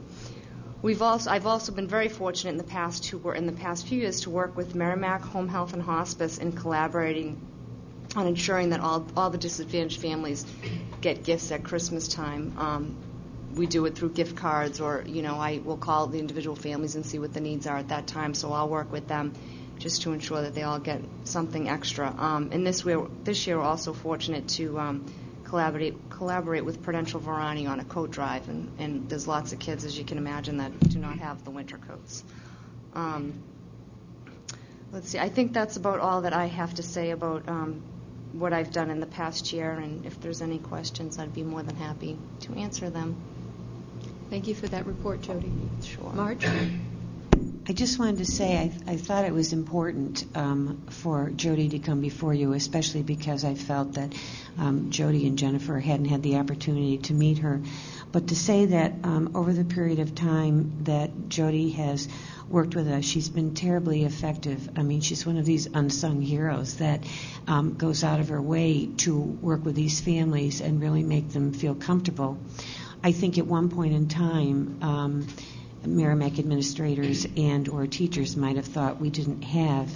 I've also been very fortunate in the past few years to work with Merrimack Home Health and Hospice in collaborating on ensuring that all the disadvantaged families get gifts at Christmas time. We do it through gift cards, or I will call the individual families and see what the needs are at that time. So I'll work with them just to ensure that they all get something extra. And this year we're also fortunate to collaborate with Prudential Verani on a coat drive, and there's lots of kids, as you can imagine, that do not have the winter coats. Let's see. I think that's about all that I have to say about what I've done in the past year, and if there's any questions, I'd be more than happy to answer them. Thank you for that report, Jody. Sure. Marge? I just wanted to say I thought it was important for Jody to come before you, especially because I felt that Jody and Jennifer hadn't had the opportunity to meet her. But to say that over the period of time that Jody has worked with us, she's been terribly effective. I mean, she's one of these unsung heroes that goes out of her way to work with these families and really make them feel comfortable. I think at one point in time, Merrimack administrators and or teachers might have thought we didn't have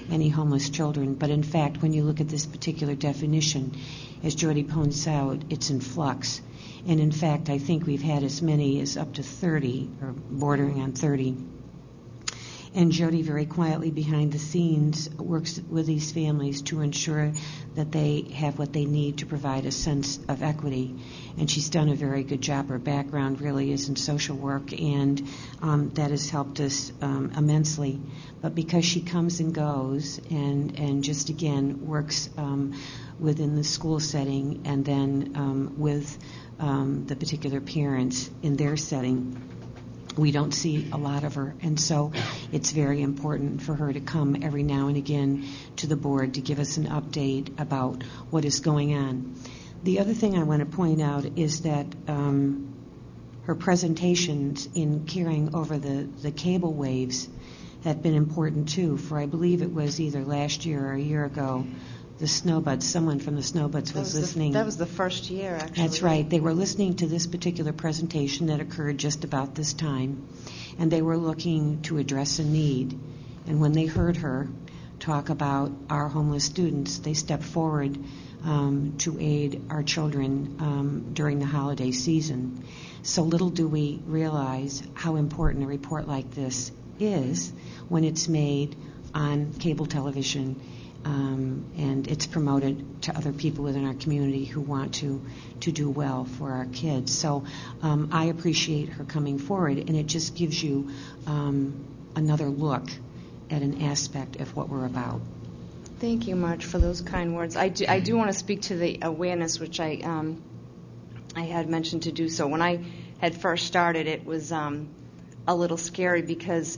any homeless children, but in fact, when you look at this particular definition, as Jody points out, it's in flux. And in fact, I think we've had as many as up to 30, or bordering on 30. And Jody, very quietly behind the scenes, works with these families to ensure that they have what they need to provide a sense of equity. And she's done a very good job. Her background really is in social work, and that has helped us immensely. But because she comes and goes and just, again, works within the school setting and then with the particular parents in their setting, we don't see a lot of her, and so it's very important for her to come every now and again to the board to give us an update about what is going on. The other thing I want to point out is that her presentations in caring over the cable waves have been important too, for I believe it was either last year or a year ago, the Snowbuds, someone from the Snowbuds was listening. That was the first year, actually. That's right. They were listening to this particular presentation that occurred just about this time, and they were looking to address a need. And when they heard her talk about our homeless students, they stepped forward to aid our children during the holiday season. So little do we realize how important a report like this is when it's made on cable television, and it's promoted to other people within our community who want to do well for our kids. So I appreciate her coming forward, and it just gives you another look at an aspect of what we're about. Thank you, Marge, for those kind words. I do want to speak to the awareness, which I had mentioned to do so. When I had first started, it was a little scary because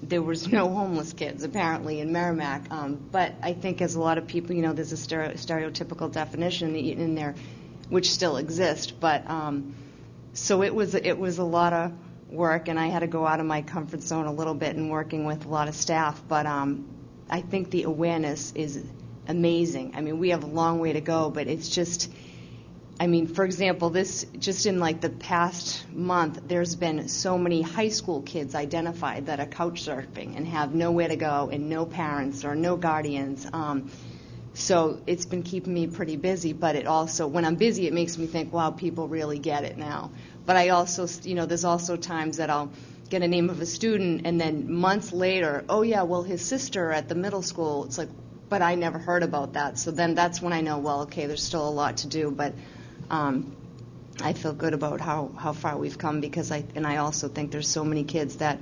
there was no homeless kids apparently in Merrimack. But I think, as a lot of people, there's a stereotypical definition in there, which still exists. But so it was a lot of work, and I had to go out of my comfort zone a little bit in working with a lot of staff. But I think the awareness is amazing. I mean, we have a long way to go, but it's just. I mean, for example, just in like the past month, there's been so many high school kids identified that are couch surfing and have nowhere to go and no parents or no guardians. So it's been keeping me pretty busy, but it also, when I'm busy, it makes me think, wow, people really get it now. But I also, there's also times that I'll get a name of a student and then months later, oh yeah, well, his sister at the middle school, it's like, but I never heard about that. So then that's when I know, well, okay, there's still a lot to do, but I feel good about how far we've come, because I also think there's so many kids that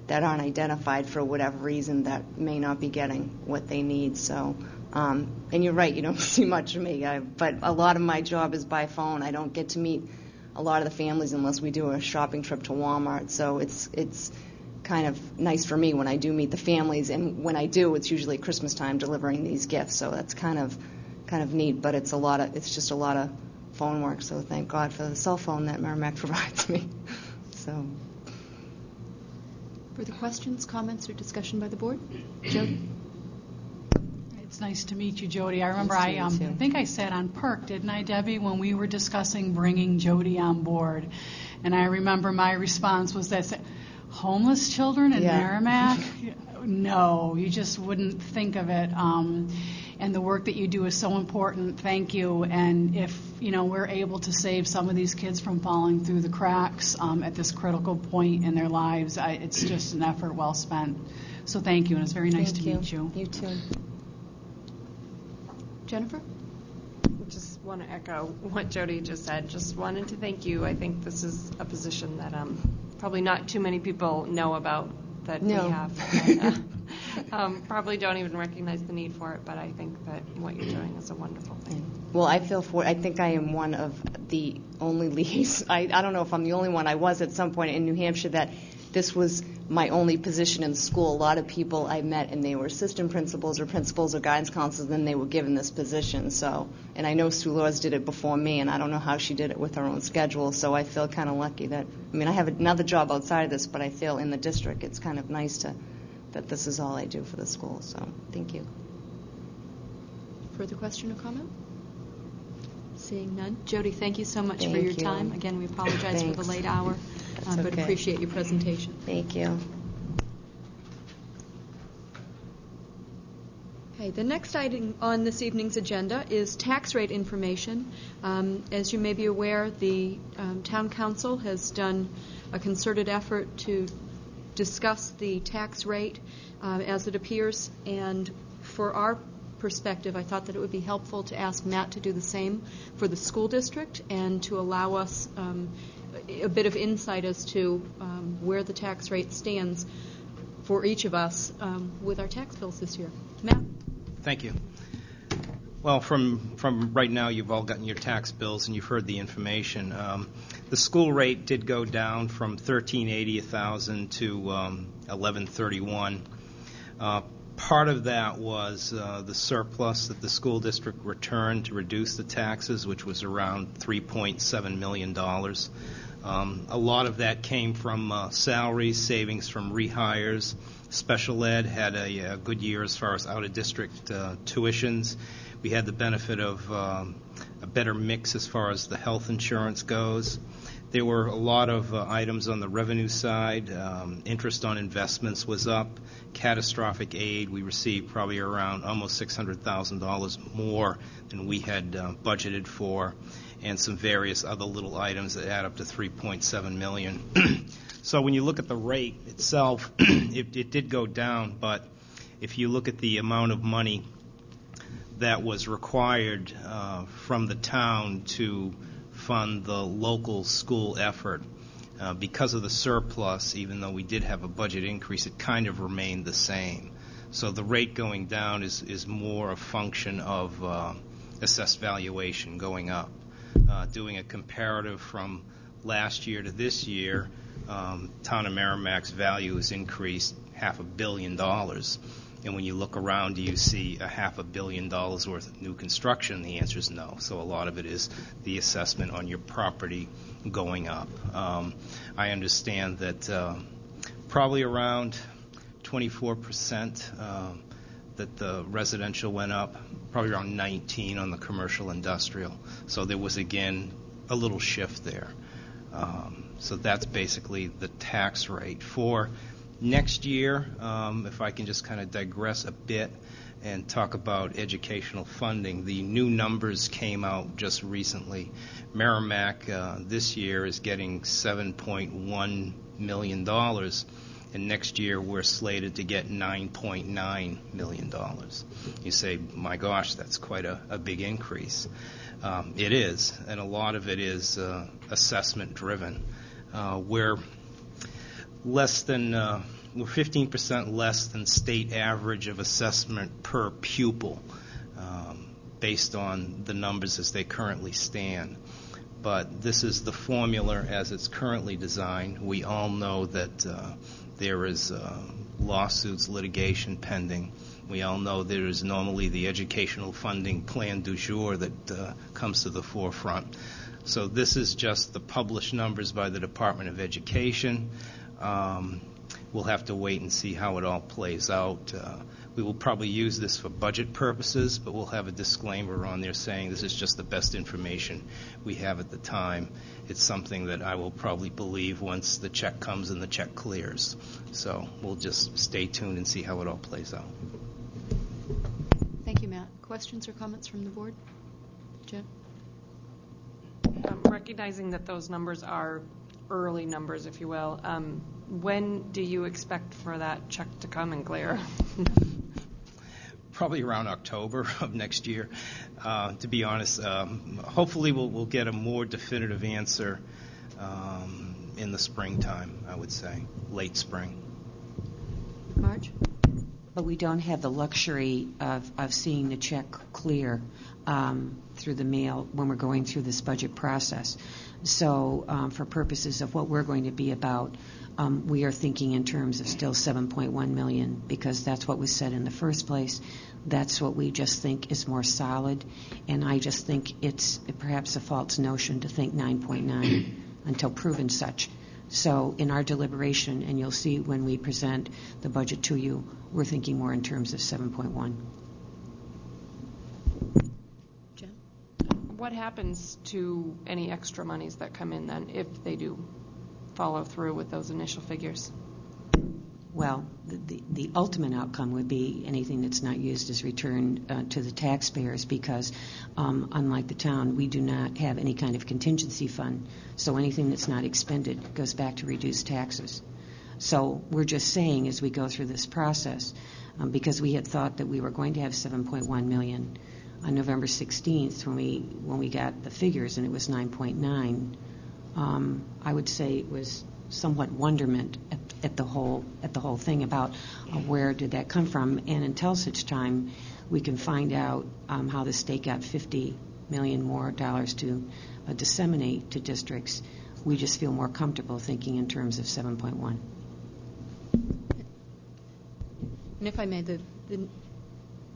aren't identified for whatever reason that may not be getting what they need. So, and you're right, you don't see much of me, but a lot of my job is by phone. I don't get to meet a lot of the families unless we do a shopping trip to Walmart. So it's kind of nice for me when I do meet the families, and when I do, it's usually Christmas time delivering these gifts. So that's kind of neat, but it's just a lot of phone work. So thank God for the cell phone that Merrimack provides me. So. Further questions, comments, or discussion by the board? Jody? It's nice to meet you, Jody. I remember Nice to meet you, too. I think I sat on PERC, didn't I, Debbie, when we were discussing bringing Jody on board. And I remember my response was that homeless children in Merrimack? No, you just wouldn't think of it. And the work that you do is so important. Thank you. And if we're able to save some of these kids from falling through the cracks at this critical point in their lives, it's just an effort well spent. So thank you, and it's very nice to meet you. You too. Jennifer? Just want to echo what Jody just said. Just wanted to thank you. I think this is a position that probably not too many people know about that we have. And, probably don't even recognize the need for it, but I think that what you're doing is a wonderful thing. Well, I think I am one of the only liaisons. I don't know if I'm the only one. I was at some point in New Hampshire that this was my only position in school. A lot of people I met, and they were assistant principals or guidance counselors, and then they were given this position. So, and I know Sue Laws did it before me, and I don't know how she did it with her own schedule. So I feel kind of lucky that, I have another job outside of this, but I feel in the district it's kind of nice that this is all I do for the school. So thank you. Further question or comment? Seeing none. Jody, thank you so much Thank for your you. time. Again, we apologize for the late hour, but okay. appreciate your presentation. Thank you. Okay, the next item on this evening's agenda is tax rate information. As you may be aware, the Town Council has done a concerted effort to discuss the tax rate as it appears, and for our perspective, I thought that it would be helpful to ask Matt to do the same for the school district and to allow us a bit of insight as to where the tax rate stands for each of us with our tax bills this year. Matt? Thank you. Well, from right now, you've all gotten your tax bills and you've heard the information. The school rate did go down from $1,380 a thousand to $1,131. Part of that was the surplus that the school district returned to reduce the taxes, which was around $3.7 million. A lot of that came from salaries, savings from rehires. Special ed had a good year as far as out-of-district tuitions. We had the benefit of a better mix as far as the health insurance goes. There were a lot of items on the revenue side. Interest on investments was up. Catastrophic aid, we received probably around almost $600,000 more than we had budgeted for, and some various other little items that add up to $3.7 million. So when you look at the rate itself, it did go down, but if you look at the amount of money that was required from the town to fund the local school effort, because of the surplus, even though we did have a budget increase, it kind of remained the same. So the rate going down is more a function of assessed valuation going up. Doing a comparative from last year to this year, Town of Merrimack's value has increased $500 million. And when you look around, do you see $500 million worth of new construction? The answer is no. So a lot of it is the assessment on your property going up. I understand that probably around 24% that the residential went up, probably around 19 on the commercial industrial. So there was, again, a little shift there. So that's basically the tax rate. For next year, if I can just kind of digress a bit and talk about educational funding, the new numbers came out just recently. Merrimack this year is getting $7.1 million, and next year we're slated to get $9.9 million. You say, my gosh, that's quite a big increase. It is, and a lot of it is assessment driven. We're 15% less than state average of assessment per pupil based on the numbers as they currently stand. but this is the formula as it's currently designed. We all know that there is lawsuits, litigation pending. We all know there is normally the educational funding plan du jour that comes to the forefront. So this is just the published numbers by the Department of Education. We'll have to wait and see how it all plays out. We will probably use this for budget purposes, but we'll have a disclaimer on there saying this is just the best information we have at the time. It's something that I will probably believe once the check comes and the check clears. So we'll just stay tuned and see how it all plays out. Thank you, Matt. Questions or comments from the board? Jen? Recognizing that those numbers are early numbers, if you will, when do you expect for that check to come and clear? Probably around October of next year. To be honest, hopefully we'll get a more definitive answer in the springtime, I would say, late spring. Marge? But we don't have the luxury of seeing the check clear through the mail when we're going through this budget process. So for purposes of what we're going to be about, we are thinking in terms of still $7.1 million because that's what was said in the first place. That's what we just think is more solid. And I just think it's perhaps a false notion to think 9.9 until proven such. So in our deliberation, and you'll see when we present the budget to you, we're thinking more in terms of 7.1. Jen? What happens to any extra monies that come in then if they do follow through with those initial figures? Well, the ultimate outcome would be anything that's not used is returned to the taxpayers because, unlike the town, we do not have any kind of contingency fund. So anything that's not expended goes back to reduced taxes. So we're just saying as we go through this process, because we had thought that we were going to have $7.1 million on November 16th when we got the figures, and it was 9.9. I would say it was somewhat wonderment at the whole thing about where did that come from, and until such time we can find out how the state got $50 million more dollars to disseminate to districts, we just feel more comfortable thinking in terms of 7.1. And if I may, the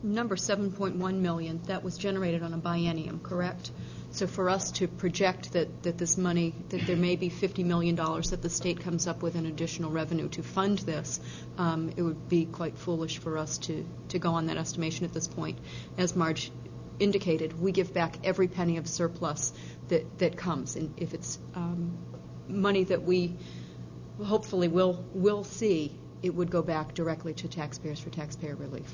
number 7.1 million, that was generated on a biennium, correct? So for us to project that this money, that there may be $50 million that the state comes up with in additional revenue to fund this, it would be quite foolish for us to go on that estimation at this point. As Marge indicated, we give back every penny of surplus that comes. And if it's money that we hopefully will see, it would go back directly to taxpayers for taxpayer relief.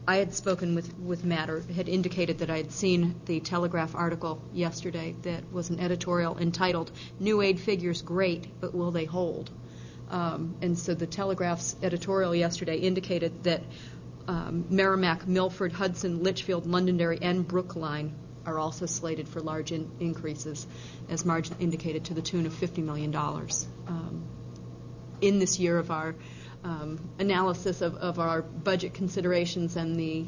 I had spoken with Matt, or had indicated that I had seen the Telegraph article yesterday that was an editorial entitled, "New Aid Figures Great, but Will They Hold?" And so the Telegraph's editorial yesterday indicated that Merrimack, Milford, Hudson, Litchfield, Londonderry, and Brookline are also slated for large increases, as Marge indicated, to the tune of $50 million. In this year of our analysis of our budget considerations and the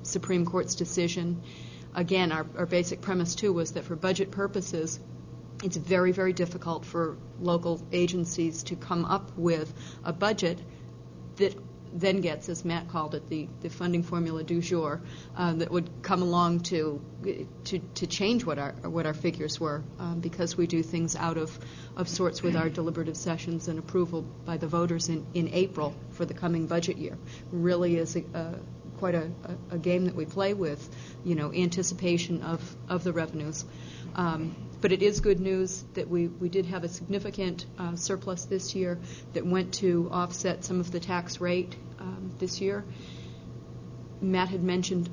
Supreme Court's decision, again, our basic premise, too, was that for budget purposes, it's very, very difficult for local agencies to come up with a budget that then gets, as Matt called it, the funding formula du jour, that would come along to change what our figures were, because we do things out of sorts with our deliberative sessions and approval by the voters in April for the coming budget year. Really is quite a game that we play with, anticipation of the revenues. But it is good news that we did have a significant surplus this year that went to offset some of the tax rate this year. Matt had mentioned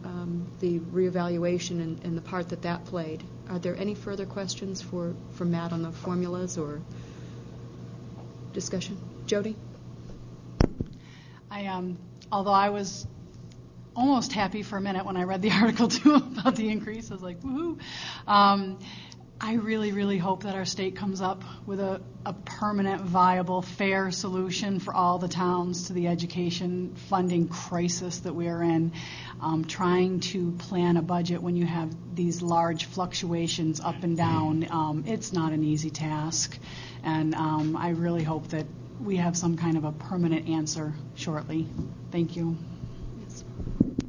the reevaluation and the part that played. Are there any further questions for Matt on the formulas or discussion? Jody? Although I was almost happy for a minute when I read the article too about the increase, I was like, woohoo. I really, really hope that our state comes up with a permanent, viable, fair solution for all the towns to the education funding crisis that we are in. Trying to plan a budget when you have these large fluctuations up and down, it's not an easy task. And I really hope that we have some kind of a permanent answer shortly. Thank you. Yes. Okay.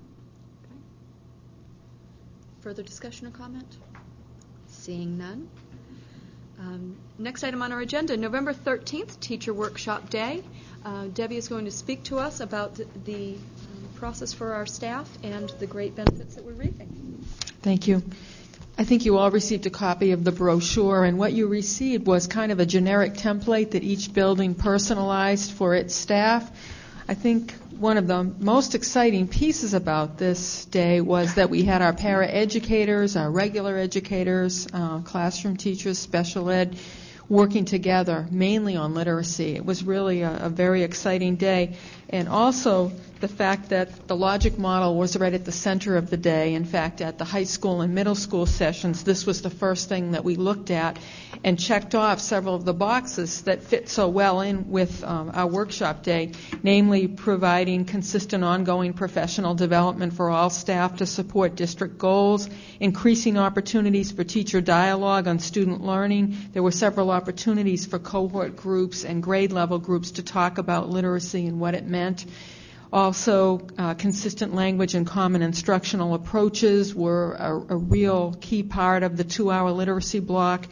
Further discussion or comment? Seeing none. Next item on our agenda, November 13th, Teacher Workshop Day. Debbie is going to speak to us about the process for our staff and the great benefits that we're reaping. Thank you. I think you all received a copy of the brochure, and what you received was kind of a generic template that each building personalized for its staff. I think one of the most exciting pieces about this day was that we had our para-educators, our regular educators, classroom teachers, special ed, working together mainly on literacy. It was really a very exciting day. And also the fact that the logic model was right at the center of the day. In fact, at the high school and middle school sessions, this was the first thing that we looked at and checked off several of the boxes that fit so well in with our workshop day, namely providing consistent ongoing professional development for all staff to support district goals, increasing opportunities for teacher dialogue on student learning. There were several opportunities for cohort groups and grade level groups to talk about literacy and what it meant. Also, consistent language and common instructional approaches were a real key part of the 2-hour literacy block.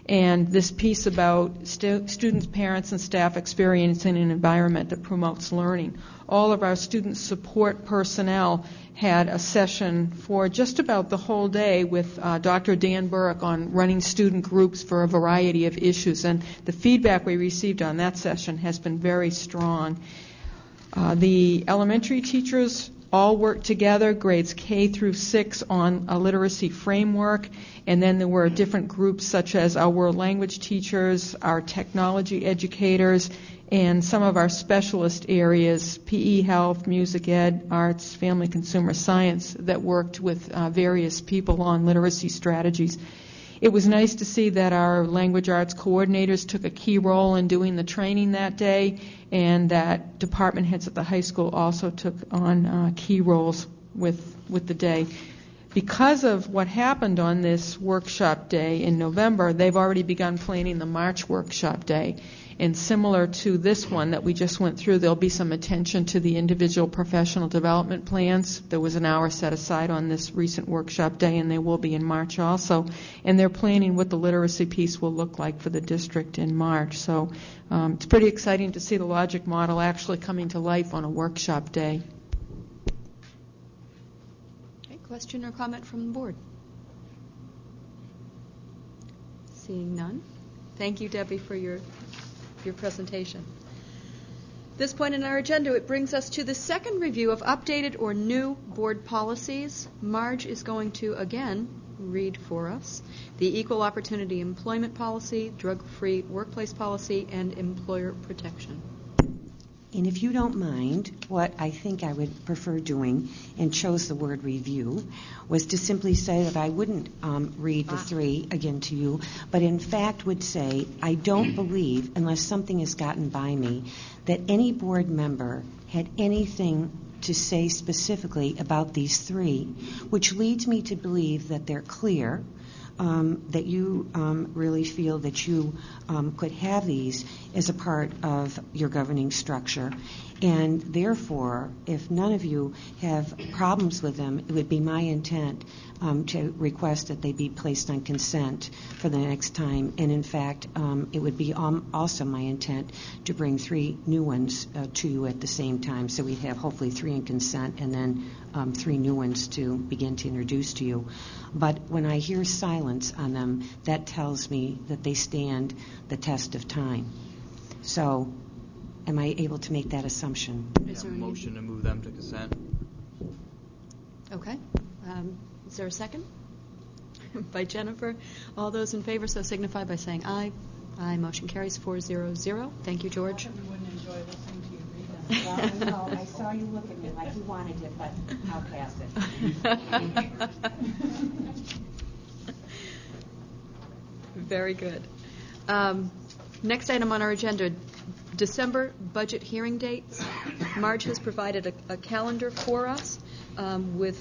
And this piece about students, parents, and staff experiencing an environment that promotes learning. All of our student support personnel had a session for just about the whole day with Dr. Dan Burke on running student groups for a variety of issues. And the feedback we received on that session has been very strong. The elementary teachers all worked together, grades K through 6, on a literacy framework. And then there were different groups such as our world language teachers, our technology educators, and some of our specialist areas, PE, health, music ed, arts, family, consumer science, that worked with various people on literacy strategies. It was nice to see that our language arts coordinators took a key role in doing the training that day, and that department heads at the high school also took on key roles with the day. Because of what happened on this workshop day in November, they've already begun planning the March workshop day. And similar to this one that we just went through, there'll be some attention to the individual professional development plans. There was an hour set aside on this recent workshop day, and there will be in March also. And they're planning what the literacy piece will look like for the district in March. So it's pretty exciting to see the logic model actually coming to life on a workshop day. Okay, question or comment from the board? Seeing none. Thank you, Debbie, for your presentation. At this point in our agenda, it brings us to the second review of updated or new board policies. Marge is going to, again, read for us the Equal Opportunity Employment Policy, Drug-Free Workplace Policy, and Employer Protection. And if you don't mind, what I think I would prefer doing, and chose the word review, was to simply say that I wouldn't read the three again to you, but in fact would say I don't believe, unless something has gotten by me, that any board member had anything to say specifically about these three, which leads me to believe that they're clear, that you really feel that you could have these as a part of your governing structure. And therefore, if none of you have problems with them, it would be my intent to request that they be placed on consent for the next time. And in fact, it would be also my intent to bring three new ones to you at the same time. So we'd have hopefully three in consent and then three new ones to begin to introduce to you. But when I hear silence on them, that tells me that they stand the test of time. So am I able to make that assumption? Is there a motion to move them to consent? Okay. Is there a second? By Jennifer. All those in favor so signify by saying aye. Aye. Motion carries 4-0-0. Thank you, George. I wouldn't enjoy listening to you read them. Well, no, I saw you look at me like you wanted it, but I'll pass it. Very good. Next item on our agenda, December budget hearing dates. Marge has provided a calendar for us with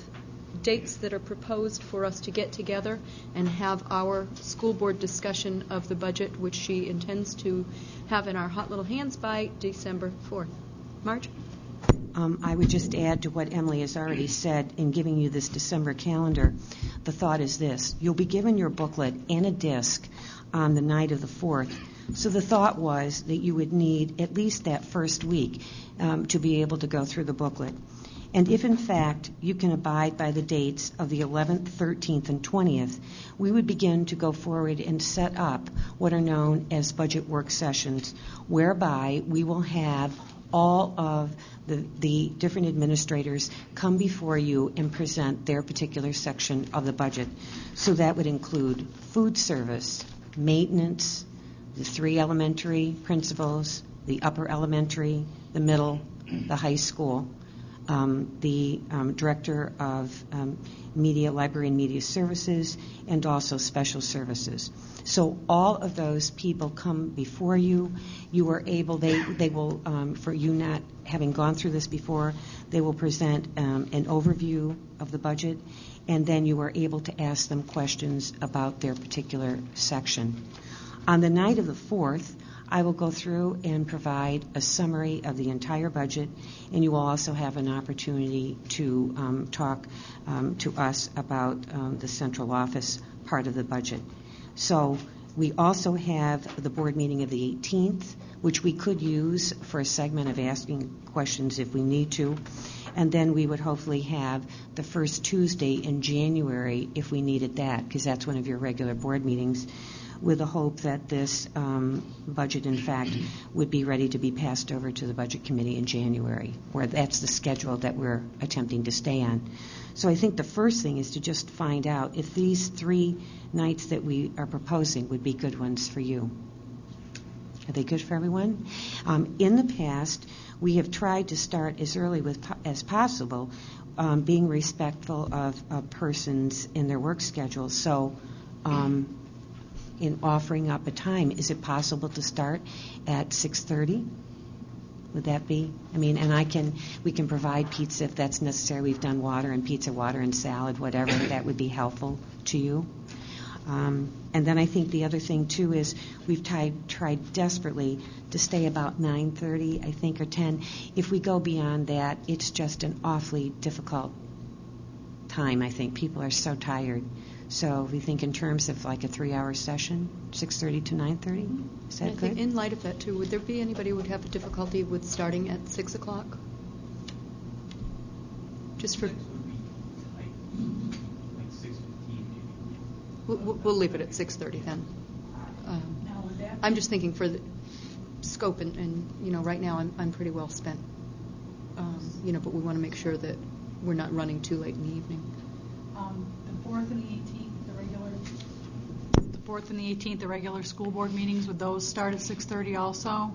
dates that are proposed for us to get together and have our school board discussion of the budget, which she intends to have in our hot little hands by December 4th. Marge? I would just add to what Emily has already said in giving you this December calendar. The thought is this. You'll be given your booklet and a disc on the night of the 4th. So the thought was that you would need at least that first week to be able to go through the booklet. And if, in fact, you can abide by the dates of the 11th, 13th, and 20th, we would begin to go forward and set up what are known as budget work sessions, whereby we will have all of the different administrators come before you and present their particular section of the budget. So that would include food service, maintenance, the 3 elementary principals, the upper elementary, the middle, the high school, the director of media, library and media services, and also special services. So all of those people come before you. You are able, they will, for you not having gone through this before, they will present an overview of the budget, and then you are able to ask them questions about their particular section. On the night of the 4th, I will go through and provide a summary of the entire budget, and you will also have an opportunity to talk to us about the central office part of the budget. So we also have the board meeting of the 18th, which we could use for a segment of asking questions if we need to. And then we would hopefully have the first Tuesday in January if we needed that, because that's one of your regular board meetings, with the hope that this budget, in fact, would be ready to be passed over to the Budget Committee in January, where that's the schedule that we're attempting to stay on. So I think the first thing is to just find out if these 3 nights that we are proposing would be good ones for you. Are they good for everyone? In the past, we have tried to start as early as possible, being respectful of persons in their work schedules. So in offering up a time, is it possible to start at 6:30? Would that be? I mean, and we can provide pizza if that's necessary. We've done water and salad, whatever. That would be helpful to you. And then I think the other thing, too, is we've tried desperately to stay about 9:30, I think, or 10. If we go beyond that, it's just an awfully difficult time, I think. People are so tired. So we think in terms of like a 3-hour session, 6:30 to 9:30. Is that good? In light of that, too, would there be anybody who would have a difficulty with starting at 6 o'clock? Just for... We'll leave it at 6:30 then. I'm just thinking for the scope, and right now I'm pretty well spent. But we want to make sure that we're not running too late in the evening. The 4th and the 18th, the regular school board meetings, would those start at 6:30 also?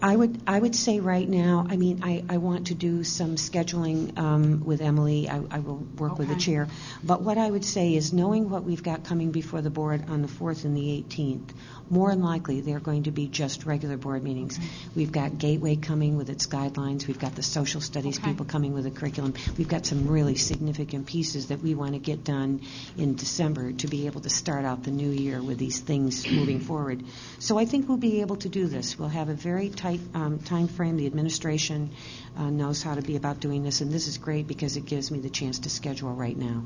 I would say right now, I mean, I want to do some scheduling with Emily. I will work with the chair. But what I would say is, knowing what we've got coming before the board on the 4th and the 18th, more than likely they're going to be just regular board meetings. We've got Gateway coming with its guidelines. We've got the social studies people coming with a curriculum. We've got some really significant pieces that we want to get done in December to be able to start out the new year with these things moving forward. So I think we'll be able to do this. We'll have a very tight time frame. The administration knows how to be about doing this, and this is great because it gives me the chance to schedule right now.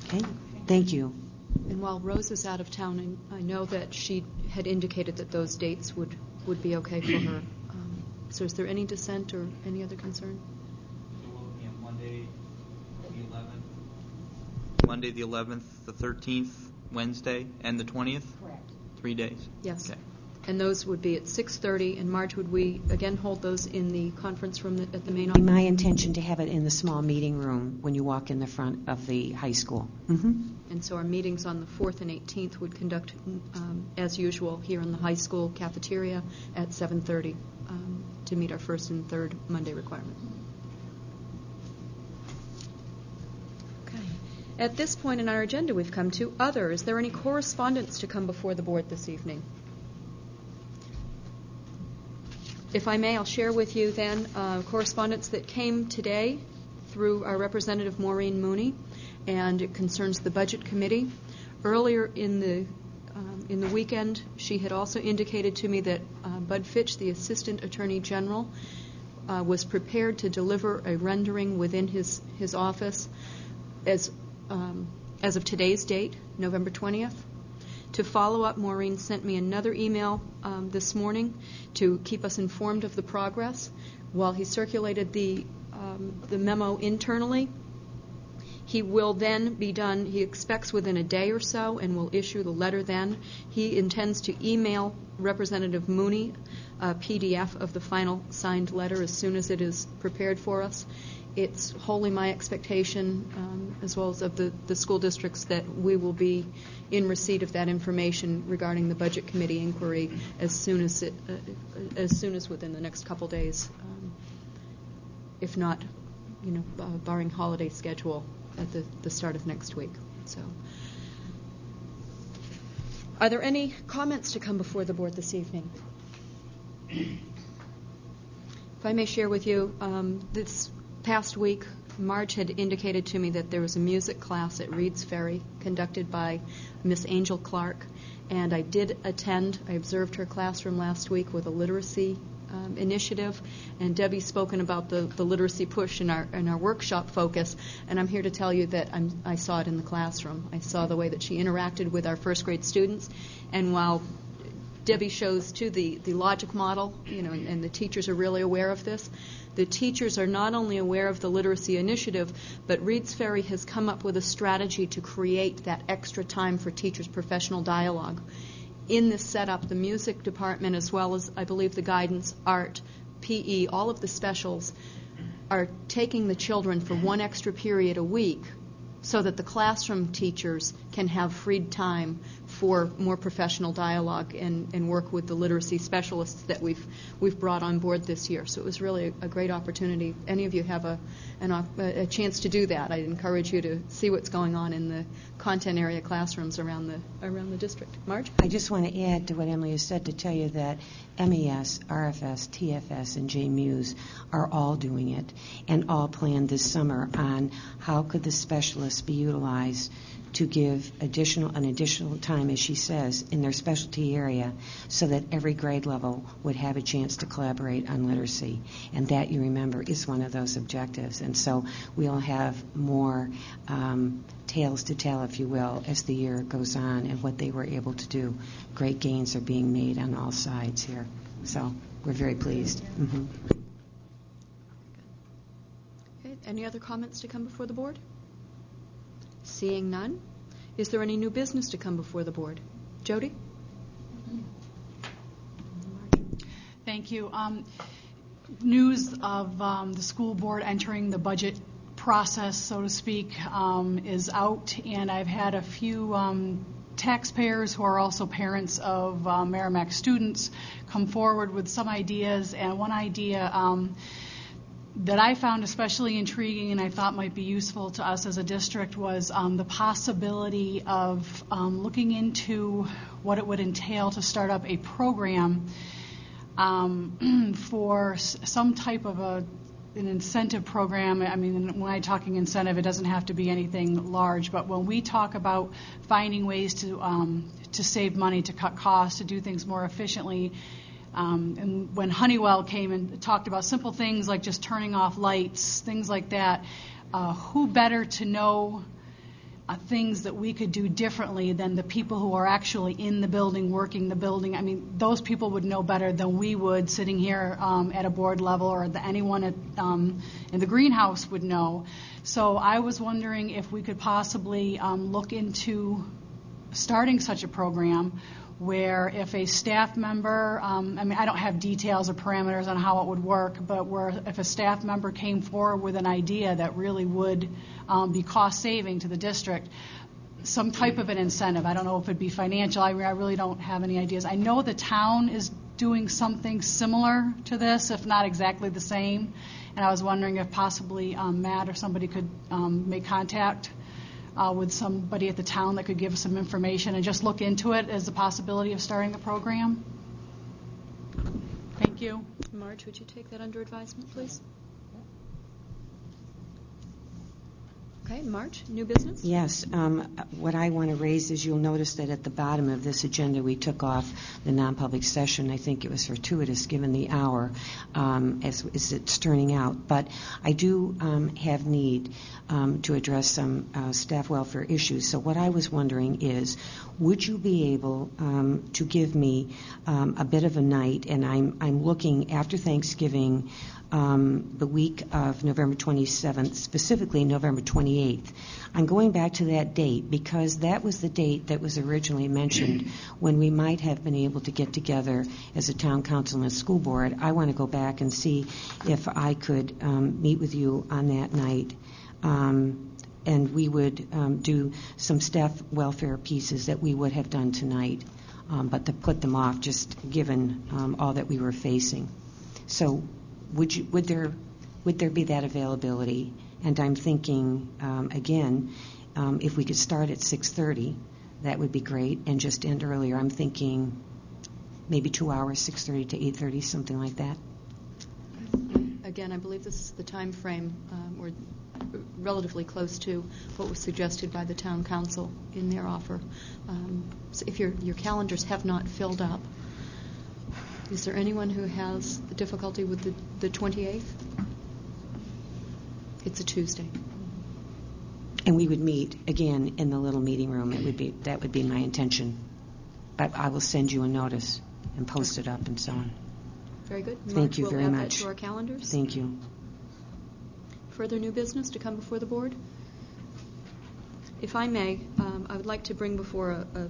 Okay? Thank you. And while Rose is out of town, I know that she had indicated that those dates would be okay for her. So is there any dissent or any other concern? So we're looking at Monday the 11th. Monday the 11th, the 13th, Wednesday, and the 20th? Correct. 3 days? Yes. Okay. And those would be at 6:30. And Marge, would we again hold those in the conference room at the main office? My intention to have it in the small meeting room when you walk in the front of the high school. And so our meetings on the 4th and 18th would conduct, as usual, here in the high school cafeteria at 7:30 to meet our first and third Monday requirement. Okay. At this point in our agenda, we've come to other. Is there any correspondence to come before the board this evening? If I may, I'll share with you then correspondence that came today through our representative Maureen Mooney, and it concerns the Budget Committee. Earlier in the weekend, she had also indicated to me that Bud Fitch, the Assistant Attorney General, was prepared to deliver a rendering within his office as of today's date, November 20th. To follow up, Maureen sent me another email this morning to keep us informed of the progress. While he circulated the memo internally, he will then be done, he expects within a day or so, and will issue the letter then. He intends to email Representative Mooney a PDF of the final signed letter as soon as it is prepared for us. It's wholly my expectation, as well as of the school districts, that we will be in receipt of that information regarding the Budget Committee inquiry as soon as within the next couple days, if not, barring holiday schedule at the start of next week. So, are there any comments to come before the board this evening? If I may share with you, this past week, Marge had indicated to me that there was a music class at Reed's Ferry conducted by Miss Angel Clark, and I did attend. I observed her classroom last week with a literacy initiative, and Debbie's spoken about the literacy push in our workshop focus, and I'm here to tell you that I saw it in the classroom. I saw the way that she interacted with our first grade students, and while Debbie shows too the logic model, and the teachers are really aware of this. The teachers are not only aware of the literacy initiative, but Reed's Ferry has come up with a strategy to create that extra time for teachers' professional dialogue. In this setup, the music department, as well as I believe the guidance, art, PE, all of the specials are taking the children for one extra period a week so that the classroom teachers can have freed time for more professional dialogue and work with the literacy specialists that we've brought on board this year. So it was really a great opportunity. If any of you have a chance to do that, I'd encourage you to see what's going on in the content area classrooms around the district. Marge? I just want to add to what Emily has said to tell you that MES, RFS, TFS, and JMUS are all doing it and all planned this summer on how could the specialists be utilized to give an additional time, as she says, in their specialty area so that every grade level would have a chance to collaborate on literacy. And that, you remember, is one of those objectives. And so we'll have more tales to tell, if you will, as the year goes on and what they were able to do. Great gains are being made on all sides here. So we're very pleased. Mm-hmm. Okay. Any other comments to come before the board? Seeing none, is there any new business to come before the board? Jody? Thank you. News of the school board entering the budget process, so to speak, is out, and I've had a few taxpayers who are also parents of Merrimack students come forward with some ideas, and one idea that I found especially intriguing and I thought might be useful to us as a district was the possibility of looking into what it would entail to start up a program for some type of an incentive program. I mean, when I'm talking incentive, it doesn't have to be anything large, but when we talk about finding ways to save money, to cut costs, to do things more efficiently, and when Honeywell came and talked about simple things like just turning off lights, things like that, who better to know things that we could do differently than the people who are actually in the building, working the building? I mean, those people would know better than we would sitting here at a board level, or that anyone in the greenhouse would know. So I was wondering if we could possibly look into starting such a program where if a staff member, I mean, I don't have details or parameters on how it would work, but where if a staff member came forward with an idea that really would be cost-saving to the district, some type of an incentive. I don't know if it'd be financial. I really don't have any ideas. I know the town is doing something similar to this, if not exactly the same, and I was wondering if possibly Matt or somebody could make contact with somebody at the town that could give us some information and just look into it as the possibility of starting the program. Thank you. Marge, would you take that under advisement, please? Okay, Marge, new business? Yes. What I want to raise is you'll notice that at the bottom of this agenda we took off the non-public session. I think it was fortuitous given the hour as it's turning out. But I do have need to address some staff welfare issues. So what I was wondering is, would you be able to give me a bit of a night, and I'm looking after Thanksgiving, the week of November 27th, specifically November 28th. I'm going back to that date because that was the date that was originally mentioned when we might have been able to get together as a town council and a school board. I want to go back and see if I could meet with you on that night. And we would do some staff welfare pieces that we would have done tonight, but to put them off just given all that we were facing. So would there be that availability? And I'm thinking, again, if we could start at 6:30, that would be great, and just end earlier. I'm thinking maybe 2 hours, 6:30 to 8:30, something like that. Again, I believe this is the time frame, or relatively close to what was suggested by the town council in their offer. So if your calendars have not filled up, is there anyone who has difficulty with the 28th? It's a Tuesday. And we would meet again in the little meeting room. That would be my intention. But I will send you a notice and post it up and so on. Very good. Thank you very much. We'll add that to our calendars. Thank you. Further new business to come before the board? If I may, I would like to bring before a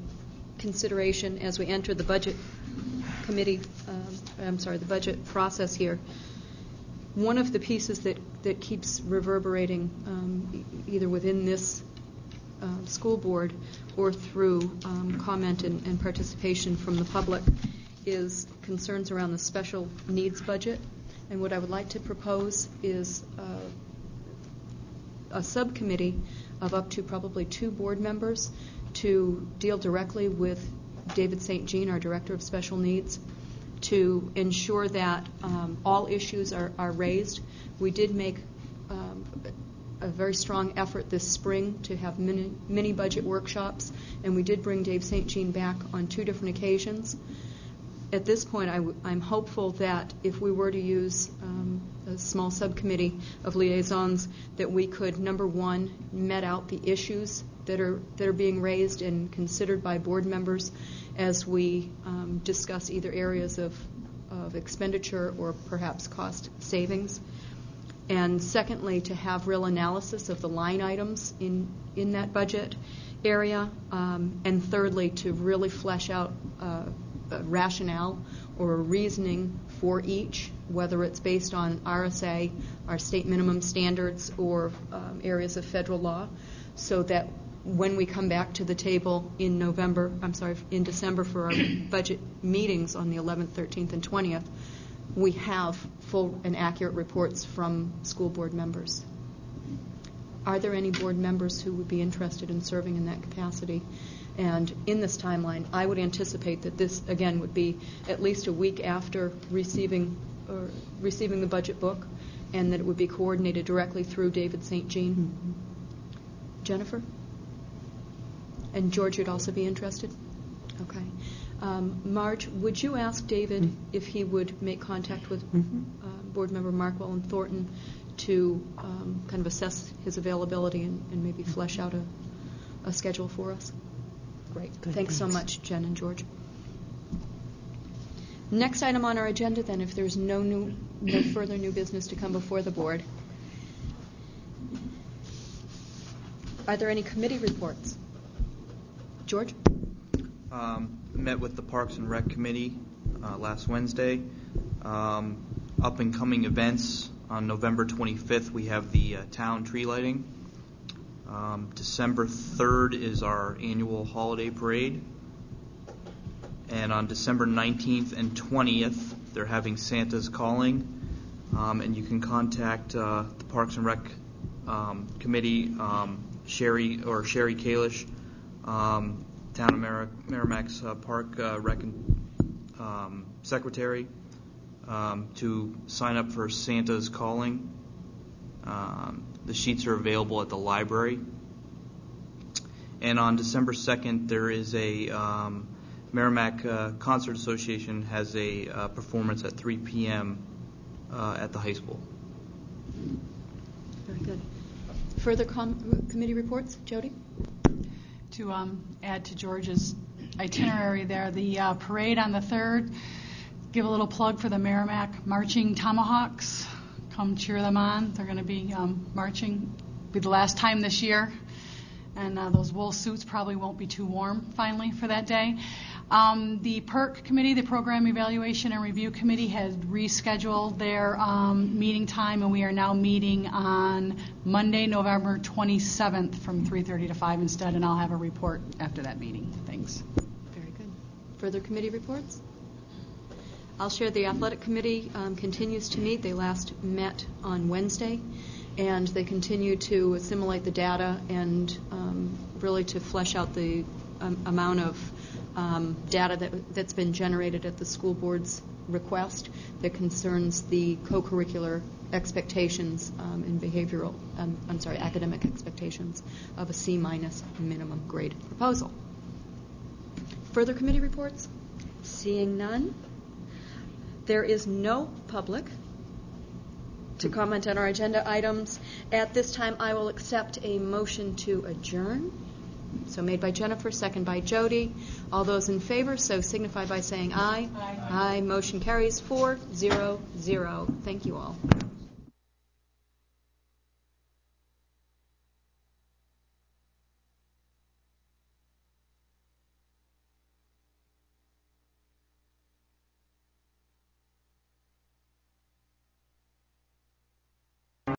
consideration as we enter the budget committee, the budget process here. One of the pieces that keeps reverberating either within this school board or through comment and participation from the public is concerns around the special needs budget. And what I would like to propose is a subcommittee of up to probably 2 board members to deal directly with David St. Jean, our Director of Special Needs, to ensure that all issues are raised. We did make a very strong effort this spring to have mini budget workshops, and we did bring Dave St. Jean back on 2 different occasions. At this point, I'm hopeful that if we were to use a small subcommittee of liaisons, that we could, number one, met out the issues that are being raised and considered by board members as we discuss either areas of expenditure or perhaps cost savings. And secondly, to have real analysis of the line items in that budget area. And thirdly, to really flesh out a rationale or a reasoning for each, whether it's based on RSA, our state minimum standards, or areas of federal law, so that when we come back to the table in December for our budget meetings on the 11th, 13th, and 20th, we have full and accurate reports from school board members. Are there any board members who would be interested in serving in that capacity? And in this timeline, I would anticipate that this, again, would be at least a week after receiving the budget book, and that it would be coordinated directly through David St. Jean. Mm-hmm. Jennifer? And George would also be interested? Okay. Marge, would you ask David if he would make contact with board member Markwell and Thornton to kind of assess his availability and maybe flesh out a schedule for us? Great. Good, thanks so much, Jen and George. Next item on our agenda, then, if there's no further new business to come before the board. Are there any committee reports? George? Met with the Parks and Rec Committee last Wednesday. Up and coming events on November 25th, we have the town tree lighting. December 3rd is our annual holiday parade. And on December 19th and 20th, they're having Santa's Calling. And you can contact the Parks and Rec Committee Sherry Kalish, Town of Merrimack's Park Rec Secretary, to sign up for Santa's Calling. The sheets are available at the library. And on December 2nd, there is a Merrimack Concert Association has a performance at 3 p.m. At the high school. Very good. Further committee reports, Jody? To add to George's itinerary there, the parade on the 3rd, give a little plug for the Merrimack Marching Tomahawks. Come cheer them on. They're going to be marching. Be the last time this year. And those wool suits probably won't be too warm finally for that day. The PERC committee, the Program Evaluation and Review Committee, has rescheduled their meeting time, and we are now meeting on Monday, November 27th from 3:30 to 5 instead, and I'll have a report after that meeting. Thanks. Very good. Further committee reports? I'll share the Athletic Committee continues to meet. They last met on Wednesday, and they continue to assimilate the data and really to flesh out the amount of data that's been generated at the school board's request that concerns the co-curricular expectations and academic expectations of a C- minimum grade proposal. Further committee reports? Seeing none, there is no public to comment on our agenda items. At this time, I will accept a motion to adjourn. So made by Jennifer, second by Jody. All those in favor, so signify by saying aye. Aye. Motion carries 4-0-0. Thank you all.